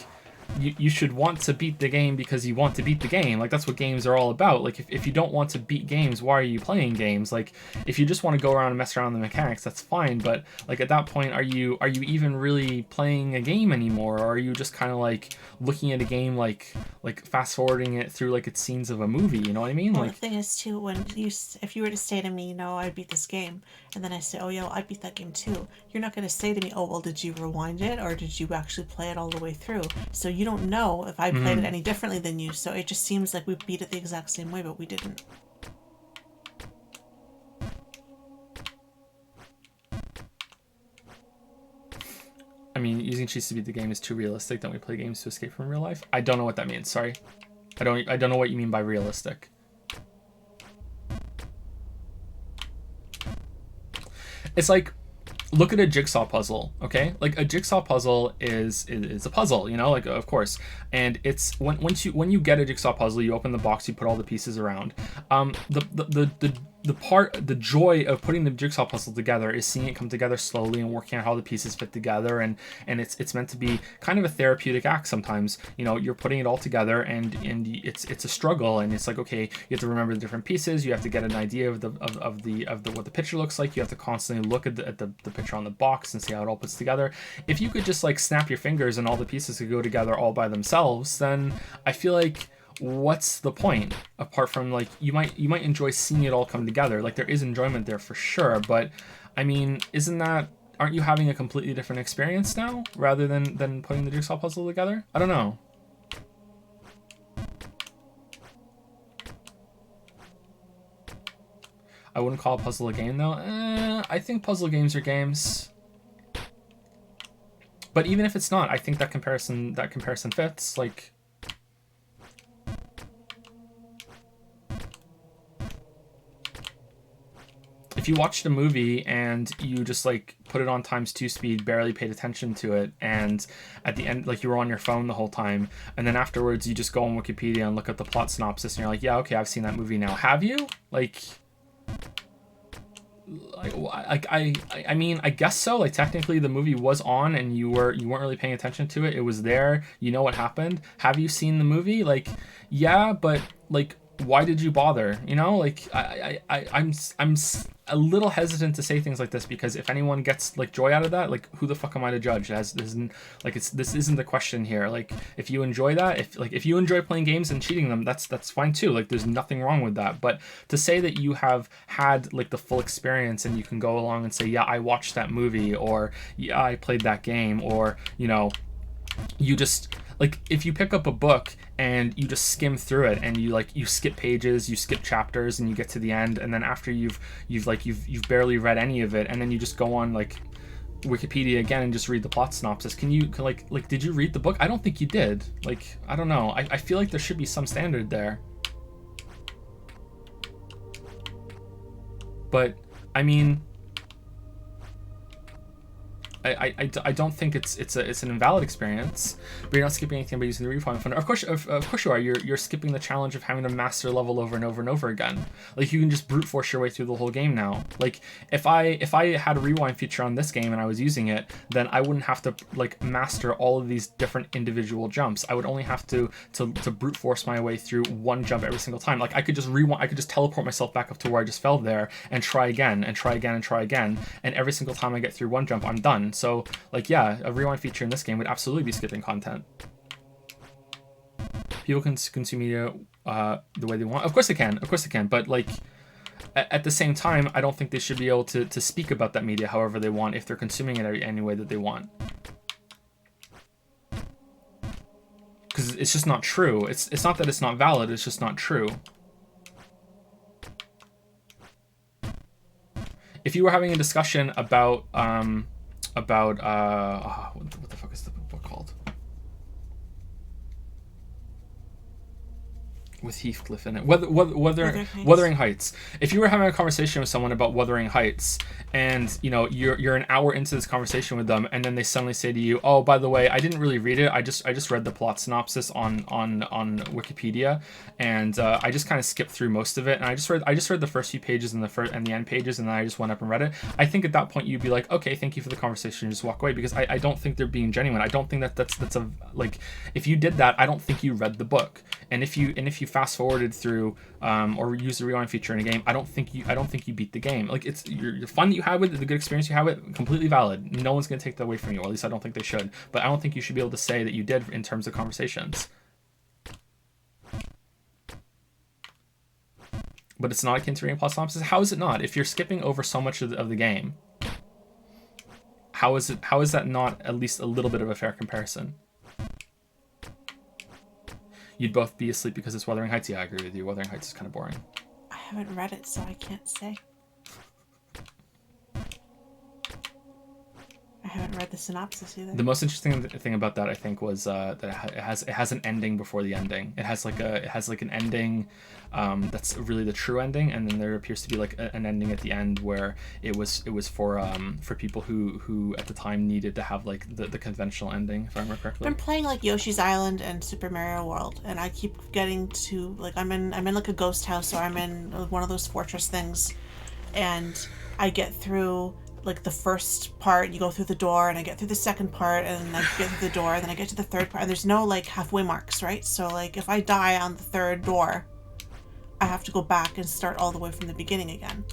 you should want to beat the game because you want to beat the game. Like, that's what games are all about. Like, if you don't want to beat games, why are you playing games? Like, if you just want to go around and mess around with the mechanics, that's fine. But like, at that point, are you even really playing a game anymore? Or are you just kind of like looking at a game like fast forwarding it through like it's scenes of a movie? You know what I mean? Well, the Like, thing is too, when if you were to say to me, I beat this game, and then I say, oh yeah, well, I beat that game too, you're not going to say to me, oh well, did you rewind it or did you actually play it all the way through? So you don't know if I played it mm-hmm. any differently than you. So it just seems like we beat it the exact same way, but we didn't. I mean, using cheats to beat the game is too realistic. Don't we play games to escape from real life? I don't know what that means. Sorry, I don't know what you mean by realistic. It's like, look at a jigsaw puzzle, okay? Like, a jigsaw puzzle is a puzzle, like, of course. And it's when you get a jigsaw puzzle, you open the box, you put all the pieces around. The joy of putting the jigsaw puzzle together is seeing it come together slowly and working out how the pieces fit together, and it's meant to be kind of a therapeutic act sometimes. You're putting it all together, and it's a struggle, and it's like, okay, you have to remember the different pieces, you have to get an idea of the what the picture looks like, you have to constantly look at the picture on the box and see how it all puts together. If you could just like snap your fingers and all the pieces could go together all by themselves, then I feel like, what's the point, apart from like, you might enjoy seeing it all come together. Like, there is enjoyment there for sure, but I mean, aren't you having a completely different experience now rather than putting the jigsaw puzzle together? I don't know. I wouldn't call a puzzle a game though. I think puzzle games are games. But even if it's not, I think that comparison fits. Like, if you watched a movie and you just like put it on ×2 speed, barely paid attention to it, and at the end, like, you were on your phone the whole time, and then afterwards you just go on Wikipedia and look at the plot synopsis, and you're like, yeah, okay, I've seen that movie now. Have you? I mean, I guess so. Like, technically the movie was on and you weren't really paying attention to it. It was there. You know what happened. Have you seen the movie? Like, yeah, but like, why did you bother? Like, I'm a little hesitant to say things like this, because if anyone gets like joy out of that, like, who the fuck am I to judge? This isn't the question here. Like, if you enjoy that, if you enjoy playing games and cheating them, that's fine too. Like, there's nothing wrong with that. But to say that you have had like the full experience and you can go along and say, yeah, I watched that movie, or yeah, I played that game, or you just, like, if you pick up a book and you just skim through it and you skip pages, you skip chapters, and you get to the end, and then after you've barely read any of it, and then you just go on like Wikipedia again and just read the plot synopsis. Did you read the book? I don't think you did. Like, I don't know. I feel like there should be some standard there. But I mean, I don't think it's an invalid experience, but you're not skipping anything by using the rewind function. Of course you are. You're skipping the challenge of having to master a level over and over and over again. Like, you can just brute force your way through the whole game now. Like, if I had a rewind feature on this game and I was using it, then I wouldn't have to like master all of these different individual jumps. I would only have to brute force my way through one jump every single time. Like, I could just rewind. I could just teleport myself back up to where I just fell there and try again and try again and try again. And every single time I get through one jump, I'm done. So, like, yeah, a rewind feature in this game would absolutely be skipping content. People can consume media the way they want. Of course they can. But like, at the same time, I don't think they should be able to speak about that media however they want if they're consuming it any way that they want. Because it's just not true. It's not that it's not valid. It's just not true. If you were having a discussion about what the fuck is the book called? with Heathcliff in it. Wuthering Heights. If you were having a conversation with someone about Wuthering Heights, and you're an hour into this conversation with them, and then they suddenly say to you, "Oh, by the way, I didn't really read it. I just read the plot synopsis on Wikipedia, and I just kind of skipped through most of it, and I just read the first few pages and the end pages, and then I just went up and read it." I think at that point you'd be like, "Okay, thank you for the conversation," and just walk away, because I don't think they're being genuine. I don't think that's a, like, if you did that, I don't think you read the book. And if you fast forwarded through or use the rewind feature in a game, I don't think you beat the game. Like, it's your fun that you had with it, the good experience you had with it, completely valid. No one's gonna take that away from you, or at least I don't think they should. But I don't think you should be able to say that you did in terms of conversations. But it's not akin to reading plot synopsis. How is it not? If you're skipping over so much of the game, how is that not at least a little bit of a fair comparison? You'd both be asleep because it's Wuthering Heights. Yeah, I agree with you. Wuthering Heights is kind of boring. I haven't read it, so I can't say. I haven't read the synopsis either. The most interesting thing about that, I think, was that it has an ending before the ending. It has like an ending that's really the true ending, and then there appears to be like an ending at the end where it was for people who at the time needed to have like the conventional ending, if I remember correctly. I'm playing like Yoshi's Island and Super Mario World, and I keep getting to like I'm in like a ghost house, or I'm in one of those fortress things, and I get through like the first part, you go through the door, and I get through the second part, and I get through the door, and then I get to the third part, and there's no like halfway marks, right? So like if I die on the third door, I have to go back and start all the way from the beginning again.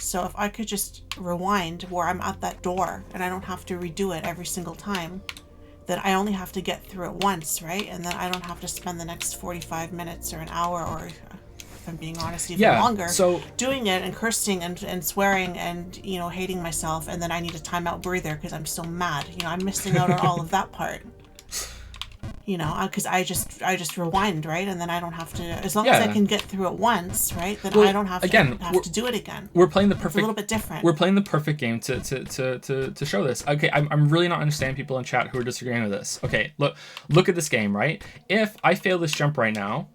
So if I could just rewind where I'm at that door, and I don't have to redo it every single time, then I only have to get through it once, right? And then I don't have to spend the next 45 minutes or an hour, or if I'm being honest, even longer, so doing it and cursing and swearing and hating myself, and then I need a timeout breather because I'm so mad. I'm missing out on all of that part. Because I just rewind, right, and then I don't have to. As long as I can get through it once, right, then I don't have to do it again. We're playing the perfect. It's a little bit different. We're playing the perfect game to show this. Okay, I'm really not understanding people in chat who are disagreeing with this. Okay, look at this game, right? If I fail this jump right now.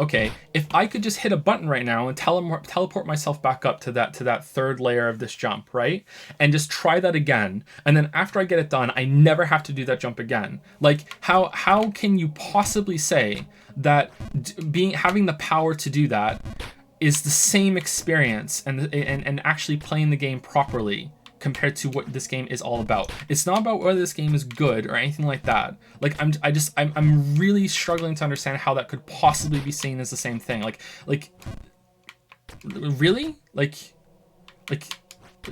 Okay, if I could just hit a button right now and teleport myself back up to that third layer of this jump, right? And just try that again. And then after I get it done, I never have to do that jump again. Like, how can you possibly say that having the power to do that is the same experience and actually playing the game properly compared to what this game is all about? It's not about whether this game is good or anything like that. Like, I'm really struggling to understand how that could possibly be seen as the same thing. Like really? Like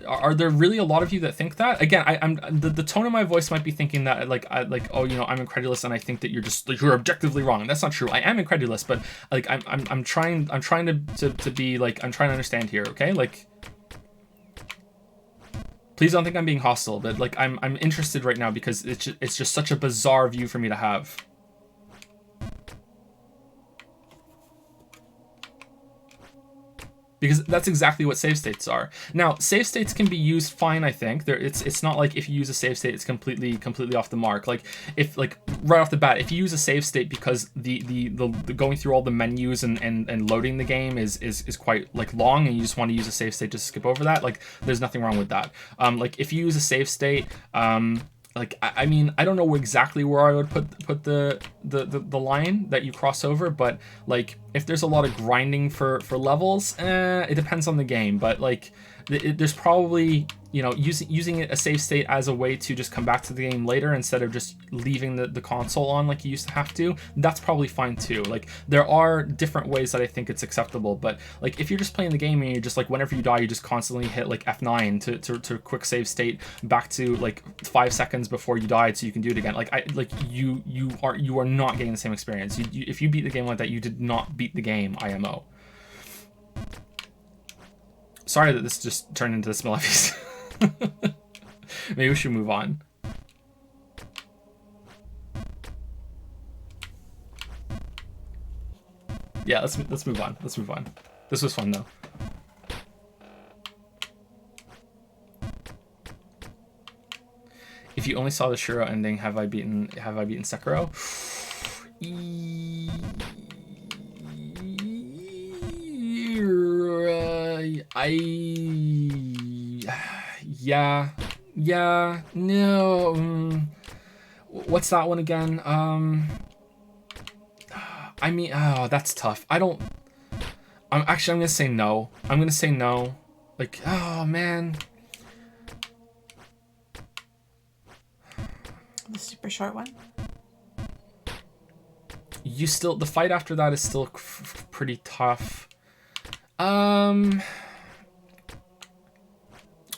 are there really a lot of you that think that? Again, I'm the tone of my voice might be thinking that I'm incredulous and I think that you're objectively wrong. That's not true. I am incredulous, but like I'm trying to be like, I'm trying to understand here, okay? Like, please don't think I'm being hostile, but like I'm interested right now because it's just such a bizarre view for me to have. Because that's exactly what save states are. Now, save states can be used fine, I think. It's not like if you use a save state, it's completely off the mark. Like, if like right off the bat, if you use a save state because the going through all the menus and loading the game is quite like long, and you just want to use a save state just to skip over that, like there's nothing wrong with that. Like if you use a save state, like I mean, I don't know exactly where I would put the line that you cross over, but like if there's a lot of grinding for levels, it depends on the game. But like there's probably, using a save state as a way to just come back to the game later instead of just leaving the console on like you used to have to, that's probably fine too. Like there are different ways that I think it's acceptable, but like if you're just playing the game and you're just like, whenever you die, you just constantly hit like F9 to quick save state back to like 5 seconds before you died so you can do it again. Like you are not getting the same experience. If you beat the game like that, you did not beat the game, IMO. Sorry that this just turned into this Malefice. Maybe we should move on. Yeah, let's move on. Let's move on. This was fun though. If you only saw the Shuro ending, have I beaten Sekiro? Yeah. Yeah. No. What's that one again? I mean, oh, that's tough. I'm gonna say no. I'm gonna say no. Like, oh man. The super short one. The fight after that is still pretty tough.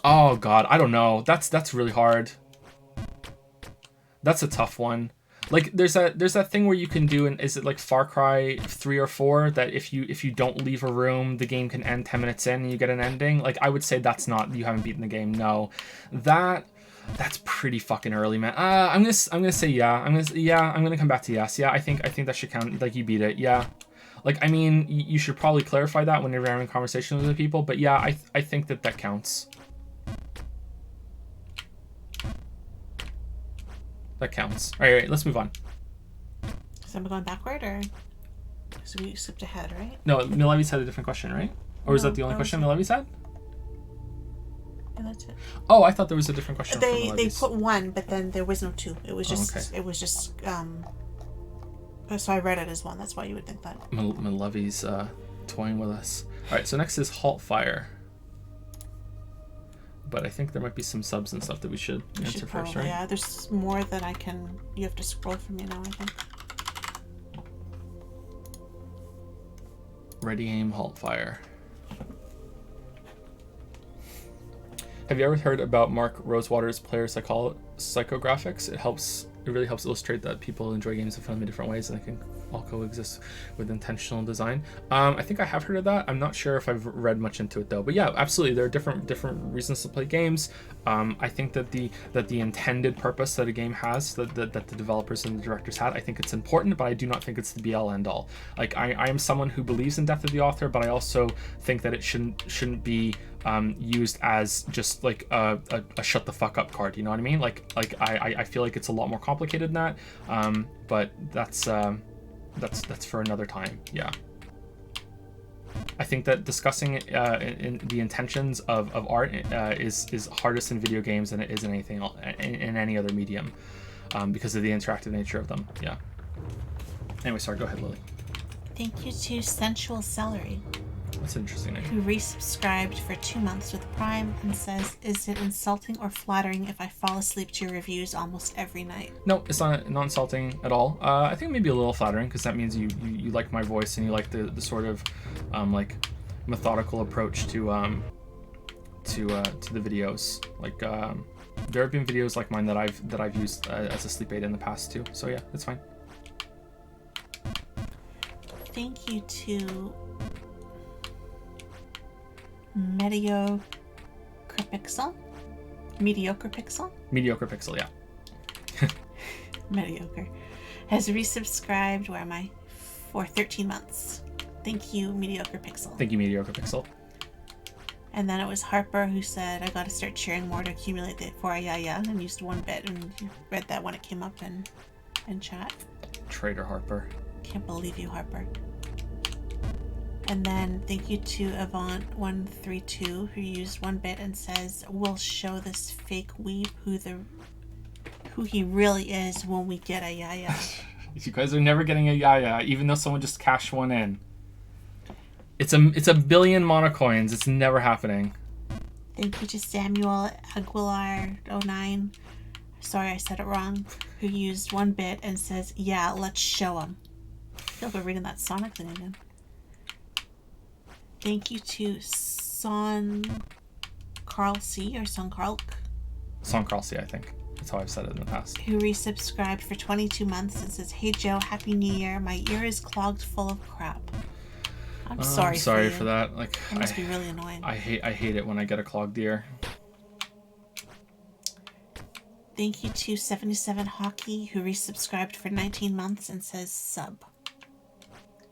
Oh god, I don't know. That's really hard. That's a tough one. Like there's that thing where you can do is it like Far Cry 3 or 4 that if you don't leave a room, the game can end 10 minutes in and you get an ending? Like I would say that's not, you haven't beaten the game. No. That's pretty fucking early, man. I'm gonna say yeah. I'm gonna come back to yes. Yeah, I think that should count. Like you beat it. Yeah. Like I mean, you should probably clarify that when you're having conversations with the people. But yeah, I think that counts. That counts. All right, let's move on. So I'm going backward, or so we skipped ahead, right? No, Milevi's had a different question, right? Or is that the only question Milevi's had? Yeah, that's it. Oh, I thought there was a different question. They put one, but then there was no two. It was just so I read it as one. That's why you would think that. Milevi's toying with us. All right, so next is Halt Fire. But I think there might be some subs and stuff that we should answer first, right? Yeah, there's more than I can. You have to scroll for me now, I think. Ready, aim, halt, fire. Have you ever heard about Mark Rosewater's player psychographics? It really helps illustrate that people enjoy games in fundamentally different ways, and they can all coexist with intentional design. I think I have heard of that. I'm not sure if I've read much into it though. But yeah, absolutely, there are different reasons to play games. I think that the intended purpose that a game has, that the developers and the directors had, I think it's important, but I do not think it's the be-all end-all. Like I am someone who believes in death of the author, but I also think that it shouldn't be used as just like a shut the fuck up card. You know what I mean? Like I feel like it's a lot more complicated than that. But that's for another time. Yeah. I think that discussing in the intentions of art is hardest in video games than it is in anything in any other medium, because of the interactive nature of them. Yeah. Anyway, sorry. Go ahead, Lily. Thank you to Sensual Celery. That's an interesting name. Who resubscribed for 2 months with Prime and says, "Is it insulting or flattering if I fall asleep to your reviews almost every night?" No, it's not insulting at all. I think maybe a little flattering because that means you like my voice and you like the sort of like methodical approach to the videos. Like there have been videos like mine that I've used as a sleep aid in the past too. So yeah, it's fine. Thank you to Mediocre Pixel, yeah. Mediocre has resubscribed. Where am I? For 13 months. Thank you, Mediocre Pixel. Thank you, Mediocre Pixel. And then it was Harper who said, "I gotta start cheering more to accumulate the 4 and used 1 bit." And you read that when it came up in chat. Traitor Harper. Can't believe you, Harper. And then thank you to Avant132 who used 1 bit and says, "We'll show this fake weeb who he really is when we get a yaya." You guys are never getting a yaya, even though someone just cashed one in. It's a billion monocoins. It's never happening. Thank you to Samuel Aguilar09. Sorry I said it wrong. Who used 1 bit and says, "Yeah, let's show him." I feel like we're reading that Sonic thing again. Thank you to Son Carl C or Son Carl. Son Carl C, I think. That's how I've said it in the past. Who resubscribed for 22 months and says, "Hey Joe, Happy New Year. My ear is clogged full of crap." I'm sorry. I'm sorry for that. Like, it must be really annoying. I hate it when I get a clogged ear. Thank you to 77 Hockey who resubscribed for 19 months and says sub.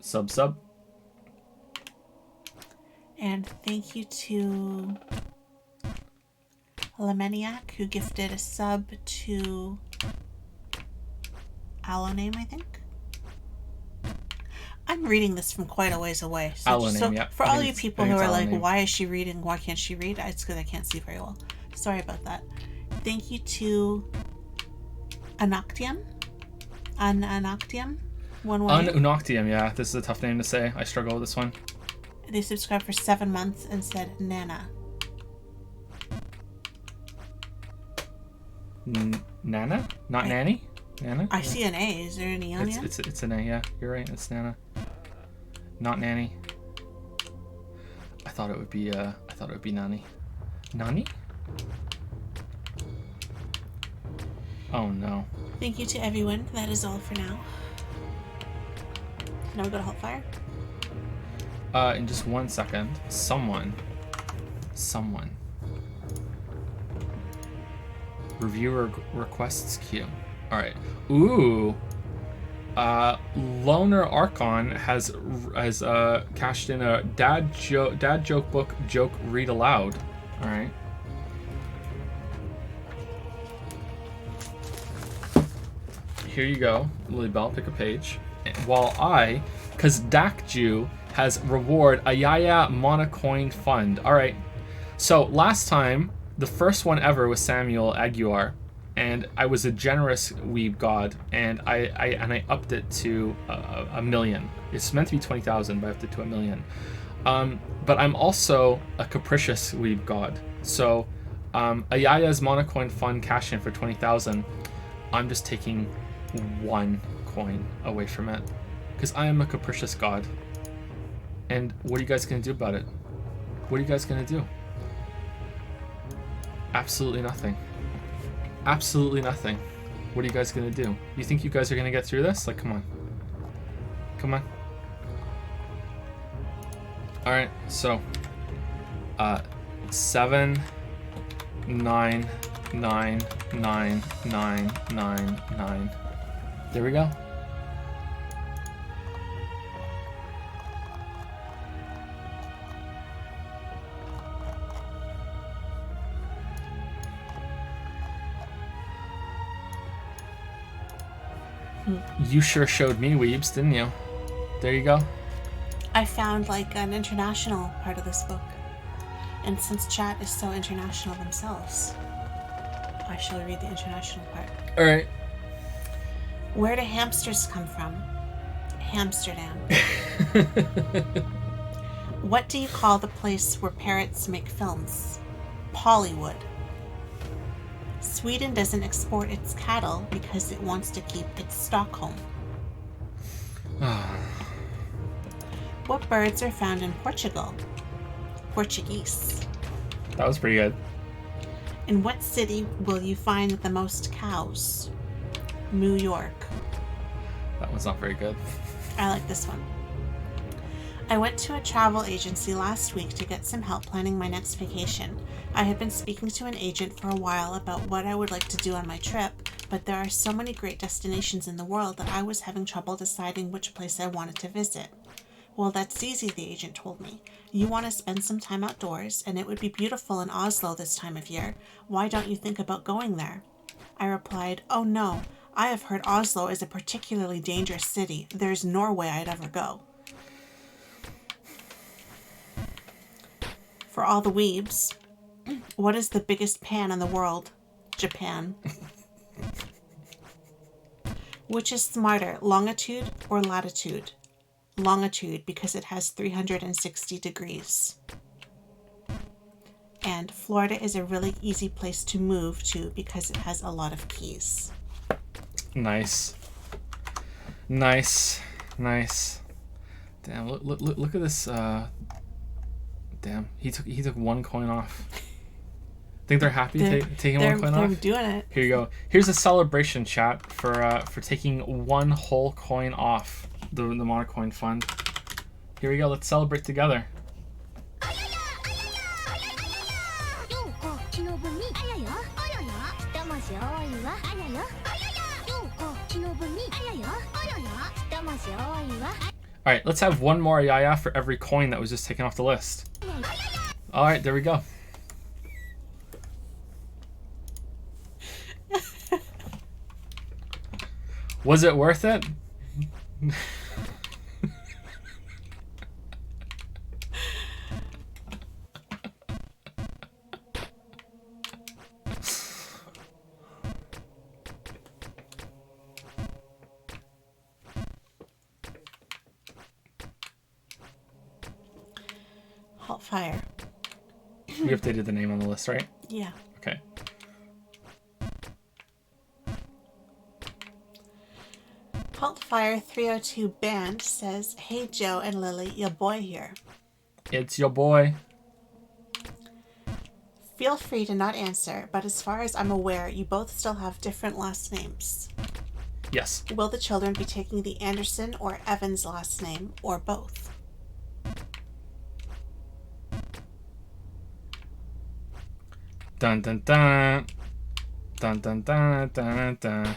Sub. And thank you to Lemaniac who gifted a sub to Allo Name, I think. I'm reading this from quite a ways away. Outlaw So name, yeah. for I all think you it's- people I who think it's are outlaw like, name. why is she reading? Why can't she read? It's because I can't see very well. Sorry about that. Thank you to Anoctium. Anoctium. One word. Unoctium, yeah. This is a tough name to say. I struggle with this one. They subscribed for 7 months and said Nana. Nana? Not Nanny? Nana? I see an A. Is there an E on it? It's an A, yeah. You're right. It's Nana. Not Nanny. I thought it would be Nani. Nani? Oh no. Thank you to everyone. That is all for now. Now we go to Hotfire. In just 1 second, someone. Reviewer requests queue. All right. Ooh. Loner Archon has cashed in a dad joke book joke read aloud. All right. Here you go, Lily Bell. Pick a page. While because Dakju has reward Ayaya Monocoin Fund. All right. So last time, the first one ever was Samuel Aguiar, and I was a generous weeb god, and I upped it to a million. It's meant to be 20,000, but I upped it to a million. But I'm also a capricious weeb god. So Ayaya's Monocoin Fund cash in for 20,000. I'm just taking 1 coin away from it, because I am a capricious god. And what are you guys gonna do about it? What are you guys gonna do? Absolutely nothing. Absolutely nothing. What are you guys gonna do? You think you guys are gonna get through this? Like, come on. Come on. Alright, so 7 9 9 9 9 9 9. There we go. You sure showed me weebs, didn't you? There you go. I found like an international part of this book. And since chat is so international themselves, I shall read the international part. Alright. Where do hamsters come from? Hamsterdam. What do you call the place where parrots make films? Pollywood. Sweden doesn't export its cattle because it wants to keep its Stockholm. What birds are found in Portugal? Portuguese. That was pretty good. In what city will you find the most cows? New York. That one's not very good. I like this one. I went to a travel agency last week to get some help planning my next vacation. I had been speaking to an agent for a while about what I would like to do on my trip, but there are so many great destinations in the world that I was having trouble deciding which place I wanted to visit. Well, that's easy, the agent told me. You want to spend some time outdoors, and it would be beautiful in Oslo this time of year. Why don't you think about going there? I replied, oh no, I have heard Oslo is a particularly dangerous city. There's no way I'd ever go. For all the weebs, what is the biggest pan in the world? Japan. Which is smarter, longitude or latitude? Longitude, because it has 360 degrees. And Florida is a really easy place to move to because it has a lot of keys. Nice. Nice. Nice. Damn, look at this. Damn, he took 1 coin off. Think they're happy taking 1 coin off? They're doing it. Here you go. Here's a celebration, chat, for taking 1 whole coin off the Monocoin Fund. Here we go. Let's celebrate together. All right, let's have 1 more Yaya for every coin that was just taken off the list. All right, there we go. Was it worth it? Halt Fire. We updated the name on the list, right? Yeah. Okay. Halt Fire 302 Band says, "Hey Joe and Lily, your boy here. It's your boy. Feel free to not answer, but as far as I'm aware, you both still have different last names. Yes. Will the children be taking the Anderson or Evans last name, or both?" Dun dun dun. Dun dun dun dun dun.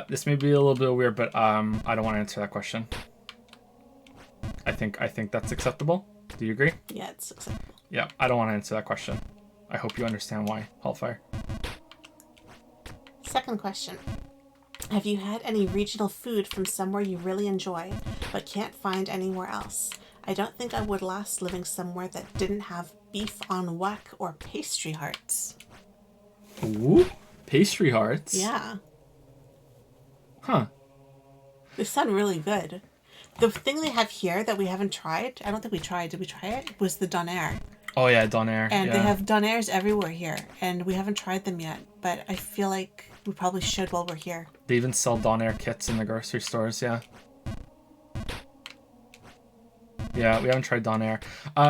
This may be a little bit weird, but I don't want to answer that question. I think that's acceptable. Do you agree? Yeah, it's acceptable. Yeah, I don't want to answer that question. I hope you understand why. Hellfire. Second question. Have you had any regional food from somewhere you really enjoy, but can't find anywhere else? I don't think I would last living somewhere that didn't have beef on weck or pastry hearts. Ooh, pastry hearts. Yeah. Huh. They sound really good. The thing they have here that we haven't tried, I don't think we tried, did we try it? Was the donair. Oh yeah, donair. And yeah. they have donairs everywhere here, and we haven't tried them yet, but I feel like we probably should while we're here. They even sell donair kits in the grocery stores, yeah. Yeah, we haven't tried donair.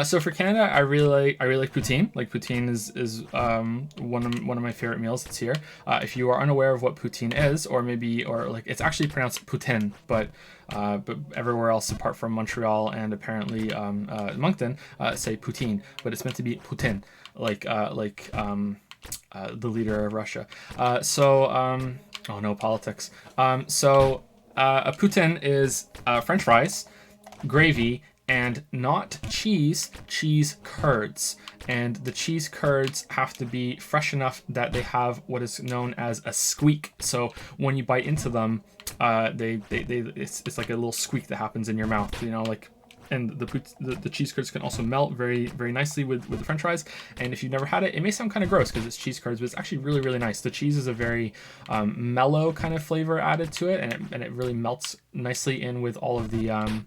So for Canada, I really like poutine. Like poutine is one of my favorite meals that's here. If you are unaware of what poutine is, or like it's actually pronounced poutine, but everywhere else apart from Montreal and apparently Moncton say poutine, but it's meant to be Putin, like the leader of Russia. Oh no, politics. A poutine is French fries, gravy, and not cheese curds. And the cheese curds have to be fresh enough that they have what is known as a squeak. So when you bite into them, it's like a little squeak that happens in your mouth, you know, like. And the cheese curds can also melt very, very nicely with the French fries. And if you've never had it, it may sound kind of gross because it's cheese curds, but it's actually really, really nice. The cheese is a very mellow kind of flavor added to it, and it really melts nicely in with all of the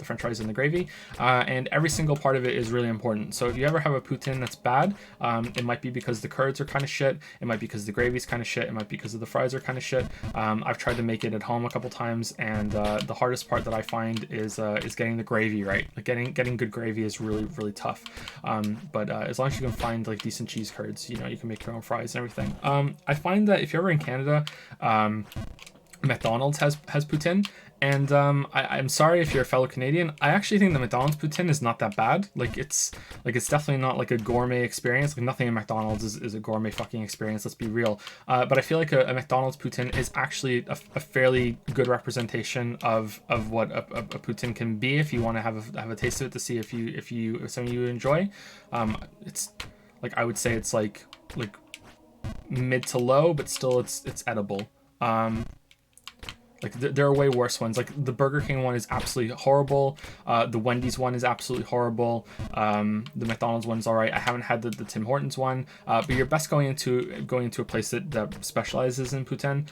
French fries and the gravy, and every single part of it is really important. So if you ever have a poutine that's bad, it might be because the curds are kind of shit, it might be because the gravy's kind of shit, it might be because of the fries are kind of shit. I've tried to make it at home a couple times, and the hardest part that I find is getting the gravy right. Like getting good gravy is really, really tough. But as long as you can find like decent cheese curds, you know, you can make your own fries and everything. I find that if you're ever in Canada, McDonald's has poutine. And I'm sorry if you're a fellow Canadian. I actually think the McDonald's poutine is not that bad. It's definitely not like a gourmet experience. Like nothing in McDonald's is a gourmet fucking experience. Let's be real. But I feel like a McDonald's poutine is actually a fairly good representation of what a poutine can be. If you want to have a taste of it to see if something you enjoy. It's like I would say it's like mid to low, but still it's edible. Like there are way worse ones. Like the Burger King one is absolutely horrible. The Wendy's one is absolutely horrible. The McDonald's one's all right. I haven't had the Tim Hortons one. But you're best going into a place that specializes in poutine.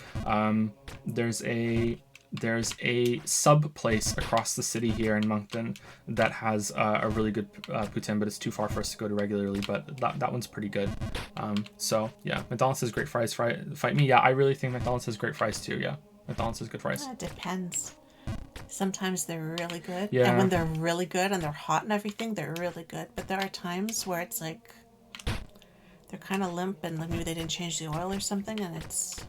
There's a sub place across the city here in Moncton that has a really good poutine, but it's too far for us to go to regularly. But that one's pretty good. So yeah, McDonald's has great fries. Fight me. Yeah, I really think McDonald's has great fries too. Yeah. McDonald's has good fries. It depends. Sometimes they're really good. Yeah. And when they're really good and they're hot and everything, they're really good. But there are times where it's like they're kind of limp and like maybe they didn't change the oil or something, and it's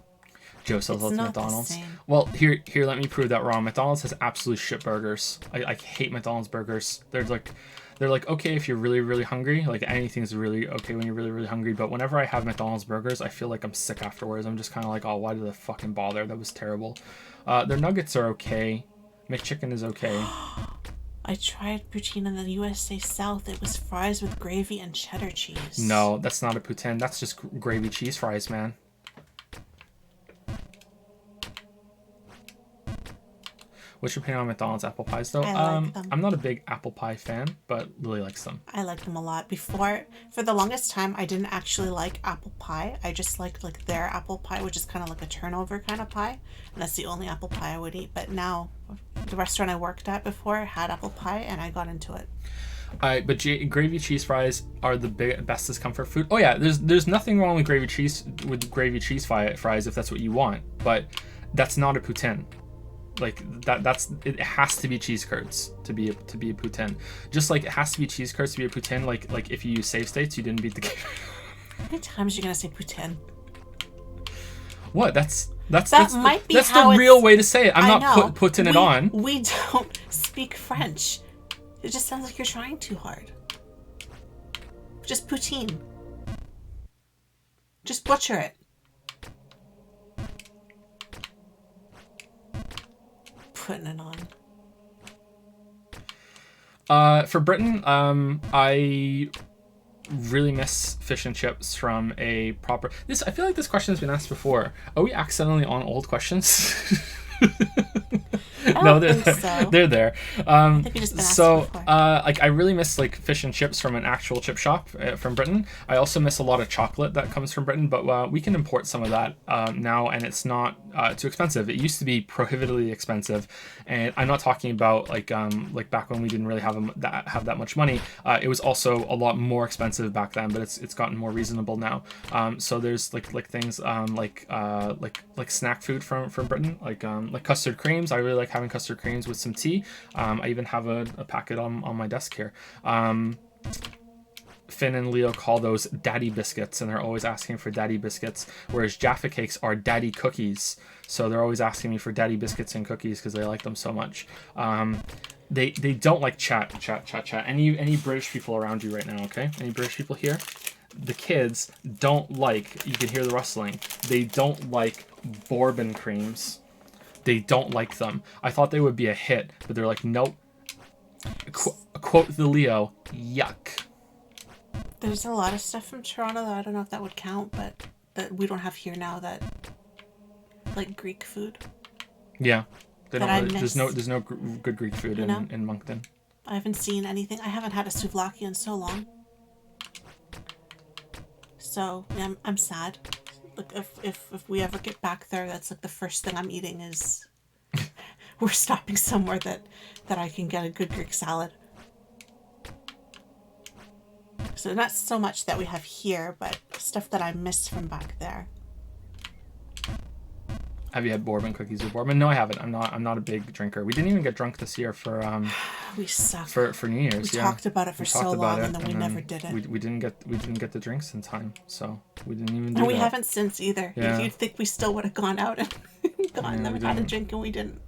Joe sells out to not McDonald's. the same. Well, here, let me prove that wrong. McDonald's has absolute shit burgers. I hate McDonald's burgers. They're like okay if you're really, really hungry. Like anything's really okay when you're really, really hungry. But whenever I have McDonald's burgers, I feel like I'm sick afterwards. I'm just kind of like, oh, why did I fucking bother? That was terrible. Their nuggets are okay. McChicken is okay. I tried poutine in the USA South. It was fries with gravy and cheddar cheese. No, that's not a poutine. That's just gravy cheese fries, man. What's your opinion on McDonald's apple pies, though? I like them. I'm not a big apple pie fan, but Lily likes them. I like them a lot. For the longest time, I didn't actually like apple pie. I just liked like their apple pie, which is kind of like a turnover kind of pie, and that's the only apple pie I would eat. But now, the restaurant I worked at before had apple pie, and I got into it. But gravy cheese fries are the bestest comfort food. Oh yeah, there's nothing wrong with gravy cheese fries if that's what you want, but that's not a poutine. Like that's it has to be cheese curds to be a poutine. Just like it has to be cheese curds to be a poutine. Like if you use save states, you didn't beat the game. How many times are you gonna say poutine? What? That's the real way to say it. I'm not putting it on. We don't speak French. It just sounds like you're trying too hard. Just poutine. Just butcher it. Putting it on. For Britain, I really miss fish and chips from a proper. I feel like this question has been asked before. Are we accidentally on old questions? No, they're there. I think we just been asked before. Like I really miss like fish and chips from an actual chip shop from Britain. I also miss a lot of chocolate that comes from Britain, but we can import some of that now, and it's not too expensive. It used to be prohibitively expensive, and I'm not talking about like back when we didn't really have that much money. It was also a lot more expensive back then, but it's gotten more reasonable now. So there's like things like snack food from Britain, like custard creams. I really like having custard creams with some tea. I even have a packet on my desk here. Finn and Leo call those daddy biscuits, and they're always asking for daddy biscuits, whereas Jaffa cakes are daddy cookies. So they're always asking me for daddy biscuits and cookies because they like them so much. They don't like chat. Any British people around you right now, okay? Any British people here? The kids don't like, you can hear the rustling, they don't like bourbon creams. They don't like them. I thought they would be a hit, but they're like, nope. Quote the Leo, yuck. There's a lot of stuff from Toronto that I don't know if that would count, but that we don't have here now, that like Greek food. Yeah. They don't really, there's no good Greek food in Moncton. I haven't seen anything. I haven't had a souvlaki in so long. So yeah, I'm sad. Like if we ever get back there, that's like the first thing I'm eating is we're stopping somewhere that I can get a good Greek salad. So not so much that we have here, but stuff that I missed from back there. Have you had bourbon cookies with bourbon? No, I haven't. I'm not a big drinker. We didn't even get drunk this year for we suck. For New Year's. We talked about it for so long, and then we never did it. We didn't get the drinks in time, so we didn't even do and we that. haven't since either. Yeah. You'd think we still would have gone out and had a drink, and we didn't.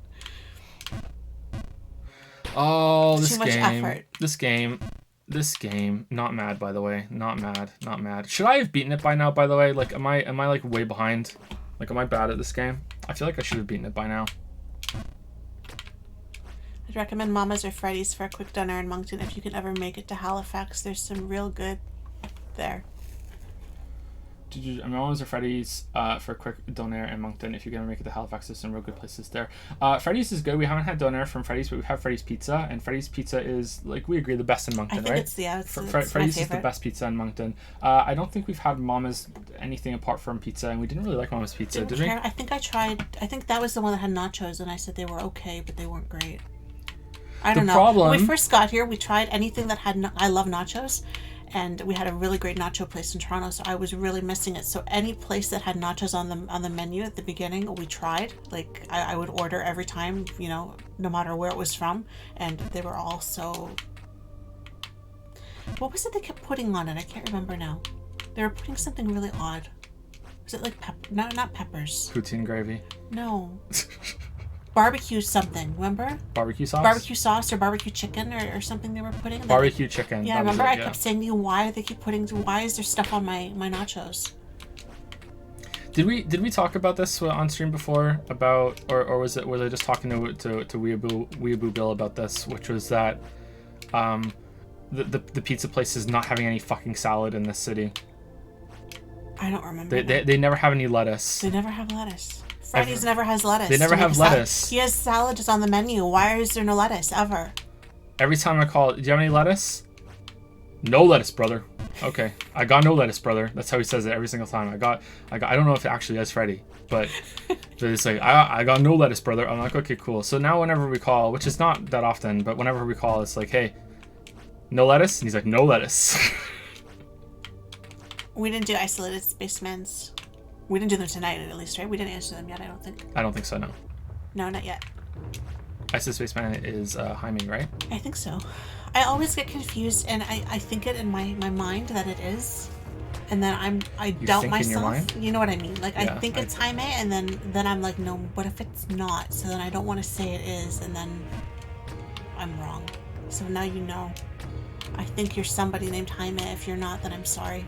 Oh, Too much effort. This game. Not mad, by the way. Not mad. Should I have beaten it by now? By the way, like, am I like way behind? Like, am I bad at this game? I feel like I should have beaten it by now. I'd recommend Mama's or Freddy's for a quick dinner in Moncton if you can ever make it to Halifax. There's some real good there. Mama's or Freddy's for a quick doner in Moncton if you can ever make it to Halifax. There's some real good places there. Freddy's is good. We haven't had doner from Freddy's, but we have Freddy's Pizza, and Freddy's Pizza is, like, we agree, the best in Moncton, I think right? It's Freddy's is the best pizza in Moncton. I don't think we've had Mama's anything apart from pizza, and we didn't really like Mama's Pizza, did we? I think I tried. I think that was the one that had nachos, and I said they were okay, but they weren't great. I don't know. When we first got here, we tried anything that had. I love nachos. And we had a really great nacho place in Toronto, so I was really missing it. So any place that had nachos on the menu at the beginning, we tried. Like, I would order every time, no matter where it was from. And they were all so... What was it they kept putting on it? I can't remember now. They were putting something really odd. Was it like not peppers? Poutine gravy. No. Barbecue something, remember? Barbecue sauce? Barbecue sauce or barbecue chicken or something they were putting. Barbecue chicken. Yeah, remember I kept saying to you, why is there stuff on my nachos? Did we talk about this on stream before about, or was I just talking to Weeaboo Bill about this, which was that the pizza place is not having any fucking salad in this city. I don't remember. They never have any lettuce. They never have lettuce. Freddy's never has lettuce. They never have lettuce. He has salad just on the menu. Why is there no lettuce ever? Every time I call, do you have any lettuce? No lettuce, brother. Okay, I got no lettuce, brother. That's how he says it every single time. I don't know if it actually is Freddy, but it's like I got no lettuce, brother. I'm like, okay, cool. So now whenever we call, which is not that often, but whenever we call, it's like, hey, No lettuce? And he's like, no lettuce. We didn't do isolated spacemans. We didn't do them tonight, at least, right? We didn't answer them yet, I don't think. I don't think so, no. No, not yet. Isis Spaceman is Jaime, right? I think so. I always get confused, and I think it in my mind that it is, and then I doubt think myself. in your mind? You know what I mean? Like, Yeah, I think it's Jaime, and then I'm like, no, what if it's not? So then I don't want to say it is, and then I'm wrong. So now you know. I think you're somebody named Jaime. If you're not, then I'm sorry.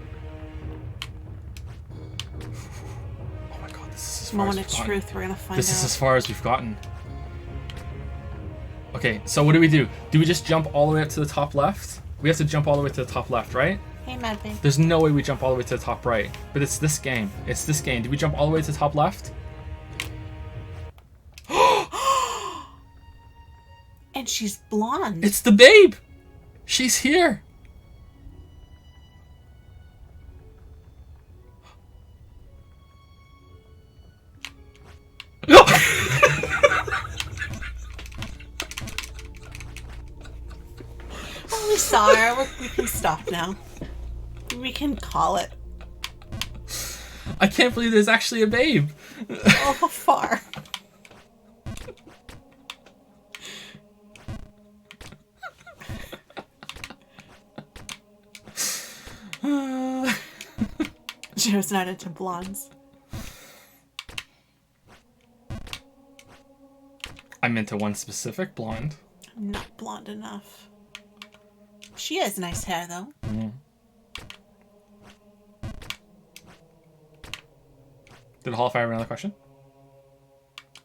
Oh my god, this is as far Moment as of we've truth, gotten. we're gonna find This out. is as far as we've gotten. Okay, so what do? Do we just jump all the way up to the top left? We have to jump all the way to the top left, right? Hey, Mad Babe. There's no way we jump all the way to the top right. But it's this game. It's this game. Did we jump all the way to the top left? And she's blonde. It's the babe! She's here! Well, we saw her. We can stop now. We can call it. I can't believe there's actually a babe. Oh, far. Joe's not into blondes. I'm into one specific blonde. I'm not blonde enough. She has nice hair, though. Mm. Did Hall fire another question?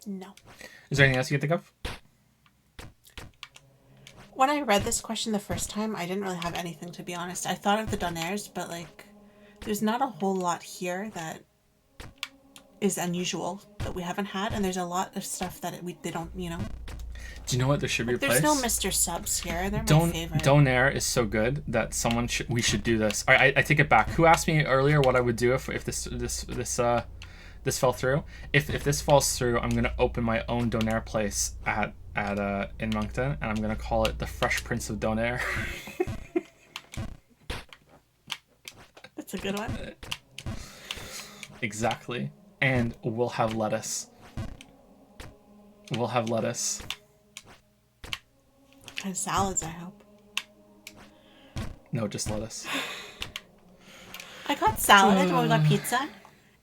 No. Is there anything else you can think of? When I read this question the first time, I didn't really have anything, to be honest. I thought of the Donairs, but, like, there's not a whole lot here that is unusual that we haven't had, and there's a lot of stuff that they don't, you know. Do you know what? There should be a place. There's no Mr. Subs here. They're my favorite. Donair is so good that we should do this. I take it back. Who asked me earlier what I would do if this fell through? If this falls through, I'm gonna open my own Donair place in Moncton, and I'm gonna call it the Fresh Prince of Donair. That's a good one. Exactly. And we'll have lettuce. We'll have lettuce. And salads, I hope. No, just lettuce. I got salad when we got pizza.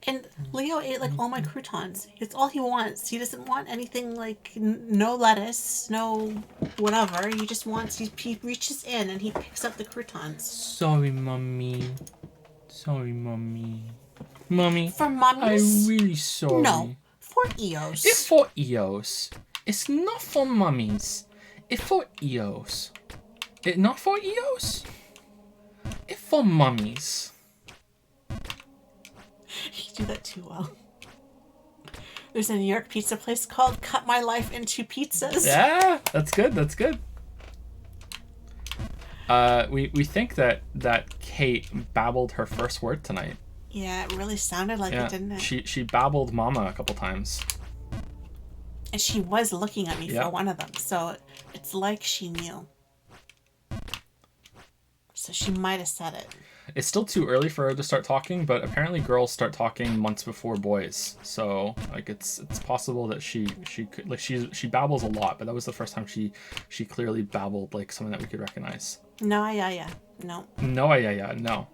And Leo ate like all my croutons. It's all he wants. He doesn't want anything like no lettuce, no whatever. He just wants, he reaches in and he picks up the croutons. Sorry, Mommy. Sorry, Mommy. Mommy. For mummies? I'm really sorry. No. For Eos. It's for Eos. It's not for mummies. It's for Eos. It's not for Eos. It's for mummies. You do that too well. There's a New York pizza place called Cut My Life Into Pizzas. Yeah, that's good. That's good. We think that Kate babbled her first word tonight. Yeah, it really sounded like it, didn't it? She babbled mama a couple times. And she was looking at me for one of them, so it's like she knew. So she might have said it. It's still too early for her to start talking, but apparently girls start talking months before boys. So like it's possible that she could, like, she babbles a lot, but that was the first time she clearly babbled like something that we could recognize. No, yeah. No. No, yeah, no.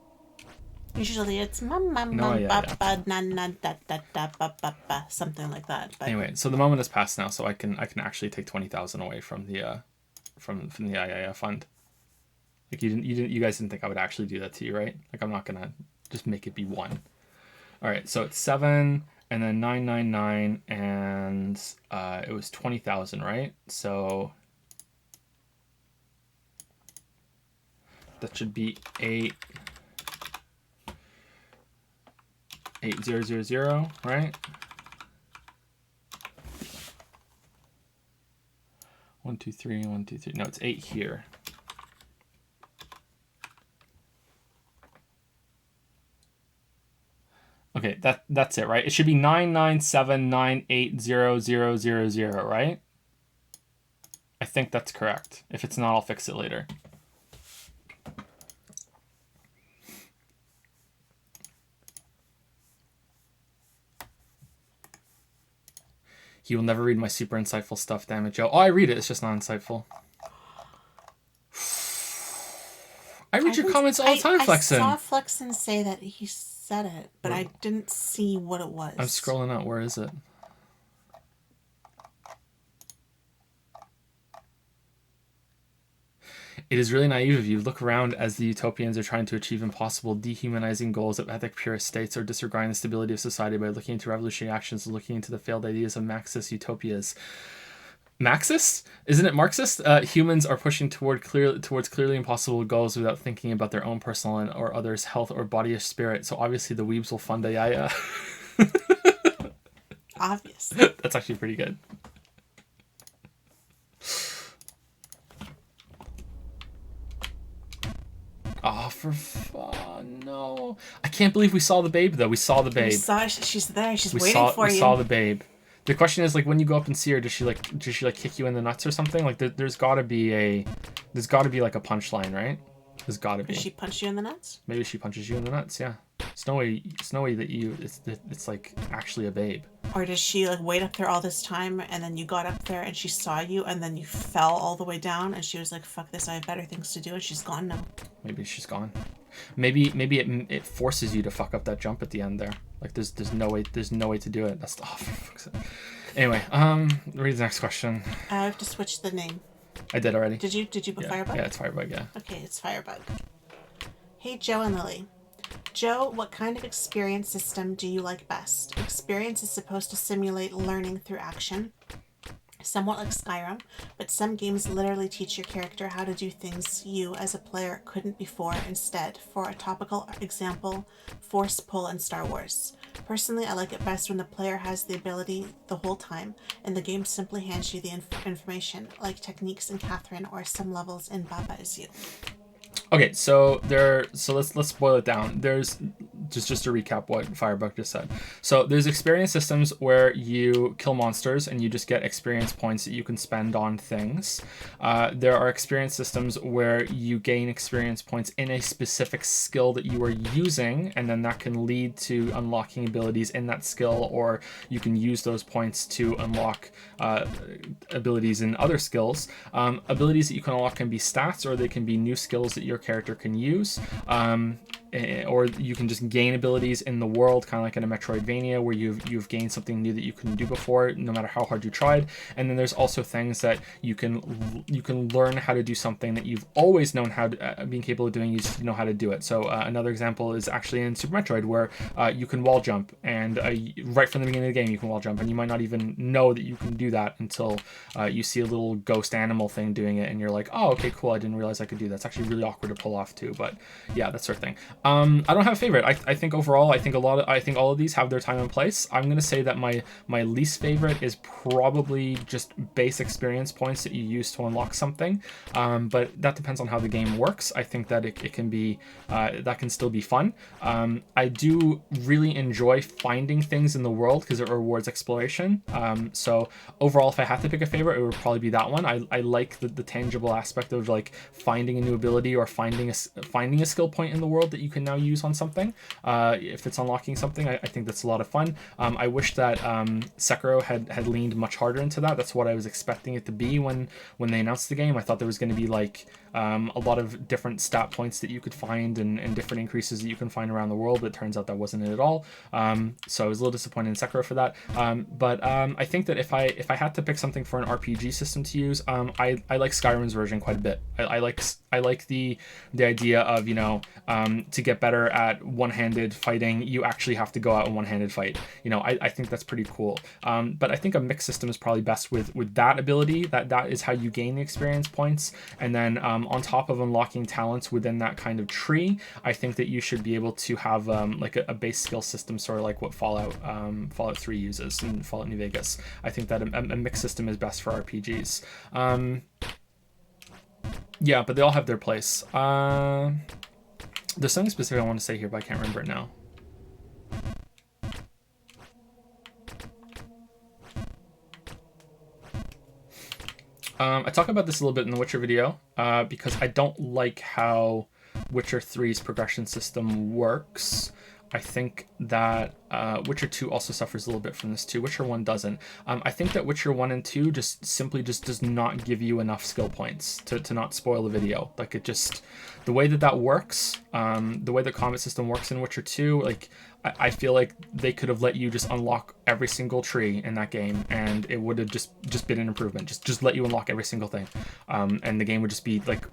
Usually it's mama, papa, na na da da da ba ba ba, something like that. But anyway, so the moment has passed now, so I can actually take 20,000 away from the from the IIF fund. Like you guys didn't think I would actually do that to you, right? Like I'm not gonna just make it be 1. All right, so it's 7 and then 999 and it was 20,000, right? So that should be 8000, right? 1 2 3 1 2 3. No, it's 8 here. Okay, that's it, right? It should be 997980000, right? I think that's correct. If it's not, I'll fix it later. He will never read my super insightful stuff, damn it, Joe. Oh, I read it. It's just not insightful. I read your comments all the time, Flexen. I saw Flexen say that he said it, but I didn't see what it was. I'm scrolling out. Where is it? It is really naive of you. Look around as the utopians are trying to achieve impossible, dehumanizing goals of ethic purist states, or disregarding the stability of society by looking into revolutionary actions and looking into the failed ideas of Marxist utopias. Marxist? Isn't it Marxist? Humans are pushing towards clearly impossible goals without thinking about their own personal and or others' health or body or spirit. So obviously the weebs will fund a yaya. Obviously. That's actually pretty good. Oh, for fun, no. I can't believe we saw the babe, though. We saw the babe. She's there. She's waiting for you. We saw the babe. The question is, like, when you go up and see her, does she kick you in the nuts or something? Like, there's got to be like a punchline, right? There's got to be. Does she punch you in the nuts? Maybe she punches you in the nuts. Yeah. It's no way that it's like actually a babe. Or does she like wait up there all this time and then you got up there and she saw you and then you fell all the way down and she was like, fuck this, I have better things to do, and she's gone now. Maybe she's gone. Maybe it forces you to fuck up that jump at the end there. Like there's no way to do it. That's for fuck's sake. Anyway, read the next question. I have to switch the name. I did already. Did you put Firebug? Yeah, it's Firebug, yeah. Okay, it's Firebug. Hey Joe and Lily. Joe, what kind of experience system do you like best? Experience is supposed to simulate learning through action, somewhat like Skyrim, but some games literally teach your character how to do things you, as a player, couldn't before. Instead, for a topical example, Force Pull in Star Wars. Personally, I like it best when the player has the ability the whole time, and the game simply hands you the information, like techniques in Catherine or some levels in Baba Is You. Okay, so let's boil it down. There's just to recap what Firebug just said. So there's experience systems where you kill monsters and you just get experience points that you can spend on things. There are experience systems where you gain experience points in a specific skill that you are using, and then that can lead to unlocking abilities in that skill, or you can use those points to unlock abilities in other skills. Abilities that you can unlock can be stats, or they can be new skills that your character can use, or you can just gain abilities in the world, kind of like in a Metroidvania where you've gained something new that you couldn't do before, no matter how hard you tried. And then there's also things that you can learn how to do something that you've always known how to being capable of doing. You just know how to do it. So another example is actually in Super Metroid, where you can wall jump, and right from the beginning of the game you can wall jump, and you might not even know that you can do that until you see a little ghost animal thing doing it, and you're like, oh, okay, cool, I didn't realize I could do that. It's actually really awkward to pull off too, but yeah, that sort of thing. I don't have a favorite. I think overall, I think all of these have their time and place. I'm gonna say that my least favorite is probably just base experience points that you use to unlock something, but that depends on how the game works. I think that it can be that can still be fun. I do really enjoy finding things in the world because it rewards exploration. So overall, if I have to pick a favorite, it would probably be that one. I like the tangible aspect of like finding a new ability or finding a skill point in the world that you can now use on something. If it's unlocking something, I think that's a lot of fun. I wish that Sekiro had leaned much harder into that. That's what I was expecting it to be when they announced the game. I thought there was going to be like a lot of different stat points that you could find and different increases that you can find around the world, but it turns out that wasn't it at all. So I was a little disappointed in Sekiro for that. But I think that if I had to pick something for an RPG system to use, I like Skyrim's version quite a bit. I like the idea of, to get better at one-handed fighting, you actually have to go out and one-handed fight. I think that's pretty cool. But I think a mixed system is probably best with that ability. That is how you gain the experience points. And then on top of unlocking talents within that kind of tree, I think that you should be able to have like a base skill system, sort of like what Fallout 3 uses in Fallout New Vegas. I think that a mixed system is best for RPGs. Yeah, but they all have their place. There's something specific I want to say here, but I can't remember it now. I talk about this a little bit in the Witcher video, because I don't like how Witcher 3's progression system works. I think that Witcher 2 also suffers a little bit from this too. Witcher 1 doesn't. I think that Witcher 1 and 2 just simply just does not give you enough skill points to not spoil the video. Like, it just, the way that works, the way the combat system works in Witcher 2, like, I feel like they could have let you just unlock every single tree in that game, and it would have just been an improvement. Just let you unlock every single thing, and the game would just be like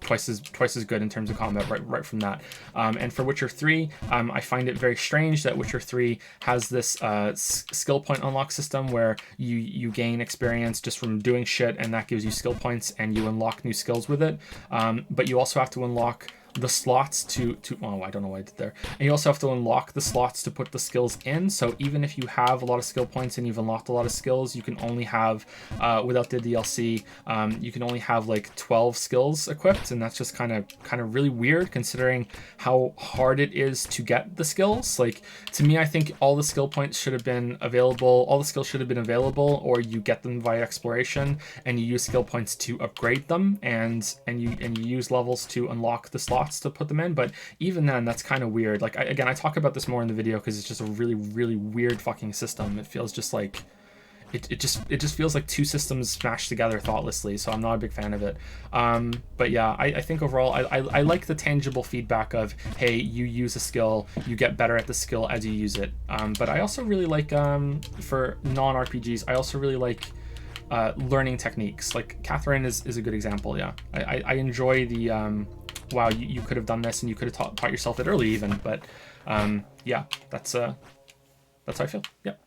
twice as good in terms of combat right from that. And for Witcher 3, I find it very strange that Witcher 3 has this skill point unlock system where you gain experience just from doing shit, and that gives you skill points, and you unlock new skills with it. But you also have to unlock the slots to oh, I don't know what I did there. And you also have to unlock the slots to put the skills in. So even if you have a lot of skill points and you've unlocked a lot of skills, you can only have without the DLC, you can only have like 12 skills equipped, and that's just kind of really weird considering how hard it is to get the skills. Like, to me, I think all the skill points should have been available, all the skills should have been available, or you get them via exploration and you use skill points to upgrade them, and you use levels to unlock the slots to put them in. But even then, that's kind of weird. Like, I talk about this more in the video because it's just a really, really weird fucking system. It feels just like it just feels like two systems smashed together thoughtlessly, so I'm not a big fan of it. But yeah, I think overall I like the tangible feedback of, hey, you use a skill, you get better at the skill as you use it. But I also really like, for non-RPGs, I also really like learning techniques. Like, Catherine is a good example. Yeah, I enjoy the wow, you could have done this and you could have taught yourself it early even. But yeah, that's how I feel. Yep.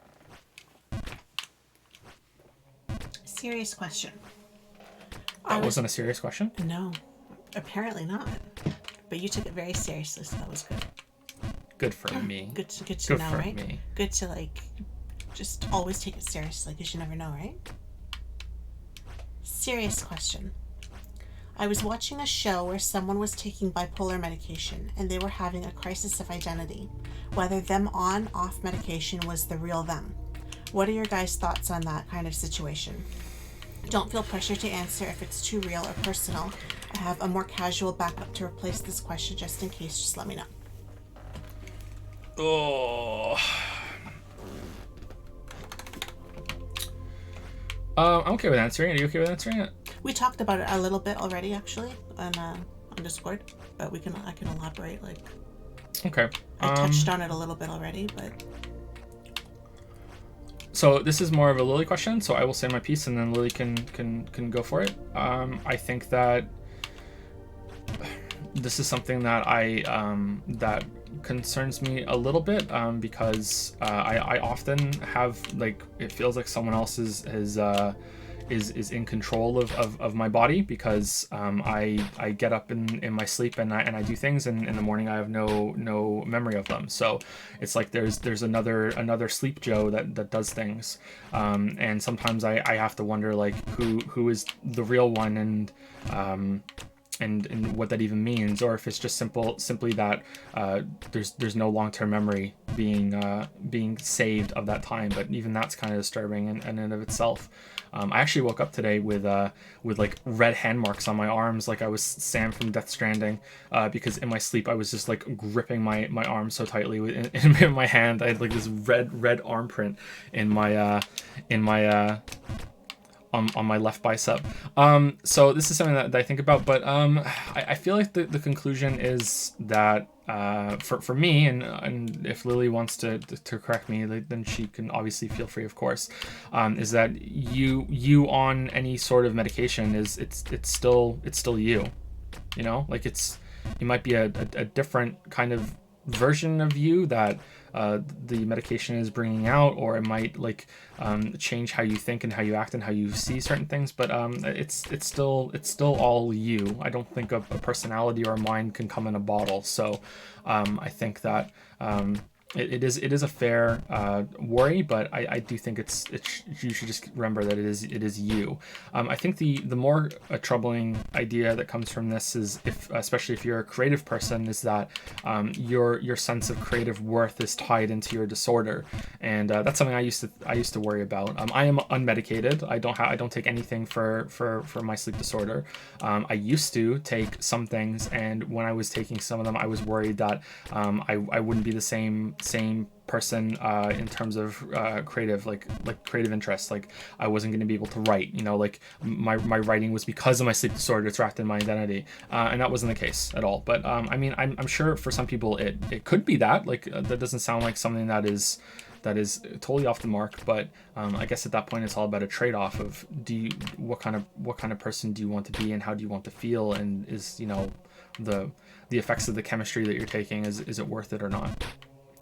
Serious question. That wasn't a serious question? No, apparently not. But you took it very seriously, so that was good. Good for me. Good to know, right? Me. Good to, like, just always take it seriously, because you never know, right? Serious question. I was watching a show where someone was taking bipolar medication and they were having a crisis of identity, whether them on, off medication was the real them. What are your guys' thoughts on that kind of situation? Don't feel pressure to answer if it's too real or personal. I have a more casual backup to replace this question just in case. Just let me know. Oh. I'm okay with answering it. Are you okay with answering it? We talked about it a little bit already, actually, on Discord, but I can elaborate. Like, okay, I touched on it a little bit already, but. So this is more of a Lily question, so I will say my piece and then Lily can go for it. I think that this is something that that concerns me a little bit, because I often have, like, it feels like someone else is in control of my body, because I get up in my sleep and I do things, and in the morning I have no memory of them. So it's like there's another sleep Joe that does things, and sometimes I have to wonder, like, who is the real one, and what that even means, or if it's just simply that there's no long-term memory being saved of that time. But even that's kind of disturbing in and of itself. I actually woke up today with like red hand marks on my arms, like I was Sam from Death Stranding, because in my sleep I was just like gripping my arm so tightly in my hand. I had like this red arm print in my on my left bicep. So this is something that I think about, but I feel like the conclusion is that for me, and if Lily wants to correct me, then she can obviously feel free, of course, is that you on any sort of medication it's still you, you know, like it might be a different kind of version of you that the medication is bringing out, or it might like change how you think and how you act and how you see certain things, but it's still all you. I don't think a personality or a mind can come in a bottle. So I think that it is a fair worry, but I do think you should just remember that it is you. I think the more troubling idea that comes from this is, if especially if you're a creative person, is that your sense of creative worth is tied into your disorder, and that's something I used to worry about. I am unmedicated. I don't take anything for my sleep disorder. I used to take some things, and when I was taking some of them, I was worried that I wouldn't be the same person in terms of creative creative interests. Like I wasn't going to be able to write. Like my writing was because of my sleep disorder. It's wrapped in my identity, and that wasn't the case at all. But I mean, I'm sure for some people it could be that. Like that doesn't sound like something that is totally off the mark. But I guess at that point it's all about a trade-off of what kind of person do you want to be, and how do you want to feel, and is the effects of the chemistry that you're taking, is it worth it or not?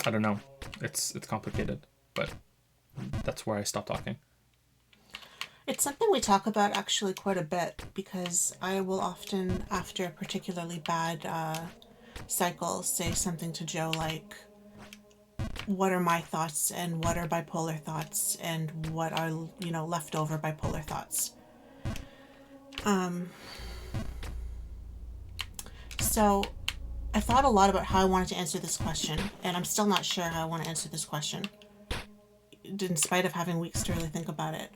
I don't know. It's complicated, but that's where I stop talking. It's something we talk about actually quite a bit, because I will often, after a particularly bad cycle, say something to Joe like, what are my thoughts, and what are bipolar thoughts, and what are, leftover bipolar thoughts. So I thought a lot about how I wanted to answer this question, and I'm still not sure how I want to answer this question, in spite of having weeks to really think about it.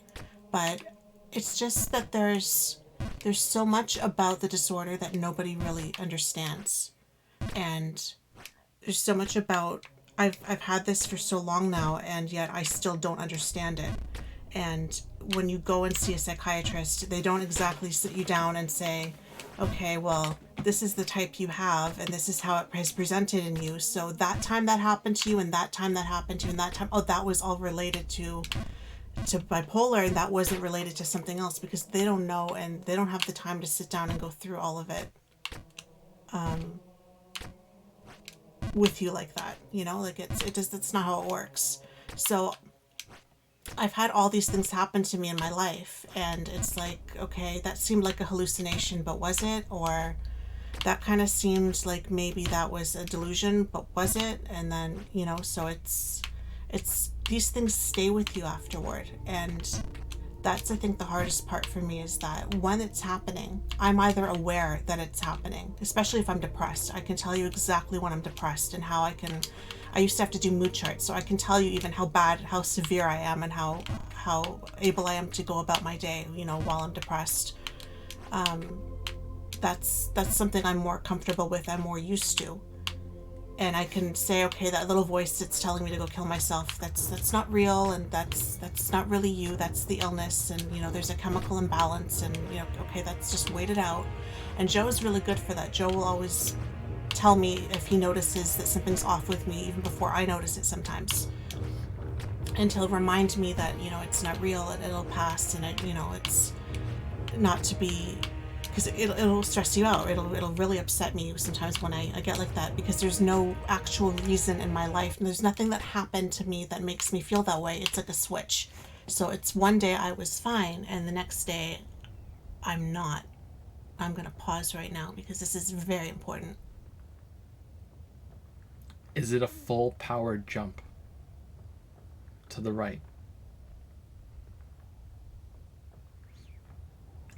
But it's just that there's so much about the disorder that nobody really understands. And there's so much about, I've had this for so long now, and yet I still don't understand it. And when you go and see a psychiatrist, they don't exactly sit you down and say, okay, well, this is the type you have, and this is how it is presented in you. So that time that happened to you, and that time that happened to you, and that time, that was all related to bipolar, and that wasn't related to something else, because they don't know, and they don't have the time to sit down and go through all of it with you like that. Like that's not how it works. So I've had all these things happen to me in my life, and it's like, okay, that seemed like a hallucination, but was it? Or that kind of seemed like maybe that was a delusion, but was it? And then, so it's these things stay with you afterward. And that's, I think, the hardest part for me, is that when it's happening, I'm either aware that it's happening, especially if I'm depressed. I can tell you exactly when I'm depressed, and how I used to have to do mood charts, so I can tell you even how severe I am, and how able I am to go about my day, while I'm depressed. That's something I'm more comfortable with, I'm more used to. And I can say, okay, that little voice that's telling me to go kill myself, that's not real, and that's not really you, that's the illness, and there's a chemical imbalance, and okay, that's just wait it out. And Joe is really good for that. Joe will always tell me if he notices that something's off with me, even before I notice it sometimes. And he'll remind me that, it's not real, and it'll pass, and it's not to be, because it'll stress you out. It'll really upset me sometimes when I get like that, because there's no actual reason in my life, and there's nothing that happened to me that makes me feel that way. It's like a switch. So it's one day I was fine, and the next day I'm not. I'm going to pause right now, because this is very important. Is it a full power jump to the right?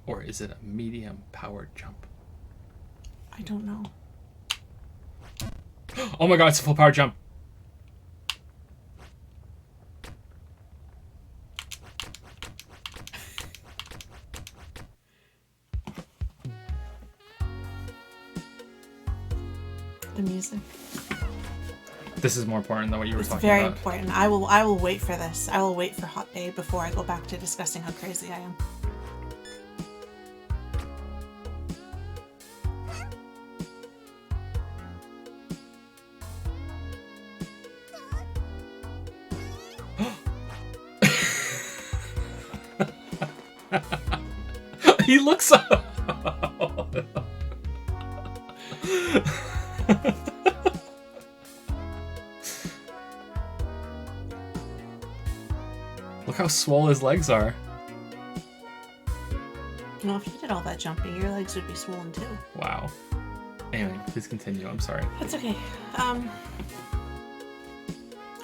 Or is it a medium powered jump? I don't know. Oh my god, it's a full power jump. The music. This is more important than what you were talking about. It's very important. I will wait for this. I will wait for Hot Babe before I go back to discussing how crazy I am. He looks up. Look how swole his legs are. Well, if you did all that jumping, your legs would be swollen too. Wow. Anyway, please continue. I'm sorry. That's okay.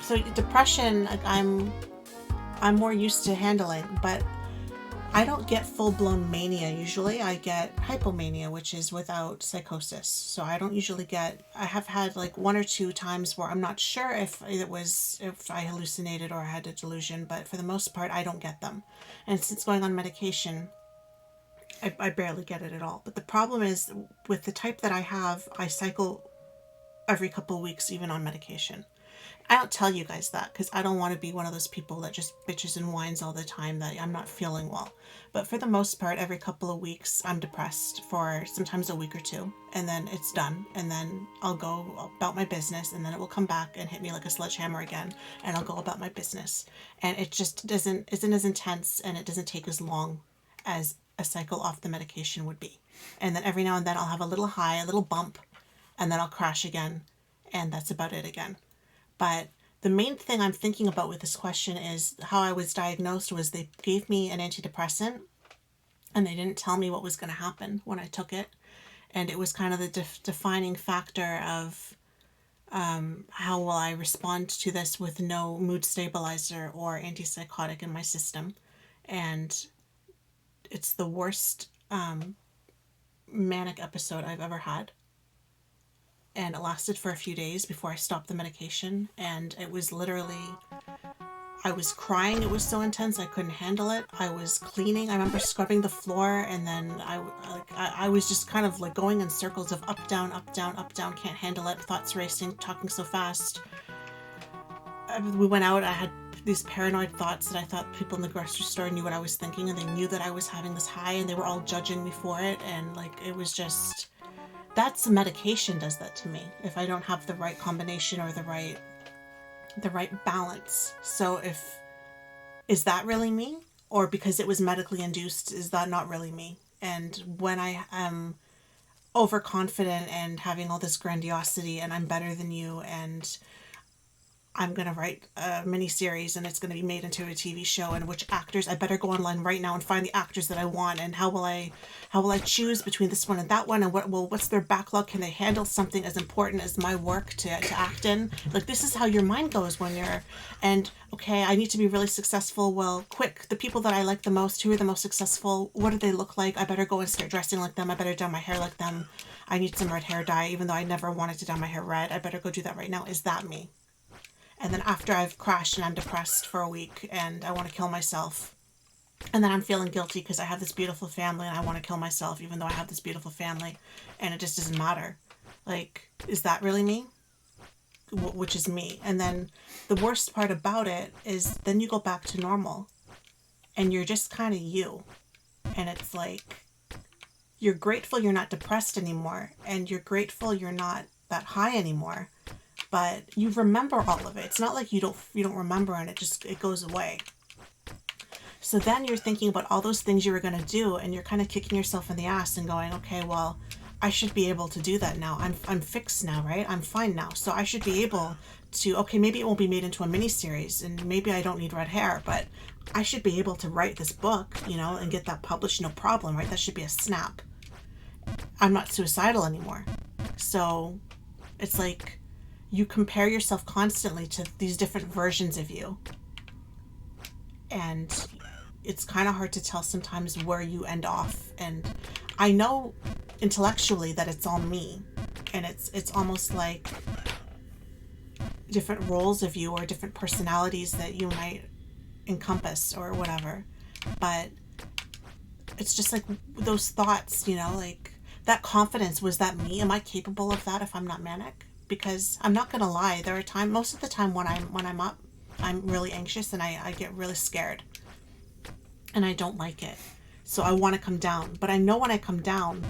So depression, like I'm more used to handling, but I don't get full blown mania usually. I get hypomania, which is without psychosis. So I don't usually get. I have had like one or two times where I'm not sure if I hallucinated or I had a delusion, but for the most part, I don't get them. And since going on medication, I barely get it at all. But the problem is with the type that I have, I cycle every couple of weeks, even on medication. I don't tell you guys that because I don't want to be one of those people that just bitches and whines all the time that I'm not feeling well. But for the most part, every couple of weeks, I'm depressed for sometimes a week or two, and then it's done. And then I'll go about my business, and then it will come back and hit me like a sledgehammer again, and I'll go about my business. And it just doesn't isn't as intense, and it doesn't take as long as a cycle off the medication would be. And then every now and then I'll have a little high, a little bump, and then I'll crash again, and that's about it again. But the main thing I'm thinking about with this question is how I was diagnosed was they gave me an antidepressant and they didn't tell me what was going to happen when I took it. And it was kind of the defining factor of how will I respond to this with no mood stabilizer or antipsychotic in my system. And it's the worst manic episode I've ever had. And it lasted for a few days before I stopped the medication. And it was literally, I was crying. It was so intense. I couldn't handle it. I was cleaning. I remember scrubbing the floor. And then I was just kind of like going in circles of up, down, up, down, up, down. Can't handle it. Thoughts racing, talking so fast. We went out. I had these paranoid thoughts that I thought people in the grocery store knew what I was thinking. And they knew that I was having this high. And they were all judging me for it. And like, it was just... That's medication does that to me if I don't have the right combination or the right balance. So is that really me? Or because it was medically induced, is that not really me? And when I am overconfident and having all this grandiosity and I'm better than you and I'm going to write a mini series and it's going to be made into a TV show, and which actors I better go online right now and find the actors that I want, and how will I choose between this one and that one, and what's their backlog? Can they handle something as important as my work to act in? Like, this is how your mind goes when you're, and okay, I need to be really successful. Well, quick, the people that I like the most, who are the most successful, what do they look like? I better go and start dressing like them. I better dye my hair like them. I need some red hair dye, even though I never wanted to dye my hair red. I better go do that right now. Is that me? And then after I've crashed and I'm depressed for a week and I want to kill myself, and then I'm feeling guilty because I have this beautiful family and I want to kill myself even though I have this beautiful family, and it just doesn't matter. Like, is that really me? Which is me. And then the worst part about it is then you go back to normal and you're just kind of you. And it's like, you're grateful you're not depressed anymore, and you're grateful you're not that high anymore. But you remember all of it. It's not like you don't remember and it goes away. So then you're thinking about all those things you were going to do, and you're kind of kicking yourself in the ass and going, okay, well, I should be able to do that now. I'm fixed now, right? I'm fine now. So I should be able to, okay, maybe it won't be made into a mini series and maybe I don't need red hair, but I should be able to write this book, and get that published, no problem, right? That should be a snap. I'm not suicidal anymore. So it's like, you compare yourself constantly to these different versions of you. And it's kind of hard to tell sometimes where you end off. And I know intellectually that it's all me. And it's almost like different roles of you or different personalities that you might encompass or whatever. But it's just like those thoughts, like that confidence, was that me? Am I capable of that if I'm not manic? Because I'm not gonna lie, there are times, most of the time when I'm up, I'm really anxious and I get really scared, and I don't like it. So I want to come down, but I know when I come down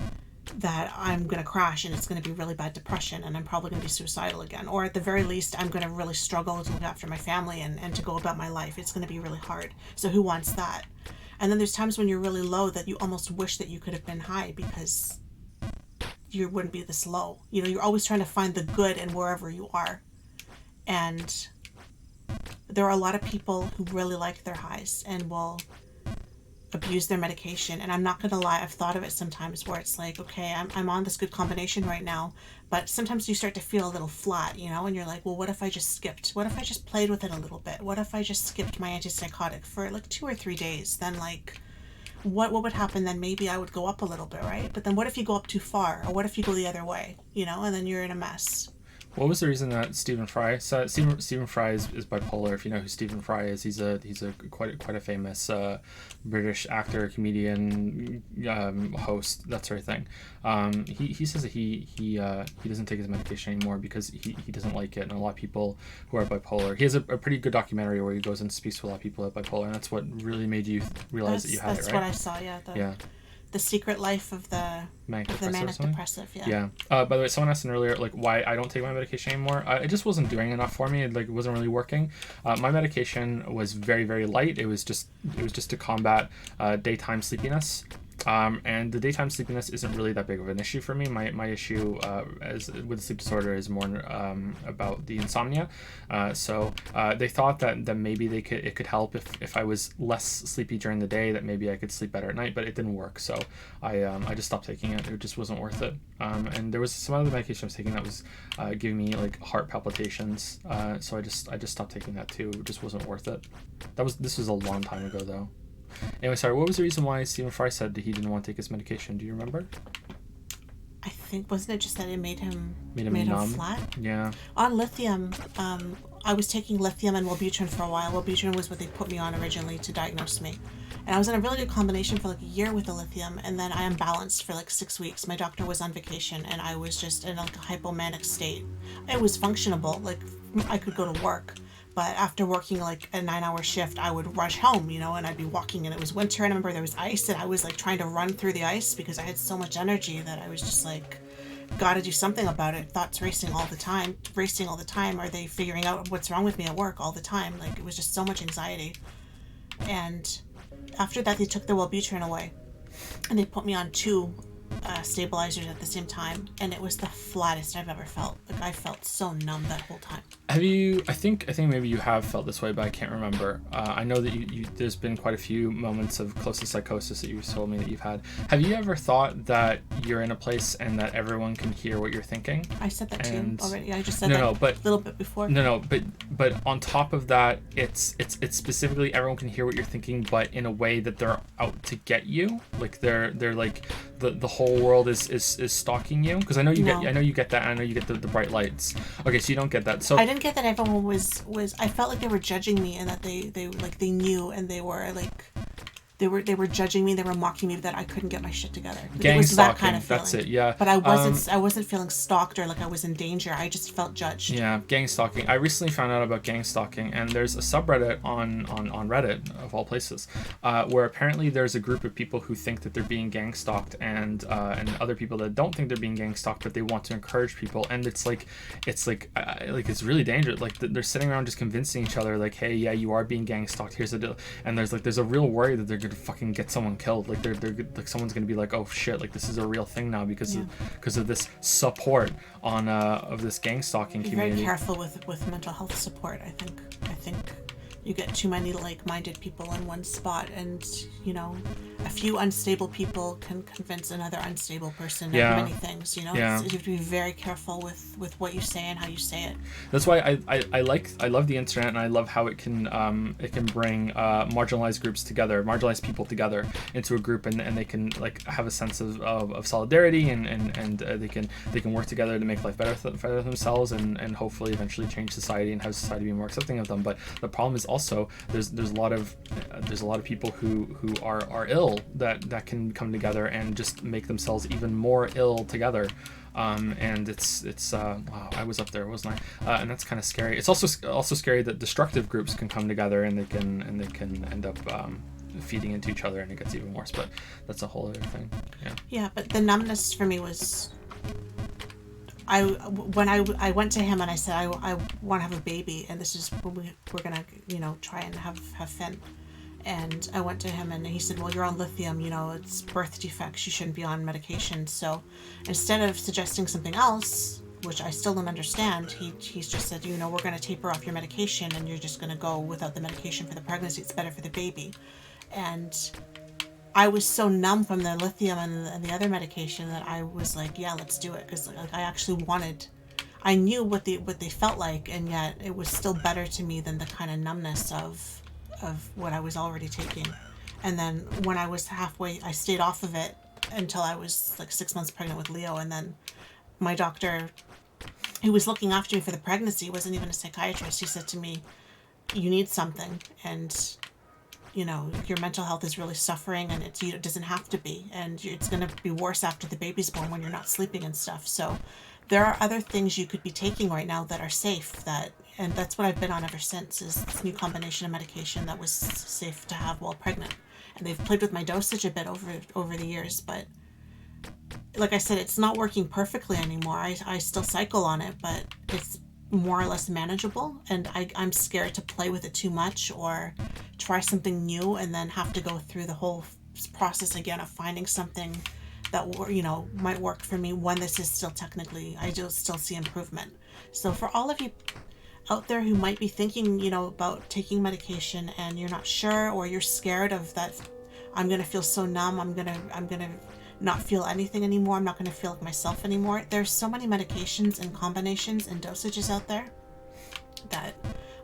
that I'm gonna crash and it's gonna be really bad depression, and I'm probably gonna be suicidal again, or at the very least I'm gonna really struggle to look after my family and to go about my life. It's gonna be really hard. So who wants that? And then there's times when you're really low that you almost wish that you could have been high because you wouldn't be this low. You're always trying to find the good in wherever you are. And there are a lot of people who really like their highs and will abuse their medication. And I'm not gonna lie, I've thought of it sometimes where it's like, okay, I'm on this good combination right now, but sometimes you start to feel a little flat, you know, and you're like, well, what if I just skipped? What if I just played with it a little bit? What if I just skipped my antipsychotic for like 2 or 3 days? Then like, what would happen then? Maybe I would go up a little bit, right? But then what if you go up too far, or what if you go the other way, you know, and then you're in a mess. What was the reason that Stephen Fry? So Stephen Fry is bipolar. If you know who Stephen Fry is, he's a quite a famous British actor, comedian, host, that sort of thing. He says that he doesn't take his medication anymore because he doesn't like it, and a lot of people who are bipolar. He has a pretty good documentary where he goes and speaks to a lot of people who are bipolar, and that's what really made you realize that you had it, right? That's what I saw. Yeah. The secret life of the manic depressive. Yeah. By the way, someone asked earlier, like, why I don't take my medication anymore. It just wasn't doing enough for me. It wasn't really working. My medication was very, very light. It was just to combat daytime sleepiness. And the daytime sleepiness isn't really that big of an issue for me. My issue as with the sleep disorder is more about the insomnia. So they thought that maybe it could help if I was less sleepy during the day, that maybe I could sleep better at night, but it didn't work. So I just stopped taking it. It just wasn't worth it. And there was some other medication I was taking that was giving me like heart palpitations. So I just stopped taking that too. It just wasn't worth it. This was a long time ago though. Anyway, sorry, what was the reason why Stephen Fry said that he didn't want to take his medication? Do you remember? I think, wasn't it just that it made him numb? Flat? Yeah. On lithium, I was taking lithium and Wellbutrin for a while. Wellbutrin was what they put me on originally to diagnose me. And I was in a really good combination for like a year with the lithium, and then I unbalanced for like 6 weeks. My doctor was on vacation, and I was just in like a hypomanic state. It was functionable, like I could go to work. But after working like a 9-hour shift, I would rush home, you know, and I'd be walking, and it was winter, and I remember there was ice, and I was like trying to run through the ice because I had so much energy that I was just like, gotta do something about it. Thoughts racing all the time. Are they figuring out what's wrong with me at work all the time? Like, it was just so much anxiety. And after that, they took the Wellbutrin away, and they put me on 2 stabilizers at the same time, and it was the flattest I've ever felt. Like, I felt so numb that whole time. Have you? I think maybe you have felt this way, but I can't remember. I know that you there's been quite a few moments of close to psychosis that you've told me that you've had. Have you ever thought that you're in a place and that everyone can hear what you're thinking? I said that too already. I just said that a little bit before. But on top of that, it's specifically everyone can hear what you're thinking, but in a way that they're out to get you. Like they're like the whole world is stalking you. Because I know you get that. And I know you get the bright lights. Okay, so you don't get that. So I didn't get that everyone was. I felt like they were judging me, and that they knew, and they were like. They were judging me. They were mocking me that I couldn't get my shit together. Gang it was stalking. That kind of feeling. That's it. Yeah. But I wasn't feeling stalked or like I was in danger. I just felt judged. Yeah, gang stalking. I recently found out about gang stalking, and there's a subreddit on Reddit of all places, where apparently there's a group of people who think that they're being gang stalked, and other people that don't think they're being gang stalked, but they want to encourage people, and it's it's really dangerous. Like they're sitting around just convincing each other, like, hey, yeah, you are being gang stalked. Here's the deal, and there's a real worry that they're gonna fucking get someone killed. Like they're like someone's gonna be like, oh shit, like this is a real thing now because of this support on of this gang stalking community. Be very careful with mental health support. I think you get too many like-minded people in one spot, and a few unstable people can convince another unstable person of many things. You have to be very careful with what you say and how you say it. That's why I love the internet, and I love how it can bring marginalized groups together, marginalized people together into a group, and they can like have a sense of solidarity, and they can work together to make life better for themselves, and hopefully eventually change society and have society be more accepting of them. But the problem is also there's a lot of people who are ill that can come together and just make themselves even more ill together. And it's wow, I was up there, wasn't I? And that's kind of scary. It's also scary that destructive groups can come together and they can end up feeding into each other, and it gets even worse. But that's a whole other thing. Yeah, but the numbness for me was. When I went to him and I said I want to have a baby, and this is when we're gonna try and have Finn, and I went to him and he said, well, you're on lithium, it's birth defects, you shouldn't be on medication. So instead of suggesting something else, which I still don't understand, he's just said, we're gonna taper off your medication and you're just gonna go without the medication for the pregnancy. It's better for the baby. And I was so numb from the lithium and the other medication that I was like, yeah, let's do it, because like I actually wanted. I knew what they felt like, and yet it was still better to me than the kind of numbness of what I was already taking. And then when I was halfway, I stayed off of it until I was like 6 months pregnant with Leo, and then my doctor, who was looking after me for the pregnancy, wasn't even a psychiatrist. He said to me, "You need something, and your mental health is really suffering, and it doesn't have to be, and it's going to be worse after the baby's born when you're not sleeping and stuff. So there are other things you could be taking right now that are safe, and that's what I've been on ever since, is this new combination of medication that was safe to have while pregnant. And they've played with my dosage a bit over the years, but like I said, it's not working perfectly anymore. I still cycle on it, but it's more or less manageable, and I'm scared to play with it too much or try something new and then have to go through the whole process again of finding something that might work for me when this is still technically, I do still see improvement. So for all of you out there who might be thinking, about taking medication and you're not sure, or you're scared of that, I'm going to feel so numb, I'm going to not feel anything anymore, I'm not going to feel like myself anymore. There's so many medications and combinations and dosages out there that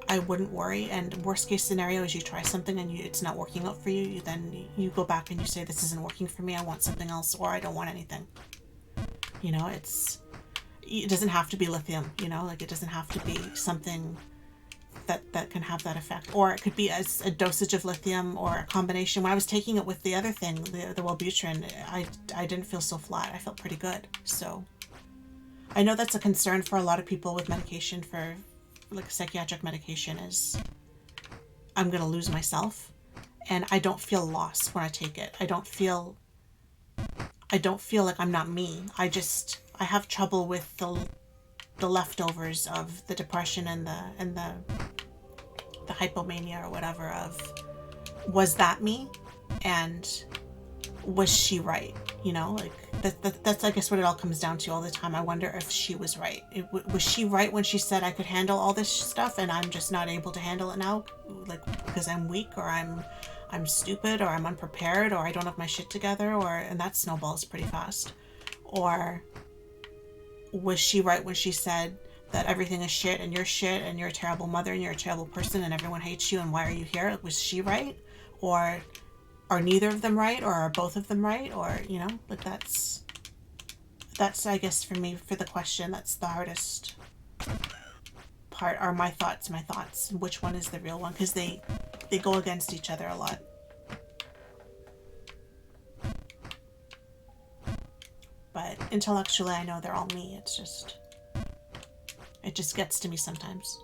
I wouldn't worry. And worst case scenario is you try something and it's not working out for you, then you go back and you say, this isn't working for me, I want something else, or I don't want anything. It doesn't have to be lithium, like it doesn't have to be something that can have that effect, or it could be as a dosage of lithium or a combination. When I was taking it with the other thing, the Wellbutrin, I didn't feel so flat. I felt pretty good. So I know that's a concern for a lot of people with medication, for like psychiatric medication, is I'm gonna lose myself, and I don't feel lost when I take it. I don't feel like I'm not me. I have trouble with the leftovers of the depression and the hypomania or whatever, of, was that me, and was she right? Like that's I guess what it all comes down to all the time. I wonder if she was right. Was she right when she said I could handle all this stuff and I'm just not able to handle it now, like because I'm weak, or I'm stupid, or I'm unprepared, or I don't have my shit together, and that snowballs pretty fast. Or was she right when she said that everything is shit and you're a terrible mother and you're a terrible person and everyone hates you and why are you here? Was she right? Or are neither of them right? Or are both of them right? Or, like that's I guess for me, for the question, that's the hardest part, are my thoughts. Which one is the real one? Because they go against each other a lot. But intellectually, I know they're all me. It just gets to me sometimes.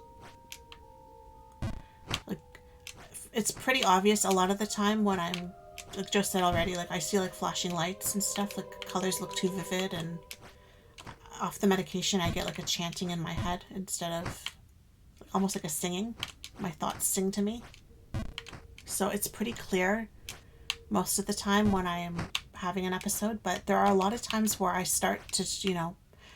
Like, it's pretty obvious a lot of the time when I'm, like Joe said already, like I see like flashing lights and stuff, like colors look too vivid, and off the medication I get like a chanting in my head instead of almost like a singing. My thoughts sing to me. So it's pretty clear most of the time when I am having an episode, but there are a lot of times where I start to,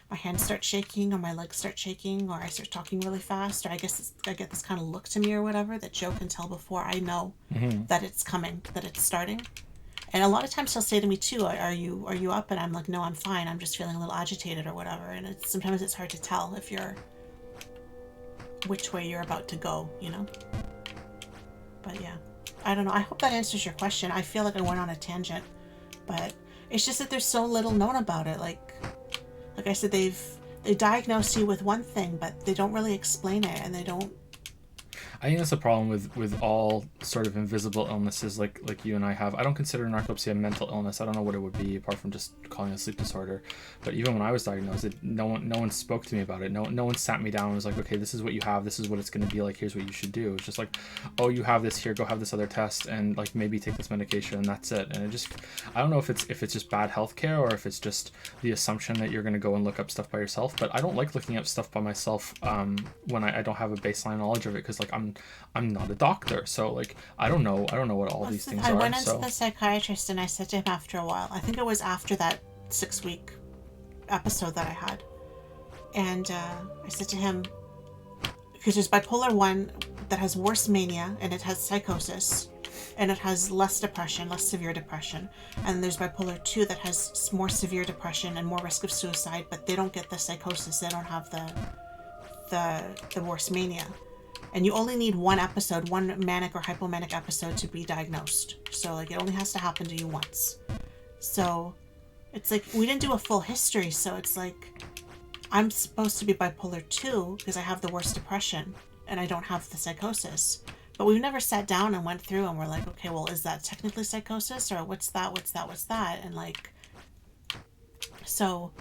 my hands start shaking or my legs start shaking or I start talking really fast, or I guess I get this kind of look to me or whatever that Joe can tell before I know that it's coming, that it's starting. And a lot of times he'll say to me too, are you up? And I'm like, no, I'm fine. I'm just feeling a little agitated or whatever. And sometimes it's hard to tell which way you're about to go, But yeah, I don't know. I hope that answers your question. I feel like I went on a tangent, but it's just that there's so little known about it. Like I said, they diagnose you with one thing, but they don't really explain it, and they don't. I think that's the problem with all sort of invisible illnesses like you and I have. I don't consider narcolepsy a mental illness. I don't know what it would be apart from just calling it a sleep disorder. But even when I was diagnosed, no one spoke to me about it. No one sat me down and was like, okay, this is what you have. This is what it's going to be like. Here's what you should do. It's just like, oh, you have this here. Go have this other test and like maybe take this medication and that's it. And I don't know if it's just bad healthcare or if it's just the assumption that you're going to go and look up stuff by yourself. But I don't like looking up stuff by myself when I don't have a baseline knowledge of it, because like I'm not a doctor, so like I don't know what all these things are. I went into the psychiatrist and I said to him after a while, I think it was after that 6-week episode that I had, and I said to him, because there's bipolar 1 that has worse mania and it has psychosis, and it has less depression, less severe depression. And there's bipolar 2 that has more severe depression and more risk of suicide, but they don't get the psychosis. They don't have the worst mania. And you only need one manic or hypomanic episode to be diagnosed. So like it only has to happen to you once. So it's like we didn't do a full history, so it's like I'm supposed to be bipolar 2 because I have the worst depression and I don't have the psychosis. But we've never sat down and went through and we're like, okay, well, is that technically psychosis or what's that? And like, so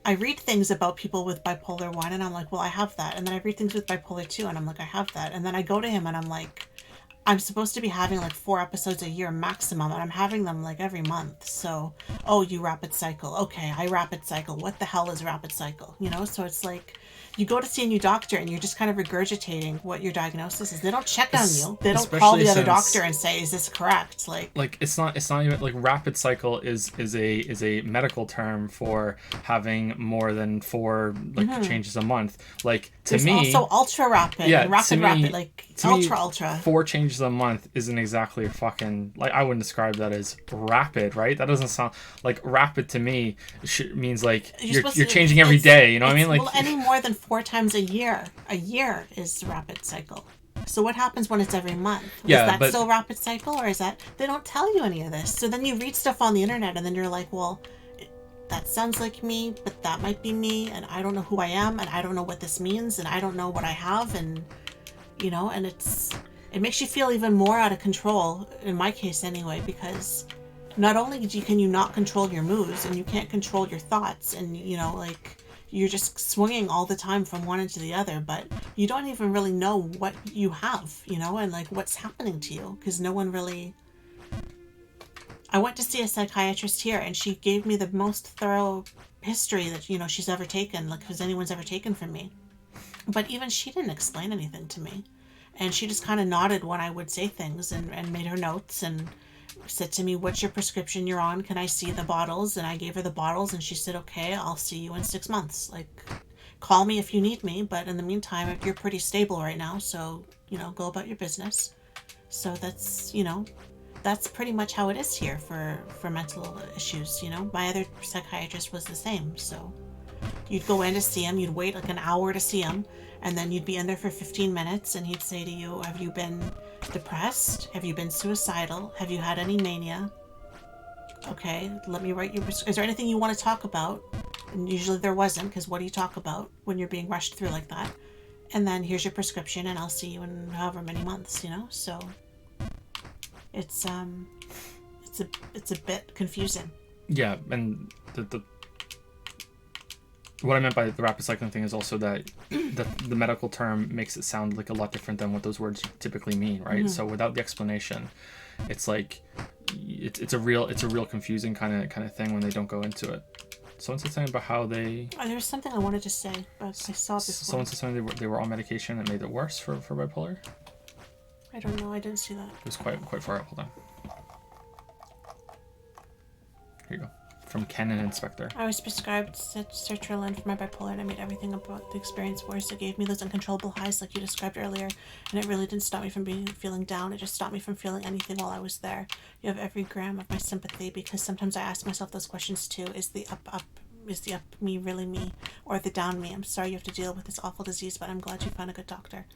I read things about people with bipolar 1 and I'm like, well, I have that. And then I read things with bipolar 2 and I'm like, I have that. And then I go to him and I'm like, I'm supposed to be having like 4 episodes a year maximum, and I'm having them like every month. So, oh, you rapid cycle. Okay, I rapid cycle. What the hell is rapid cycle? You know, so it's like you go to see a new doctor and you're just kind of regurgitating what your diagnosis is. They don't check on you. They don't call the other doctor and say, "Is this correct?" Like it's not even like rapid cycle is a medical term for having more than 4 like changes a month. Like to There's me, also ultra rapid, yeah, rapid, like ultra. 4 changes a month isn't exactly fucking like I wouldn't describe that as rapid, right? That doesn't sound like rapid to me. Means like you're changing every day. You know what I mean? Like well, any more than 4 times a year is rapid cycle. So what happens when it's every month? Yeah, is that still rapid cycle, or is that they don't tell you any of this? So then you read stuff on the internet, and then you're like, well, that sounds like me, but that might be me, and I don't know who I am, and I don't know what this means, and I don't know what I have, and you know, and it makes you feel even more out of control, in my case anyway, because not only can you not control your moods, and you can't control your thoughts, and you know, like you're just swinging all the time from one into the other, but you don't even really know what you have, you know, and like what's happening to you, because no one really. I went to see a psychiatrist here, and she gave me the most thorough history that, you know, she's ever taken, like, has anyone's ever taken from me. But even she didn't explain anything to me. And she just kind of nodded when I would say things and made her notes and said to me, what's your prescription you're on? Can I see the bottles? And I gave her the bottles, and she said, okay, I'll see you in 6 months. Like, call me if you need me. But in the meantime, you're pretty stable right now. So, you know, go about your business. So that's, you know, that's pretty much how it is here for mental issues, you know. My other psychiatrist was the same. So you'd go in to see him, you'd wait like an hour to see him, and then you'd be in there for 15 minutes, and he'd say to you, have you been depressed? Have you been suicidal? Have you had any mania? Okay, let me write you. Is there anything you want to talk about? And usually there wasn't, because what do you talk about when you're being rushed through like that? And then here's your prescription, and I'll see you in however many months, you know. So it's a bit confusing. Yeah, and the what I meant by the rapid cycling thing is also that the medical term makes it sound like a lot different than what those words typically mean, right? So without the explanation, it's like it's a real confusing kind of thing when they don't go into it. Someone said something about how they. Oh, there was something I wanted to say, but I saw it before. Someone said something they were on medication and it made it worse for bipolar. I don't know. I didn't see that. It was quite far up. Hold on. Here you go. From Ken and Inspector. I was prescribed sertraline for my bipolar, and I made everything about the experience worse. It gave me those uncontrollable highs like you described earlier, and it really didn't stop me from feeling down. It just stopped me from feeling anything while I was there. You have every gram of my sympathy, because sometimes I ask myself those questions too. Is the up me really me, or the down me? I'm sorry you have to deal with this awful disease, but I'm glad you found a good doctor.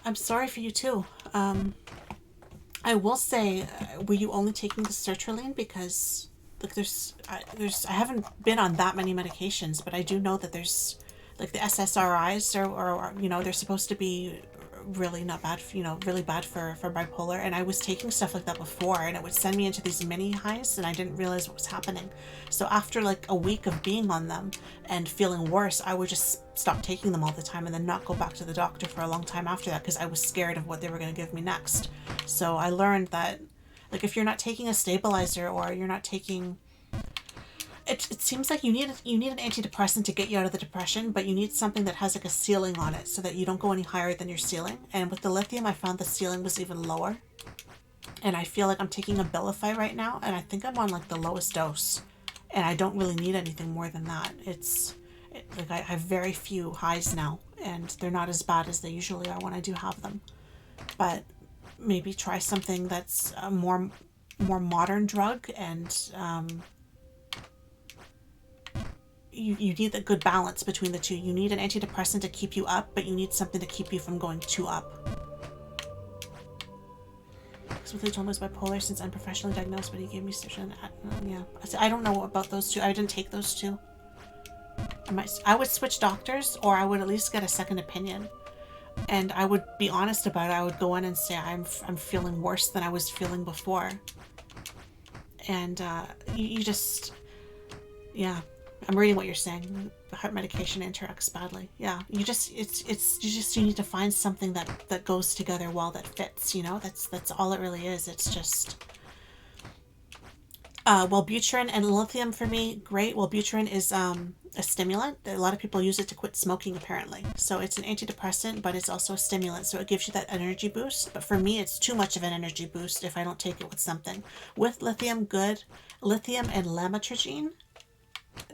I'm sorry for you too. I will say, were you only taking the sertraline? Because like I haven't been on that many medications, but I do know that there's like the SSRIs or you know, they're supposed to be really not bad, you know, really bad for bipolar. And I was taking stuff like that before, and it would send me into these mini highs, and I didn't realize what was happening. So after like a week of being on them and feeling worse, I would just stop taking them all the time and then not go back to the doctor for a long time after that, because I was scared of what they were going to give me next. So I learned that like if you're not taking a stabilizer, or you're not taking it seems like you need an antidepressant to get you out of the depression, but you need something that has like a ceiling on it so that you don't go any higher than your ceiling. And with the lithium, I found the ceiling was even lower. And I feel like I'm taking Abilify right now, and I think I'm on like the lowest dose, and I don't really need anything more than that. Like I have very few highs now, and they're not as bad as they usually are when I do have them. But maybe try something that's a more modern drug, and you need a good balance between the two. You need an antidepressant to keep you up, but you need something to keep you from going too up. So they told me I was bipolar since I'm professionally diagnosed, but he gave me such an yeah. I don't know about those two. I didn't take those two. I would switch doctors, or I would at least get a second opinion, and I would be honest about it. I would go in and say I'm feeling worse than I was feeling before, and you just, yeah. I'm reading what you're saying. Heart medication interacts badly. Yeah, you just you need to find something that goes together well, that fits. You know, that's all it really is. It's just Wellbutrin and lithium for me, great. Wellbutrin is a stimulant. A lot of people use it to quit smoking, apparently. So it's an antidepressant, but it's also a stimulant. So it gives you that energy boost. But for me, it's too much of an energy boost if I don't take it with something. With lithium, good. Lithium and lamotrigine,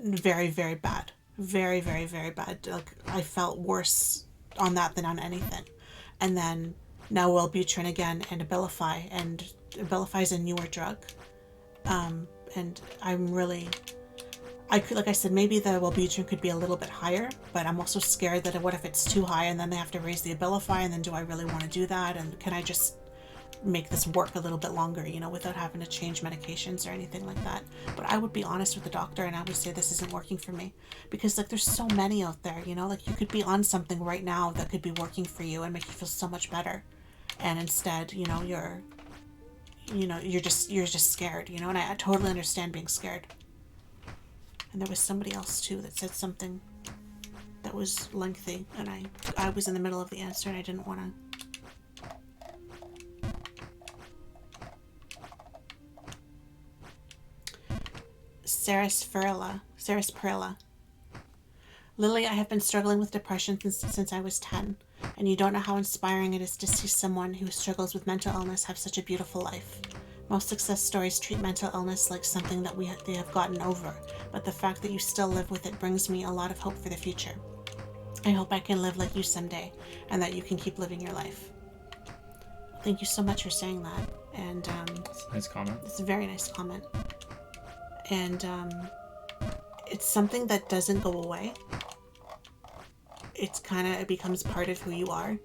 very, very bad. Very, very, very bad. Like, I felt worse on that than on anything. And then now Wellbutrin again, and Abilify. And Abilify is a newer drug. And I'm really, like I said, maybe the Wellbutrin could be a little bit higher, but I'm also scared that what if it's too high and then they have to raise the Abilify, and then do I really want to do that? And can I just make this work a little bit longer, you know, without having to change medications or anything like that? But I would be honest with the doctor, and I would say this isn't working for me, because like there's so many out there, you know, like you could be on something right now that could be working for you and make you feel so much better, and instead, you know, you're just scared, you know, and I totally understand being scared. And there was somebody else too that said something that was lengthy, and I was in the middle of the answer and I didn't want to. Sarasperilla. Lili, I have been struggling with depression since I was 10, and you don't know how inspiring it is to see someone who struggles with mental illness have such a beautiful life. Most success stories treat mental illness like something that they have gotten over, but the fact that you still live with it brings me a lot of hope for the future. I hope I can live like you someday, and that you can keep living your life. Thank you so much for saying that, and it's a nice comment. It's a very nice comment, and it's something that doesn't go away. It becomes part of who you are,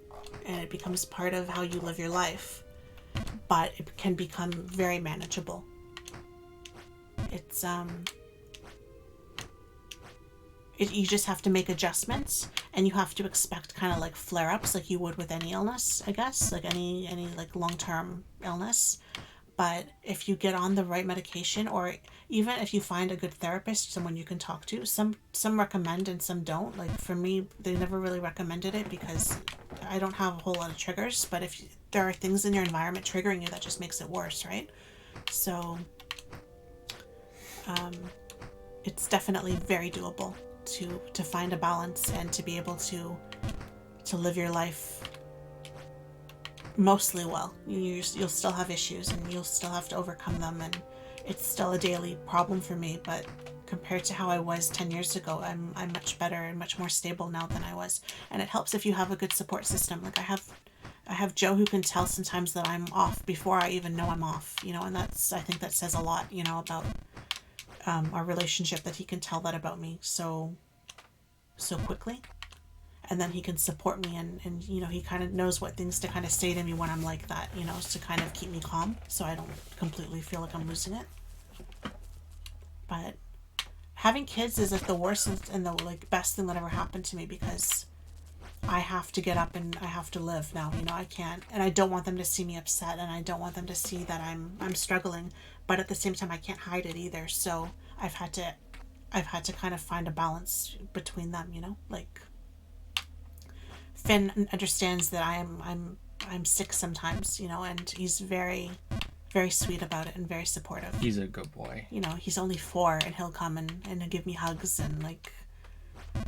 and it becomes part of how you live your life, but it can become very manageable. You just have to make adjustments, and you have to expect kind of like flare-ups like you would with any illness, I guess, like any like long-term illness. But if you get on the right medication, or even if you find a good therapist, someone you can talk to, some recommend and some don't. Like for me, they never really recommended it because I don't have a whole lot of triggers. But if there are things in your environment triggering you, that just makes it worse, right? So it's definitely very doable to find a balance and to be able to live your life mostly well. You'll still have issues, and you'll still have to overcome them, and it's still a daily problem for me, but compared to how I was 10 years ago, I'm much better and much more stable now than I was. And it helps if you have a good support system. Like I have Joe, who can tell sometimes that I'm off before I even know I'm off, you know, and I think that says a lot, you know, about our relationship, that he can tell that about me so quickly. And then he can support me, and you know, he kind of knows what things to kind of say to me when I'm like that, you know, to kind of keep me calm so I don't completely feel like I'm losing it. But having kids is like the worst and the like best thing that ever happened to me, because I have to get up and I have to live now, you know. I can't, and I don't want them to see me upset, and I don't want them to see that I'm struggling, but at the same time I can't hide it either. So I've had to kind of find a balance between them, you know. Like Finn understands that I'm sick sometimes, you know, and he's very, very sweet about it and very supportive. He's a good boy. You know, he's only 4, and he'll come and he'll give me hugs and like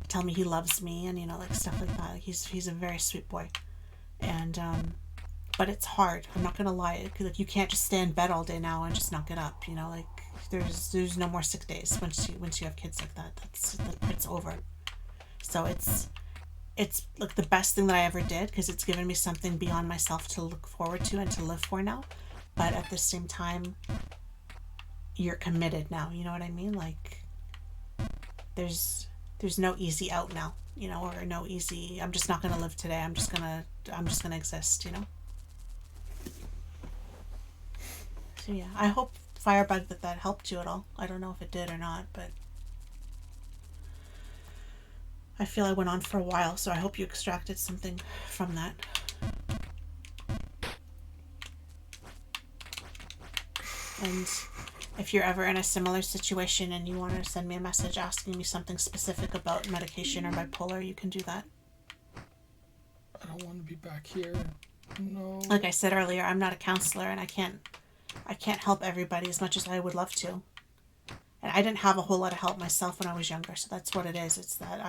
tell me he loves me, and you know, like stuff like that. He's a very sweet boy, and but it's hard. I'm not gonna lie. Like you can't just stay in bed all day now and just not get up. You know, like there's no more sick days once you have kids like that. That part's over. So it's like the best thing that I ever did because it's given me something beyond myself to look forward to and to live for now. But at the same time, you're committed now. You know what I mean? Like there's no easy out now, you know, or no easy. I'm just not gonna live today. I'm just gonna exist. You know. So yeah, I hope Firebug that helped you at all. I don't know if it did or not, but I feel I went on for a while, so I hope you extracted something from that. And if you're ever in a similar situation and you want to send me a message asking me something specific about medication or bipolar, you can do that. I don't want to be back here. No. Like I said earlier, I'm not a counselor and I can't help everybody as much as I would love to. And I didn't have a whole lot of help myself when I was younger, so that's what it is. It's that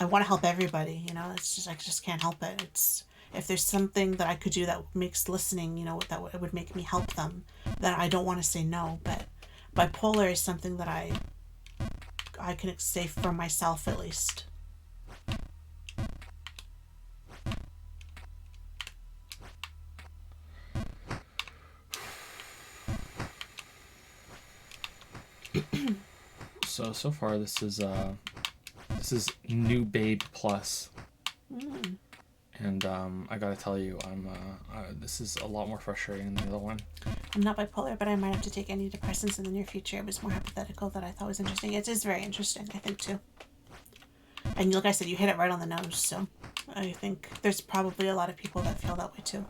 I want to help everybody, you know. It's just I just can't help it. It's if there's something that I could do that makes listening, you know, that would make me help them, then I don't want to say no. But bipolar is something that I can say for myself at least. So far this is new babe plus. And I gotta tell you, this is a lot more frustrating than the other one. I'm not bipolar, but I might have to take antidepressants in the near future. It was more hypothetical that I thought was interesting. It is very interesting, I think, too. And like I said, you hit it right on the nose, so I think there's probably a lot of people that feel that way, too.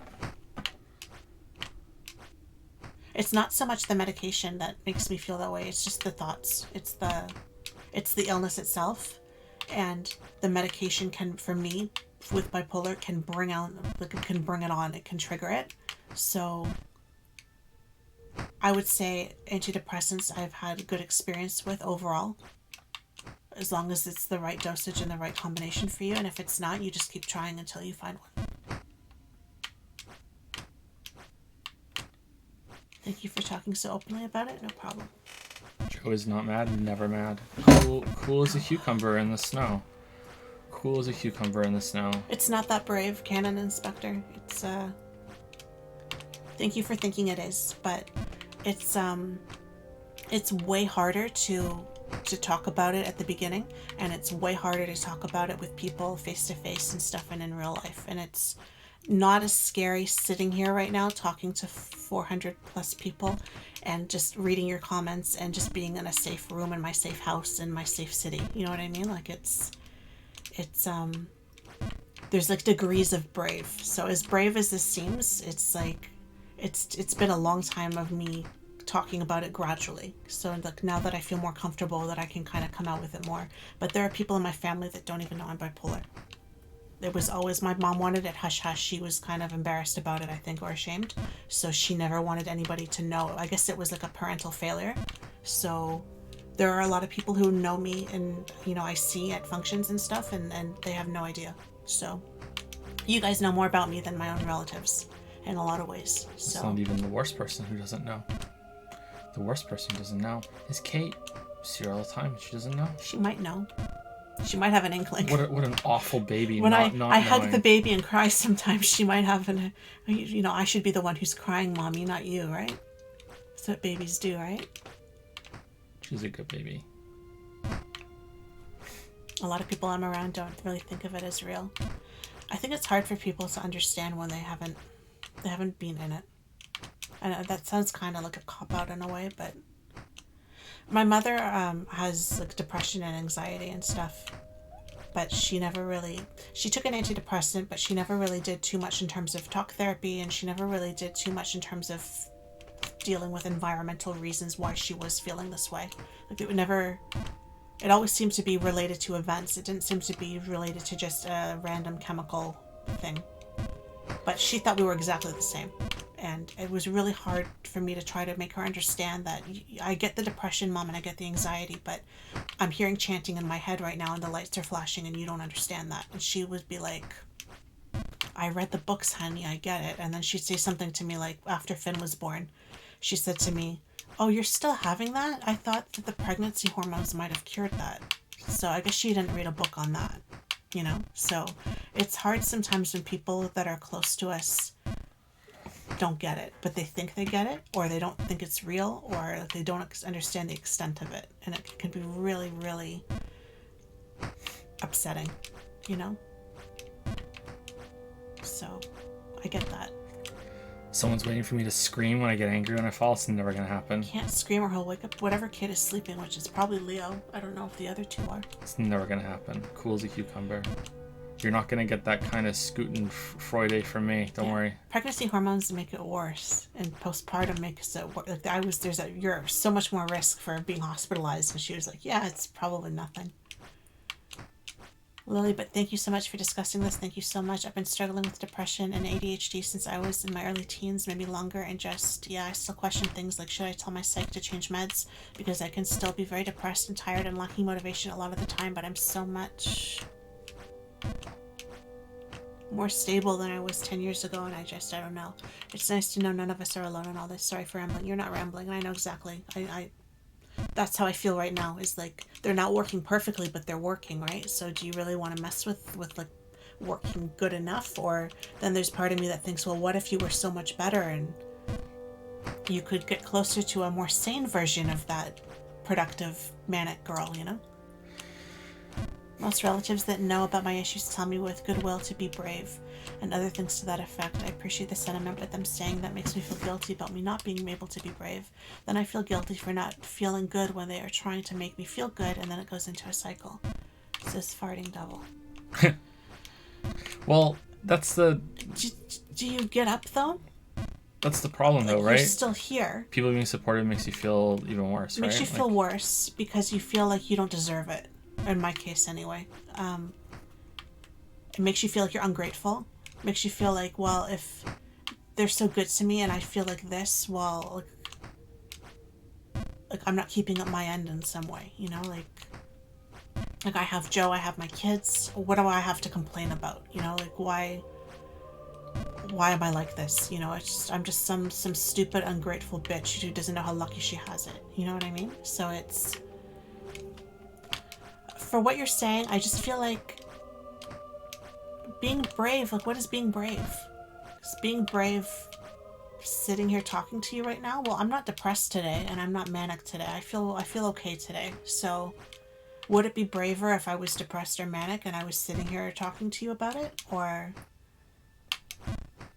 It's not so much the medication that makes me feel that way, it's just the thoughts. It's the illness itself, and the medication can, for me, with bipolar, can bring out, like, it can bring it on, it can trigger it. So I would say antidepressants I've had a good experience with overall, as long as it's the right dosage and the right combination for you. And if it's not, you just keep trying until you find one. Thank you for talking so openly about it. No problem. Joe is not mad, never mad. Cool as a cucumber in the snow. Cool as a cucumber in the snow. It's not that brave, Canon Inspector. Thank you for thinking it is, but it's way harder to talk about it at the beginning, and it's way harder to talk about it with people face to face and stuff and in real life. And it's not as scary sitting here right now talking to 400 plus people and just reading your comments and just being in a safe room in my safe house in my safe city. You know what I mean? Like it's there's like degrees of brave. So as brave as this seems, it's like it's been a long time of me talking about it gradually. So like now that I feel more comfortable, that I can kind of come out with it more. But there are people in my family that don't even know I'm bipolar. It was always, my mom wanted it hush hush. She was kind of embarrassed about it, I think, or ashamed. So she never wanted anybody to know. I guess it was like a parental failure. So there are a lot of people who know me and, you know, I see at functions and stuff, and they have no idea. So you guys know more about me than my own relatives in a lot of ways. It's not even the worst person who doesn't know. The worst person who doesn't know is Kate. We see her all the time. She doesn't know. She might know. She might have an inkling. What an awful baby. When I knowing. hug the baby and cry sometimes, she might have you know, I should be the one who's crying, Mommy, not you, right? That's what babies do, right? She's a good baby. A lot of people I'm around don't really think of it as real. I think it's hard for people to understand when they haven't been in it. And that sounds kind of like a cop-out in a way, but my mother has like depression and anxiety and stuff, but she took an antidepressant, but she never really did too much in terms of talk therapy, and she never really did too much in terms of dealing with environmental reasons why she was feeling this way. Like it always seemed to be related to events. It didn't seem to be related to just a random chemical thing. But she thought we were exactly the same. And it was really hard for me to try to make her understand that I get the depression, Mom, and I get the anxiety, but I'm hearing chanting in my head right now and the lights are flashing and you don't understand that. And she would be like, I read the books, honey, I get it. And then she'd say something to me like, after Finn was born, she said to me, oh, you're still having that? I thought that the pregnancy hormones might have cured that. So I guess she didn't read a book on that. So it's hard sometimes when people that are close to us don't get it, but they think they get it, or they don't think it's real, or they don't understand the extent of it. And it can be really, really upsetting, you know? So I get that. Someone's waiting for me to scream when I get angry when I fall. It's never going to happen. Can't scream or he'll wake up whatever kid is sleeping, which is probably Leo. I don't know if the other two are. It's never going to happen. Cool as a cucumber. You're not going to get that kind of scootin' Freude from me. Don't worry. Pregnancy hormones make it worse, and postpartum makes it worse. Like you're so much more risk for being hospitalized. And she was like, yeah, it's probably nothing. Lily, but thank you so much for discussing this. Thank you so much. I've been struggling with depression and ADHD since I was in my early teens, maybe longer, and I still question things like, should I tell my psych to change meds? Because I can still be very depressed and tired and lacking motivation a lot of the time, but I'm so much more stable than I was 10 years ago, and I don't know. It's nice to know none of us are alone in all this. Sorry for rambling. You're not rambling, and I know exactly. That's how I feel right now, is like they're not working perfectly, but they're working, right? So do you really want to mess with like working good enough? Or then there's part of me that thinks, well, what if you were so much better and you could get closer to a more sane version of that productive manic girl, Most relatives that know about my issues tell me with goodwill to be brave and other things to that effect. I appreciate the sentiment, but them saying that makes me feel guilty about me not being able to be brave. Then I feel guilty for not feeling good when they are trying to make me feel good, and then it goes into a cycle. It's this farting devil. Well, that's the... Do you get up, though? That's the problem, though, right? You're still here. People being supportive makes you feel even worse, right? Makes you feel worse because you feel like you don't deserve it. In my case, anyway. It makes you feel like you're ungrateful. It makes you feel like, well, if they're so good to me and I feel like this, well, like I'm not keeping up my end in some way, like I have Joe, I have my kids. What do I have to complain about? Like why am I like this? I'm just some stupid, ungrateful bitch who doesn't know how lucky she has it. You know what I mean? So it's, for what you're saying, I just feel like being brave, like what is being brave? Is being brave sitting here talking to you right now? Well, I'm not depressed today and I'm not manic today. I feel okay today. So would it be braver if I was depressed or manic and I was sitting here talking to you about it? Or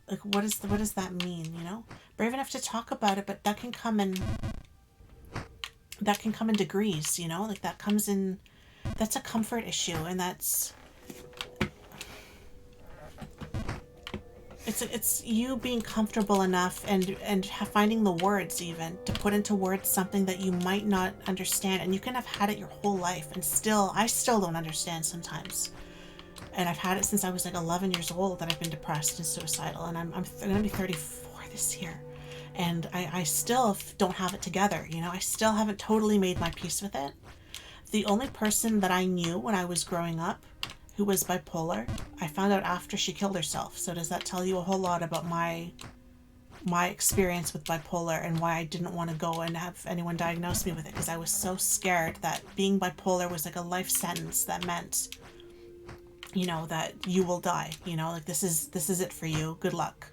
like what does that mean, Brave enough to talk about it, but that can come in degrees, like that's a comfort issue, and it's you being comfortable enough and finding the words even to put into words something that you might not understand, and you can have had it your whole life and I still don't understand sometimes. And I've had it since I was like 11 years old that I've been depressed and suicidal, and I'm going to be 34 this year. And I still don't have it together, I still haven't totally made my peace with it. The only person that I knew when I was growing up who was bipolar, I found out after she killed herself. So does that tell you a whole lot about my experience with bipolar and why I didn't want to go and have anyone diagnose me with it? Because I was so scared that being bipolar was like a life sentence that meant, that you will die, like this is it for you. Good luck.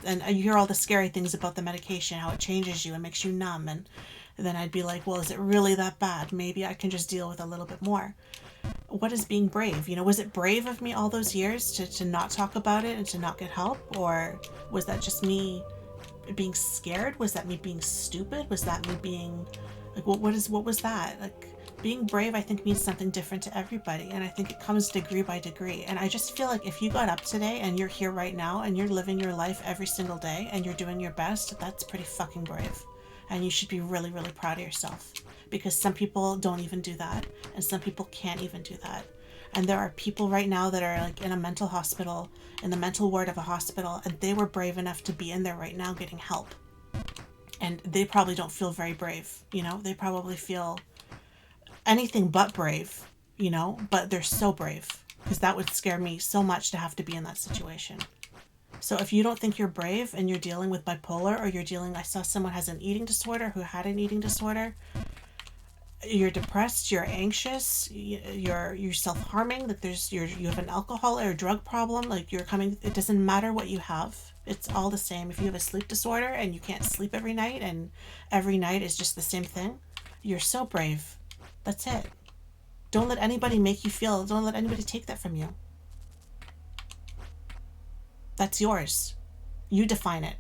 And you hear all the scary things about the medication, how it changes you and makes you numb, and then I'd be like, well, is it really that bad? Maybe I can just deal with a little bit more. What is being brave? Was it brave of me all those years to not talk about it and to not get help? Or was that just me being scared? Was that me being stupid? Was that me being like, what was that? Like, being brave, I think, means something different to everybody, and I think it comes degree by degree. And I just feel like if you got up today and you're here right now and you're living your life every single day and you're doing your best, that's pretty fucking brave. And you should be really, really proud of yourself, because some people don't even do that, and some people can't even do that. And there are people right now that are like in a mental hospital, in the mental ward of a hospital, and they were brave enough to be in there right now getting help. And they probably don't feel very brave, They probably feel anything but brave, but they're so brave, because that would scare me so much to have to be in that situation. So if you don't think you're brave and you're dealing with bipolar, or I saw someone has an eating disorder who had an eating disorder, you're depressed, you're anxious, you're self-harming, like you have an alcohol or a drug problem, like you're coming, it doesn't matter what you have. It's all the same. If you have a sleep disorder and you can't sleep every night and every night is just the same thing, you're so brave. That's it. Don't let anybody make you feel, don't let anybody take that from you. That's yours. You define it.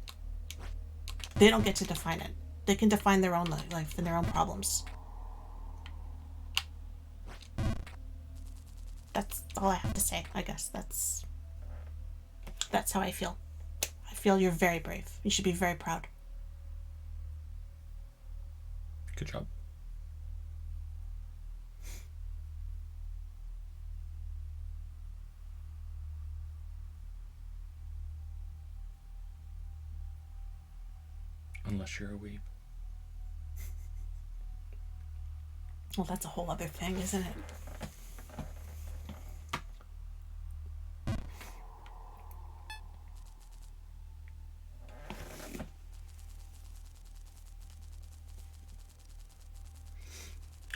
They don't get to define it. They can define their own life and their own problems. That's all I have to say. I guess that's how I feel. I feel you're very brave. You should be very proud. Good job. Unless you're a weeb. Well, that's a whole other thing, isn't it?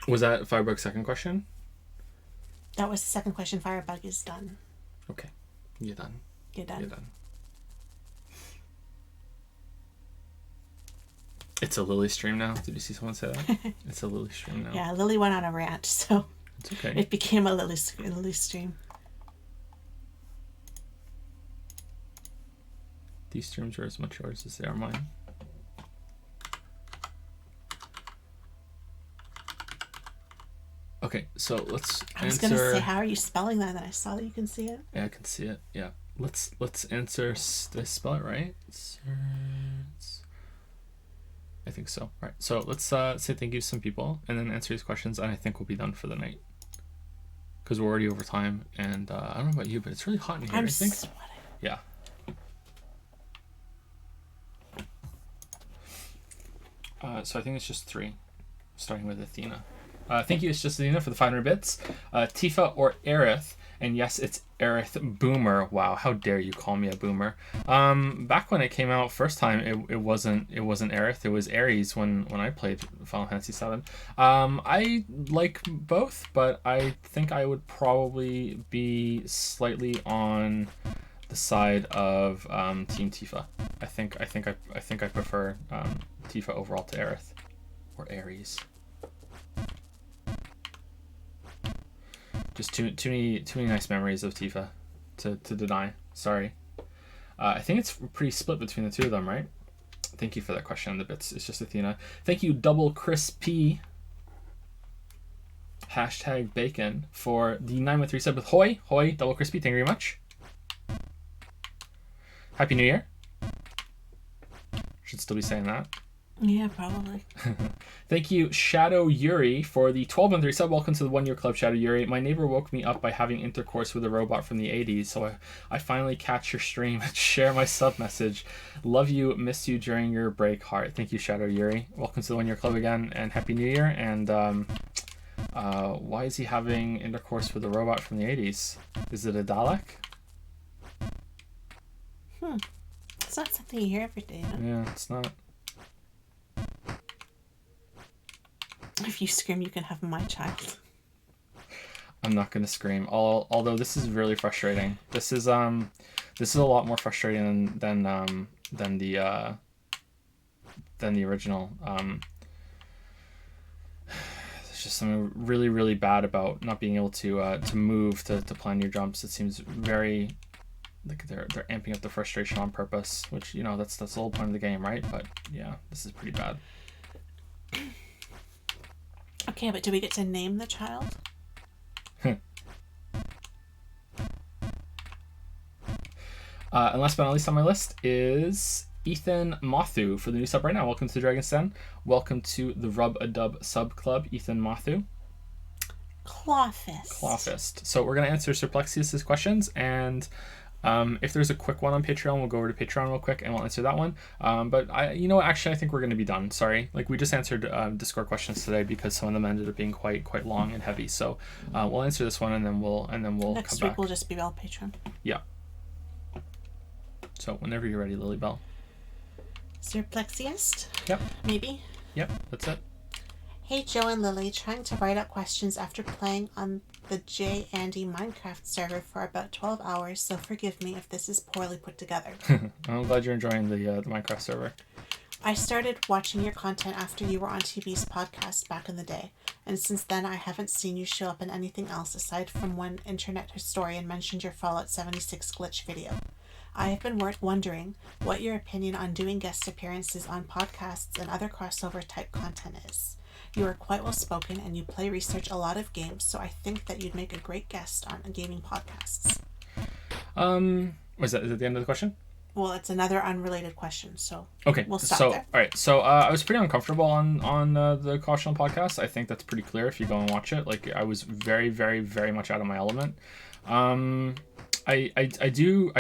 Was that Firebug's second question? That was the second question. Firebug is done. Okay. You're done. You're done. You're done. It's a Lili stream now. Did you see someone say that? It's a Lili stream now. Yeah, Lili went on a rant, so it's okay. It became a Lili stream. These streams are as much yours as they are mine. Okay, so let's I was gonna say, how are you spelling that? And then I saw that you can see it. Yeah, I can see it. Yeah. Let's answer. Did I spell it right? I think so. Right. So let's say thank you to some people and then answer these questions, and I think we'll be done for the night. Because we're already over time, and I don't know about you, but it's really hot in here. I'm I think. sweating. Yeah. So I think it's just 3, starting with Athena. Thank you, it's just Athena for the 500 bits. Tifa or Aerith, and yes, it's Aerith Boomer. Wow, how dare you call me a boomer? Back when it came out first time, it wasn't Aerith, it was Ares when I played Final Fantasy VII. I like both, but I think I would probably be slightly on the side of Team Tifa. I think I prefer Tifa overall to Aerith or Ares. Just too many nice memories of Tifa to deny. Sorry. I think it's pretty split between the two of them, right? Thank you for that question on the bits. It's just Athena. Thank you, Double Chris P. #bacon for the 913 sub with Hoy. Hoy, Double Crispy, thank you very much. Happy New Year. Should still be saying that. Yeah, probably. Thank you, Shadow Yuri, for the 12-month sub. Welcome to the 1 Year Club, Shadow Yuri. My neighbor woke me up by having intercourse with a robot from the 80s, so I finally catch your stream and share my sub message. Love you, miss you during your break, heart. Thank you, Shadow Yuri. Welcome to the 1 Year Club again, and Happy New Year. And why is he having intercourse with a robot from the 80s? Is it a Dalek? It's not something you hear every day, no? Yeah, it's not. If you scream, you can have my child. I'm not gonna scream. Although this is really frustrating. This is a lot more frustrating than the original. There's just something really, really bad about not being able to move to plan your jumps. It seems very like they're amping up the frustration on purpose, which, you know, that's the whole point of the game, right? But yeah, this is pretty bad. Okay, but do we get to name the child? And last but not least on my list is Ethan Mathu for the new sub right now. Welcome to Dragon's Den. Welcome to the Rub a Dub sub club, Ethan Mathu. Clawfist. So we're going to answer Surplexius' questions, and if there's a quick one on Patreon, we'll go over to Patreon real quick and we'll answer that one. But you know what? Actually, I think we're going to be done. Sorry. Like, we just answered Discord questions today because some of them ended up being quite long and heavy. So we'll answer this one and then we'll next come week back. We'll just be all Patreon. Yeah. So whenever you're ready, Lily Bell. Surplexiest? Yep. Maybe? Yep, that's it. Hey Joe and Lily, trying to write up questions after playing on the J Andy Minecraft server for about 12 hours, so forgive me if this is poorly put together. I'm glad you're enjoying the Minecraft server. I started watching your content after you were on TB's podcast back in the day, and since then I haven't seen you show up in anything else aside from when Internet Historian mentioned your Fallout 76 glitch video. I have been wondering what your opinion on doing guest appearances on podcasts and other crossover type content is. You are quite well spoken and you play research a lot of games, so I think that you'd make a great guest on gaming podcasts. Is that the end of the question? Well, it's another unrelated question, so okay. We'll stop there. All right. So I was pretty uncomfortable on the Caution podcast. I think that's pretty clear if you go and watch it. Like I was very, very, very much out of my element. I do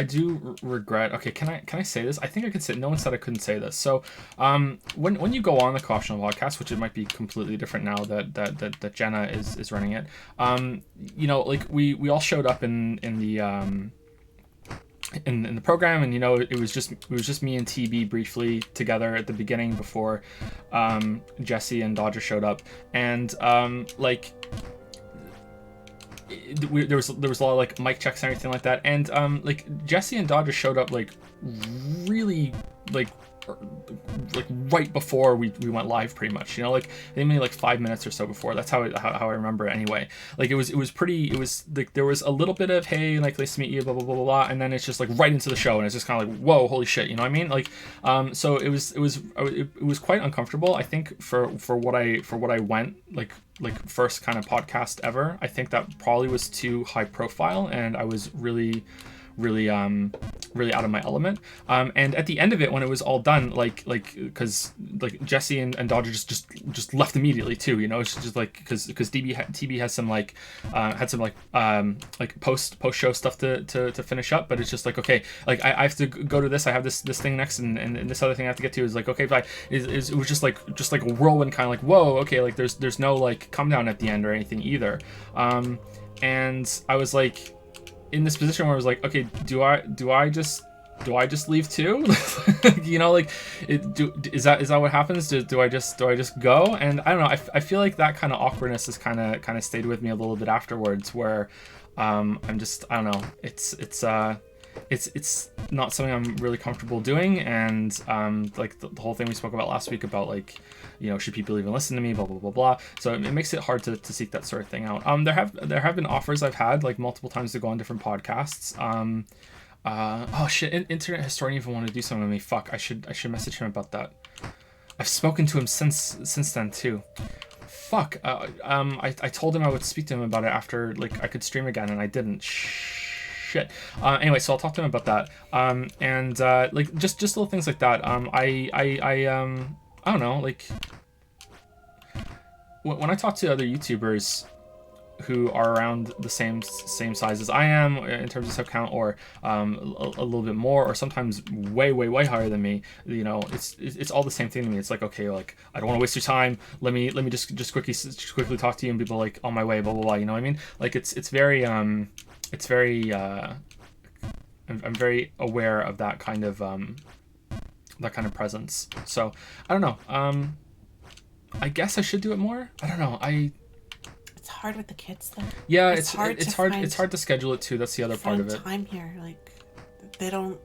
regret. Okay, can I say this? I think I could say. No one said I couldn't say this. So, when you go on the Caution podcast, which it might be completely different now that Jenna is running it. You know, like we all showed up in the in the program, and you know it was just me and TB briefly together at the beginning before Jesse and Dodger showed up, and there was a lot of like mic checks and everything like that, and like Jesse and Dodger showed up like really like right before we went live, pretty much, you know, like they made like 5 minutes or so before. That's how I remember it anyway. Like it was like there was a little bit of, hey, like nice to meet you, blah blah blah blah blah, and then it's just like right into the show, and it's just kind of like, whoa, holy shit, you know what I mean? Like so it was quite uncomfortable. I think for what I went like first kind of podcast ever, I think that probably was too high profile, and I was really out of my element, and at the end of it, when it was all done, like because like Jesse and Dodger just left immediately too, you know. It's just like because TB has some like had some like post show stuff to finish up, but it's just like, okay, like I have to go to this, I have this thing next, and this other thing I have to get to is like, okay, but it was just like a whirlwind, kind of like, whoa, okay, like there's no like come down at the end or anything either, and I was like in this position where I was like, okay, do I just leave too? You know, like is that what happens? Do I just go? And I don't know, I feel like that kind of awkwardness has kind of stayed with me a little bit afterwards, where I'm just, I don't know, it's not something I'm really comfortable doing, and like the whole thing we spoke about last week about, like, you know, should people even listen to me, blah blah blah blah. So it makes it hard to seek that sort of thing out. There have been offers I've had like multiple times to go on different podcasts. Oh shit, Internet Historian even wanted to do something with me. Fuck, I should message him about that. I've spoken to him since then too. Fuck. I told him I would speak to him about it after like I could stream again, and I didn't. Shit. Anyway, so I'll talk to him about that. And like just little things like that. I don't know, like when I talk to other YouTubers who are around the same size as I am in terms of sub count, or a little bit more, or sometimes way higher than me, you know, it's all the same thing to me. It's like, okay, like I don't want to waste your time. Let me just quickly talk to you and be like, on my way, blah blah blah. You know what I mean? Like it's very I'm very aware of that kind of presence. So I don't know. I guess I should do it more. I don't know. It's hard with the kids though. Yeah, it's hard to schedule it too. That's the other part of it. Time here, like they don't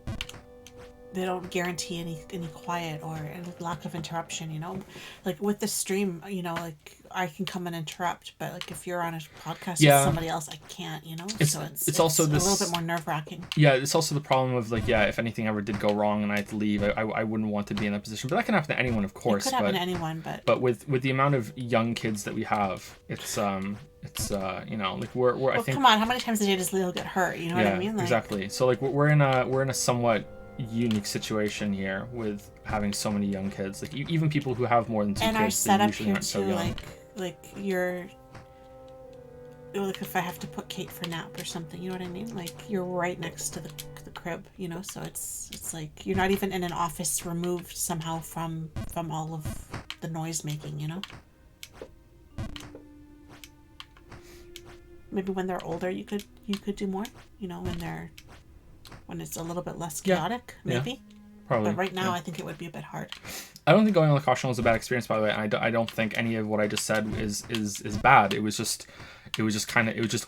guarantee any quiet or any lack of interruption, you know. Like with the stream, you know, like I can come and interrupt, but like if you're on a podcast with somebody else, I can't, you know. So it's also a little bit more nerve-wracking. Yeah, it's also the problem of like, yeah, if anything ever did go wrong and I had to leave, I wouldn't want to be in that position. But that can happen to anyone, of course. It could happen to anyone, but with the amount of young kids that we have, it's you know, like we're I think, come on, how many times a day does Leo get hurt? You know what I mean? Like, exactly. So like we're in a somewhat unique situation here with having so many young kids, like even people who have more than two and kids, our setup here too, so young. like you're like, if I have to put Kate for nap or something, you know what I mean, like you're right next to the crib, you know, so it's like you're not even in an office removed somehow from all of the noise making, you know. Maybe when they're older you could do more, you know, when it's a little bit less chaotic, maybe. Probably. But right now, Yeah. I think it would be a bit hard. I don't think going on the caution was a bad experience, by the way. I don't think any of what I just said is bad. It was just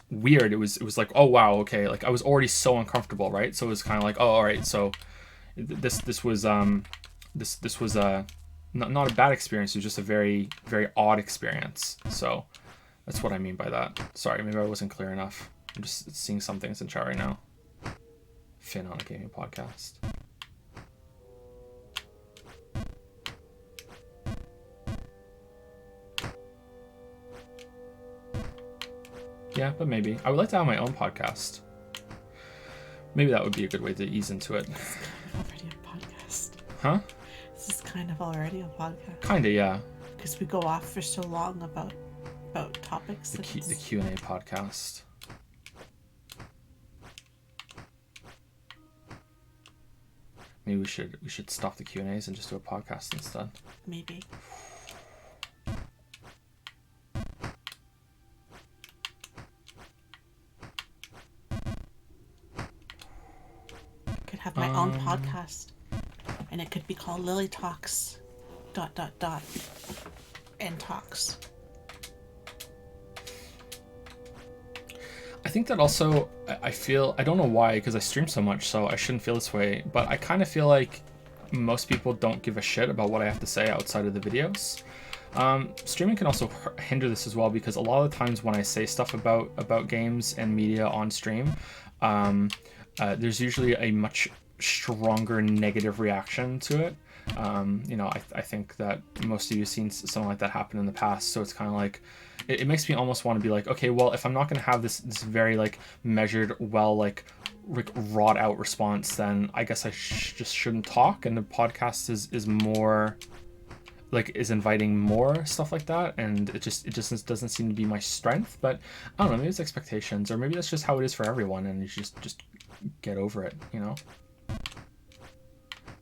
weird. It was like, oh wow, okay. Like I was already so uncomfortable, right? So it was kind of like, oh, all right. So this was not a bad experience. It was just a very very odd experience. So that's what I mean by that. Sorry, maybe I wasn't clear enough. I'm just seeing some things in chat right now. Finn on a gaming podcast. Yeah, but maybe. I would like to have my own podcast. Maybe that would be a good way to ease into it. It's kind of already a podcast. Huh? This is kind of already a podcast. Kinda, yeah. Because we go off for so long about topics. The Q&A podcast. Maybe we should stop the Q&As and just do a podcast instead. Maybe. I could have my own podcast, and it could be called Lili Talks ... and Talks. I think that also, I feel, I don't know why, because I stream so much, so I shouldn't feel this way, but I kind of feel like most people don't give a shit about what I have to say outside of the videos. Streaming can also hinder this as well, because a lot of the times when I say stuff about games and media on stream, there's usually a much stronger negative reaction to it. I think that most of you have seen something like that happen in the past, so it's kind of like it makes me almost want to be like, okay, well, if I'm not going to have this very like measured, well, like wrought out response, then I guess I just shouldn't talk, and the podcast is more like is inviting more stuff like that, and it just doesn't seem to be my strength. But I don't know, maybe it's expectations, or maybe that's just how it is for everyone, and you just get over it, you know.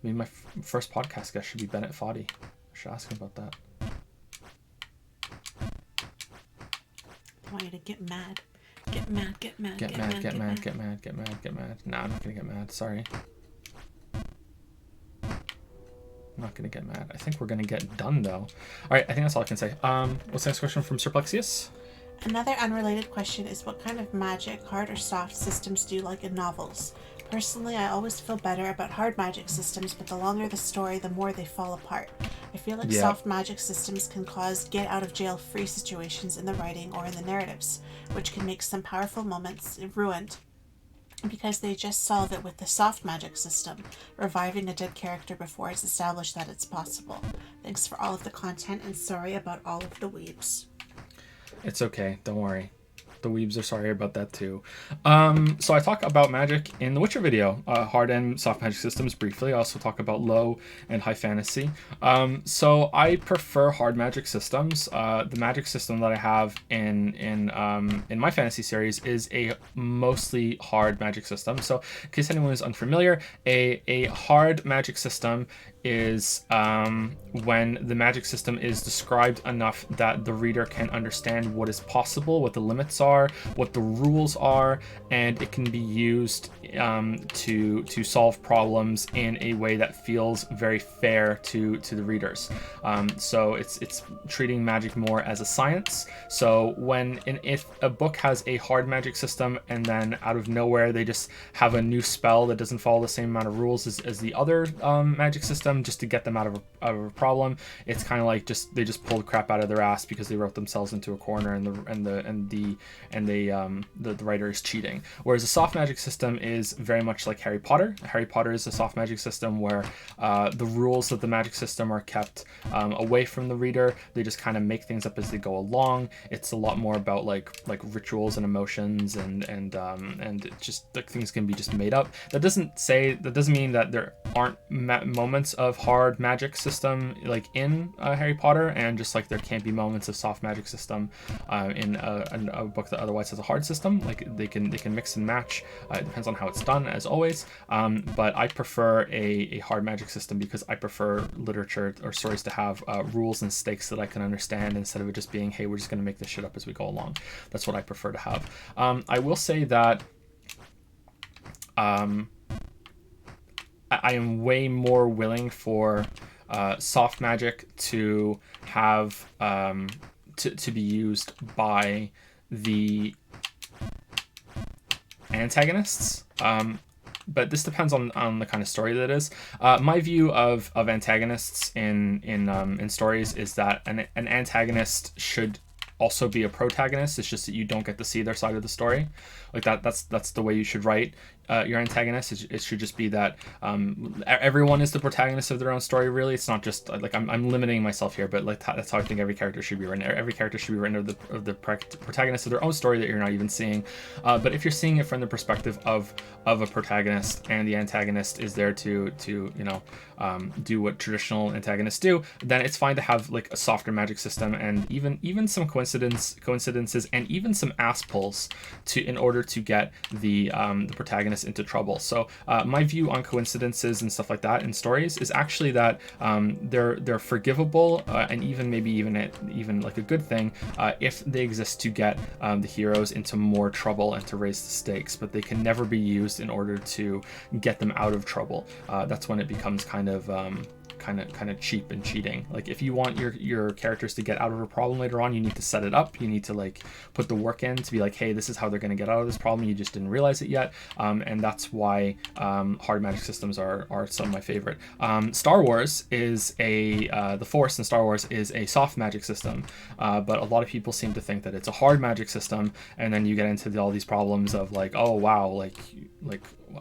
Maybe my first podcast guest should be Bennett Foddy. I should ask him about that. I want you to get mad. Get mad, get mad, get mad, get mad, get mad, get mad, get mad. Nah, I'm not gonna get mad. Sorry. I'm not gonna get mad. I think we're gonna get done though. All right, I think that's all I can say. What's the next question from Surplexius? Another unrelated question is, what kind of magic, hard or soft, systems do you like in novels? Personally, I always feel better about hard magic systems, but the longer the story, the more they fall apart. I feel like soft magic systems can cause get-out-of-jail-free situations in the writing or in the narratives, which can make some powerful moments ruined because they just solve it with the soft magic system, reviving a dead character before it's established that it's possible. Thanks for all of the content, and sorry about all of the weebs. It's okay, don't worry. The weebs are sorry about that too. So I talk about magic in the Witcher video, hard and soft magic systems briefly. I also talk about low and high fantasy. So I prefer hard magic systems. The magic system that I have in my fantasy series is a mostly hard magic system. So in case anyone is unfamiliar, a hard magic system is when the magic system is described enough that the reader can understand what is possible, what the limits are, what the rules are, and it can be used to solve problems in a way that feels very fair to the readers. So it's treating magic more as a science. So if a book has a hard magic system and then out of nowhere they just have a new spell that doesn't follow the same amount of rules as the other magic system just to get them out of a problem, it's kind of like they just pulled crap out of their ass because they wrote themselves into a corner, and the writer is cheating. Whereas a soft magic system is very much like Harry Potter. Harry Potter is a soft magic system where the rules of the magic system are kept away from the reader. They just kind of make things up as they go along. It's a lot more about like rituals and emotions and it just like things can be just made up. That doesn't mean that there aren't moments of hard magic system like in Harry Potter, and just like there can't be moments of soft magic system in a book that otherwise has a hard system. Like they can mix and match. It depends on how it's done, as always. But I prefer a hard magic system because I prefer literature or stories to have rules and stakes that I can understand instead of it just being, hey, we're just going to make this shit up as we go along. That's what I prefer to have. I will say that I am way more willing for soft magic to have to be used by the antagonists. But this depends on the kind of story that it is. My view of antagonists in stories is that an antagonist should also be a protagonist. It's just that you don't get to see their side of the story. Like that's the way you should write your antagonist. It should just be that everyone is the protagonist of their own story. Really, it's not just like I'm limiting myself here, but like that's how I think every character should be written. Every character should be written of the protagonist of their own story that you're not even seeing. But if you're seeing it from the perspective of a protagonist and the antagonist is there to do what traditional antagonists do, then it's fine to have like a softer magic system and even some coincidences and even some ass pulls in order to get the protagonist into trouble. So my view on coincidences and stuff like that in stories is actually that they're forgivable and even like a good thing if they exist to get the heroes into more trouble and to raise the stakes, but they can never be used in order to get them out of trouble. That's when it becomes kind of cheap and cheating. Like if you want your characters to get out of a problem later on, you need to set it up. You need to like put the work in to be like, hey, this is how they're going to get out of this problem. You just didn't realize it yet, and that's why hard magic systems are some of my favorite. Star Wars is the Force in Star Wars is a soft magic system, but a lot of people seem to think that it's a hard magic system, and then you get into all these problems of like, oh wow, like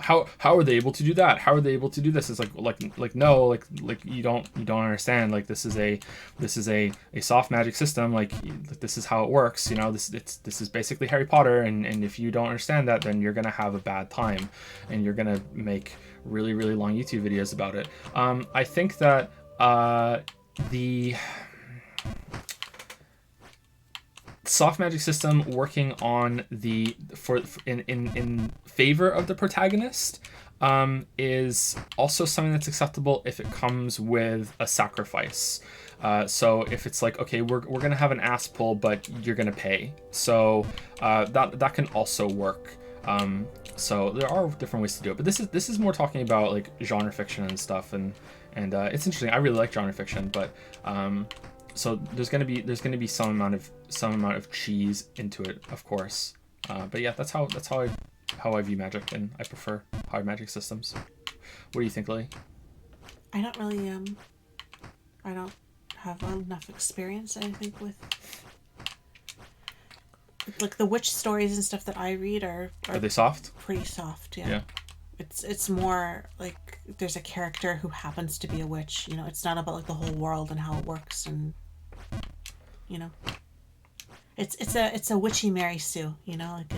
how are they able to do that? How are they able to do this? It's like no, like you don't understand. Like this is a soft magic system. Like this is how it works. You know, this is basically Harry Potter, and if you don't understand that, then you're gonna have a bad time, and you're gonna make really really long YouTube videos about it. I think that the soft magic system working on in favor of the protagonist is also something that's acceptable if it comes with a sacrifice. So if it's like, okay, we're gonna have an ass pull, but you're gonna pay, so that can also work. So there are different ways to do it, but this is more talking about like genre fiction and stuff, and it's interesting. I really like genre fiction, but so there's gonna be some amount of cheese into it, of course. But yeah, that's how I view magic, and I prefer hard magic systems. What do you think, Lily? I don't really I don't have enough experience, I think, with like the witch stories and stuff that I read are they soft? Pretty soft, yeah. Yeah. It's more like there's a character who happens to be a witch. You know, it's not about like the whole world and how it works, and you know, it's a witchy Mary Sue. You know, like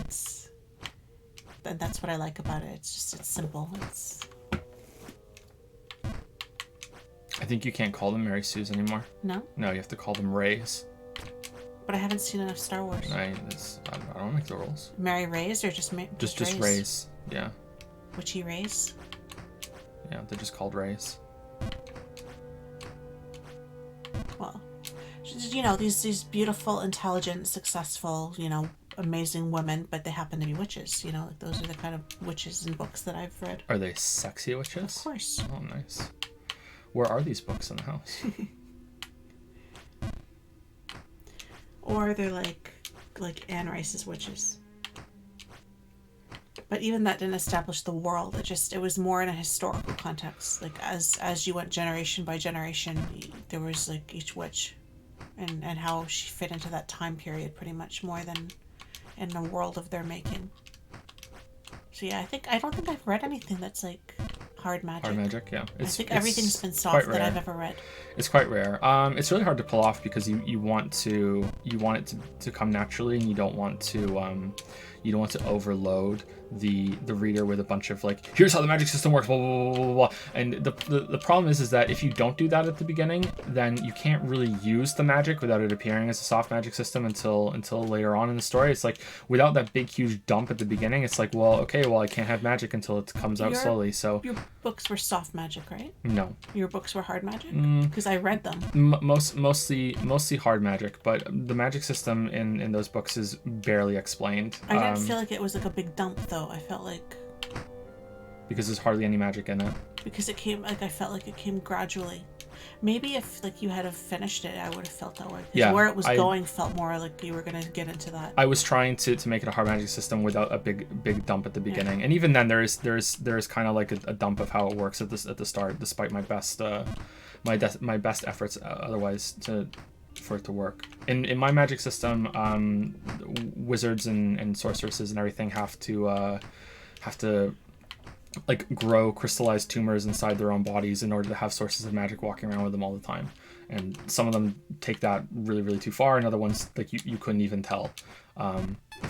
and that's what I like about it. It's simple. I think you can't call them Mary Sues anymore. No, you have to call them Rays. But I haven't seen enough Star Wars. I don't make the rules. Mary Rays or just just Rays? Yeah. Witchy Rays? Yeah, they're just called Rays. Well, you know, these beautiful, intelligent, successful, you know, amazing women, but they happen to be witches. You know, like those are the kind of witches in books that I've read. Are they sexy witches? Of course. Oh, nice. Where are these books in the house? Or they're like Anne Rice's witches. But even that didn't establish the world. It was more in a historical context. Like as you went generation by generation, there was like each witch, and how she fit into that time period pretty much more than in the world of their making. So yeah, I don't think I've read anything that's like hard magic. Hard magic, yeah. I think everything's been soft that I've ever read. It's quite rare. It's really hard to pull off because you want it to come naturally, and you don't want to overload the reader with a bunch of like, here's how the magic system works, blah blah blah blah blah. And the problem is that if you don't do that at the beginning, then you can't really use the magic without it appearing as a soft magic system until later on in the story. It's like without that big huge dump at the beginning, it's like, well, okay, well I can't have magic until it comes out slowly. So your books were soft magic, right? No. Your books were hard magic? Because I read them. Mostly hard magic, but the magic system in those books is barely explained. I didn't feel like it was like a big dump though. I felt like because there's hardly any magic in it. Because it came, like, I felt like it came gradually. Maybe if, like, you had have finished it, I would have felt that way. Because where it was going felt more like you were going to get into that. I was trying to make it a hard magic system without a big dump at the beginning, and even then there is kind of like a dump of how it works at the start, despite my best my best efforts otherwise for it to work. In my magic system, wizards and sorceresses and everything have to like grow crystallized tumors inside their own bodies in order to have sources of magic walking around with them all the time. And some of them take that really, really too far, and other ones, like, you couldn't even tell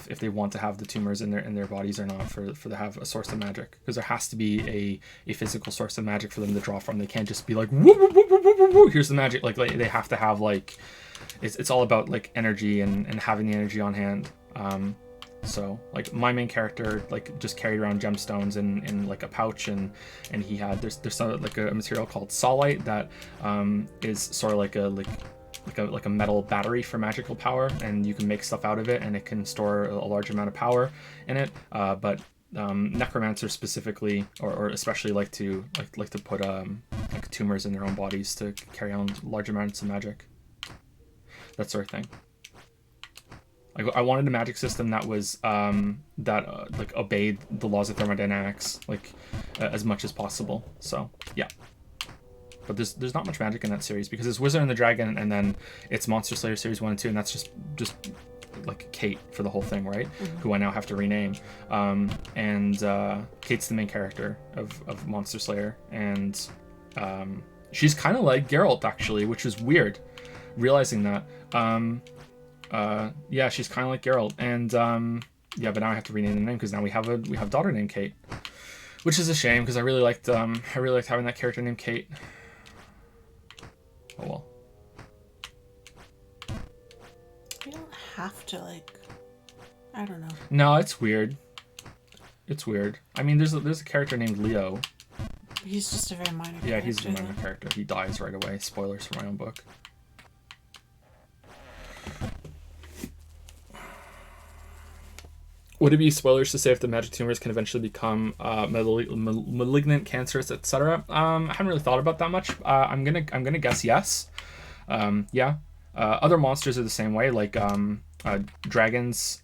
if they want to have the tumors in their bodies or not for to have a source of magic, because there has to be a physical source of magic for them to draw from. They can't just be like, woo, woo, woo, woo, woo, woo, here's the magic. Like they have to have, like, it's all about, like, energy and having the energy on hand. So, like, my main character, like, just carried around gemstones in like a pouch, and he had there's some, like, a material called solite that is sort of like a metal battery for magical power, and you can make stuff out of it, and it can store a large amount of power in it. But necromancers specifically, or especially like to put like tumors in their own bodies to carry on large amounts of magic, that sort of thing. I wanted a magic system that was like obeyed the laws of thermodynamics, like, as much as possible. So yeah, but there's not much magic in that series because it's Wizard and the Dragon, and then it's Monster Slayer series 1 and 2, and that's just like Kate for the whole thing, right? Mm-hmm. Who I now have to rename. And Kate's the main character of Monster Slayer, and she's kind of like Geralt, actually, which is weird, realizing that. Yeah, she's kind of like Geralt, and yeah, but now I have to rename the name because now we have a daughter named Kate, which is a shame because I really liked having that character named Kate. Oh well. You don't have to, like, I don't know. No, it's weird. It's weird. I mean, there's a character named Leo. He's just a very minor character. Yeah, he's a minor character. He dies right away. Spoilers for my own book. Would it be spoilers to say if the magic tumors can eventually become malignant, cancerous, etc.? I haven't really thought about that much. I'm gonna guess yes. Yeah. Other monsters are the same way. Like dragons,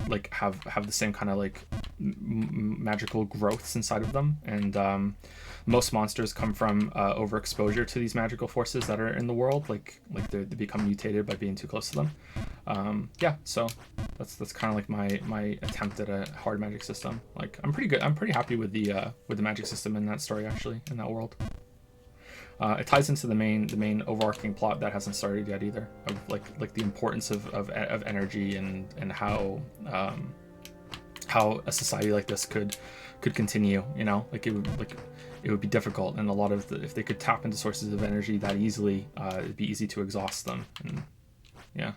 like have the same kind of, like, magical growths inside of them, and most monsters come from overexposure to these magical forces that are in the world. Like they become mutated by being too close to them. Yeah, so that's kind of like my attempt at a hard magic system. Like, I'm pretty good. I'm pretty happy with the magic system in that story, actually, in that world. It ties into the main overarching plot that hasn't started yet either, of like the importance of energy and how a society like this could continue. You know, it would be difficult, and a lot of if they could tap into sources of energy that easily, it'd be easy to exhaust them. And yeah,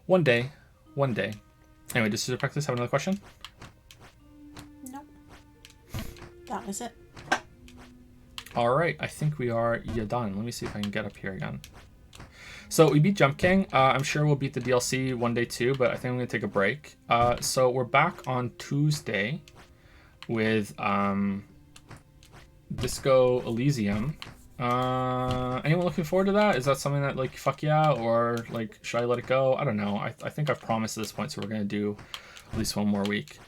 one day. Anyway, does Practice have another question? Nope. That was it. All right, I think we are done. Let me see if I can get up here again. So we beat Jump King. I'm sure we'll beat the DLC one day too, but I think I'm going to take a break. So we're back on Tuesday with Disco Elysium. Anyone looking forward to that? Is that something that, like, fuck yeah, or, like, should I let it go? I don't know. I think I've promised at this point, so we're going to do at least one more week.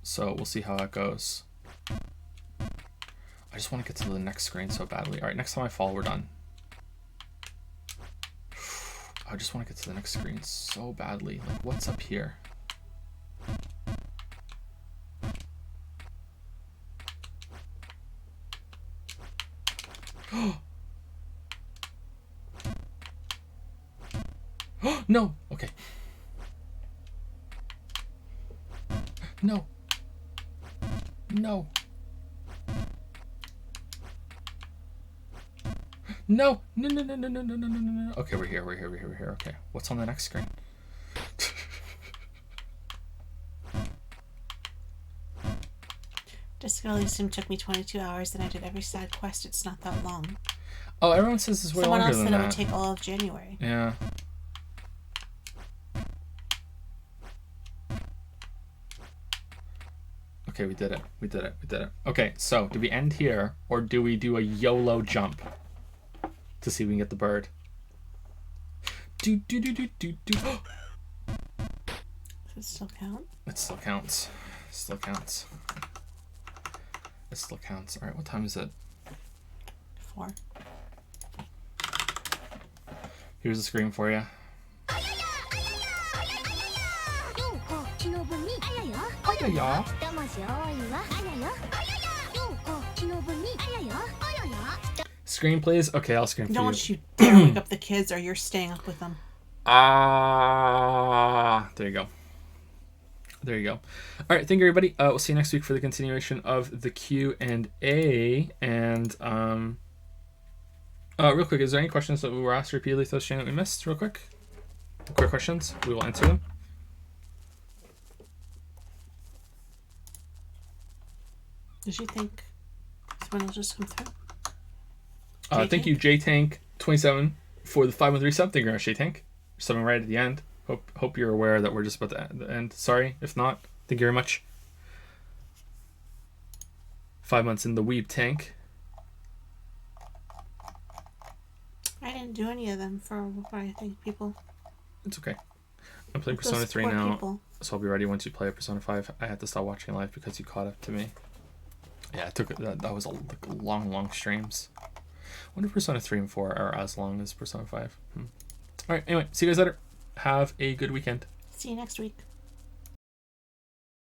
So we'll see how that goes. I just want to get to the next screen so badly. All right, next time I fall, we're done. I just want to get to the next screen so badly. Like, what's up here? No. Okay. No. No. No. No, no, no, no, no, no, no, no, no. Okay, we're here. Okay. What's on the next screen? Disco Elysium took me 22 hours, and I did every side quest. It's not that long. Oh, everyone says it's way Someone longer else than said it that. would take all of January. Yeah. Okay, we did it. We did it. We did it. Okay, so do we end here or do we do a YOLO jump to see if we can get the bird? Do do do do do do. Does it still count? It still counts. Still counts. It still counts. All right, what time is it? 4. Here's the screen for you. Yeah. Screen, please. Okay, I'll screen for you. Don't you dare wake up the kids or you're staying up with them. There you go. There you go. All right, thank you, everybody. We'll see you next week for the continuation of the Q&A. And real quick, is there any questions that we were asked repeatedly throughout the stream that we missed? Real quick. Quick questions. We will answer them. Did you think someone will just come through? Thank you, JTank27, for the 513 sub. Thank you very much, JTank. Subbing right at the end. Hope you're aware that we're just about to end. Sorry if not. Thank you very much. 5 months in the Weeb tank. I didn't do any of them for what I think people. It's okay. I'm playing Those Persona 3 poor now, people. so I'll be ready once you play Persona 5. I had to stop watching live because you caught up to me. Yeah, it took that was long streams. I wonder if Persona 3 and 4 are as long as Persona 5. All right, anyway, see you guys later. Have a good weekend. See you next week.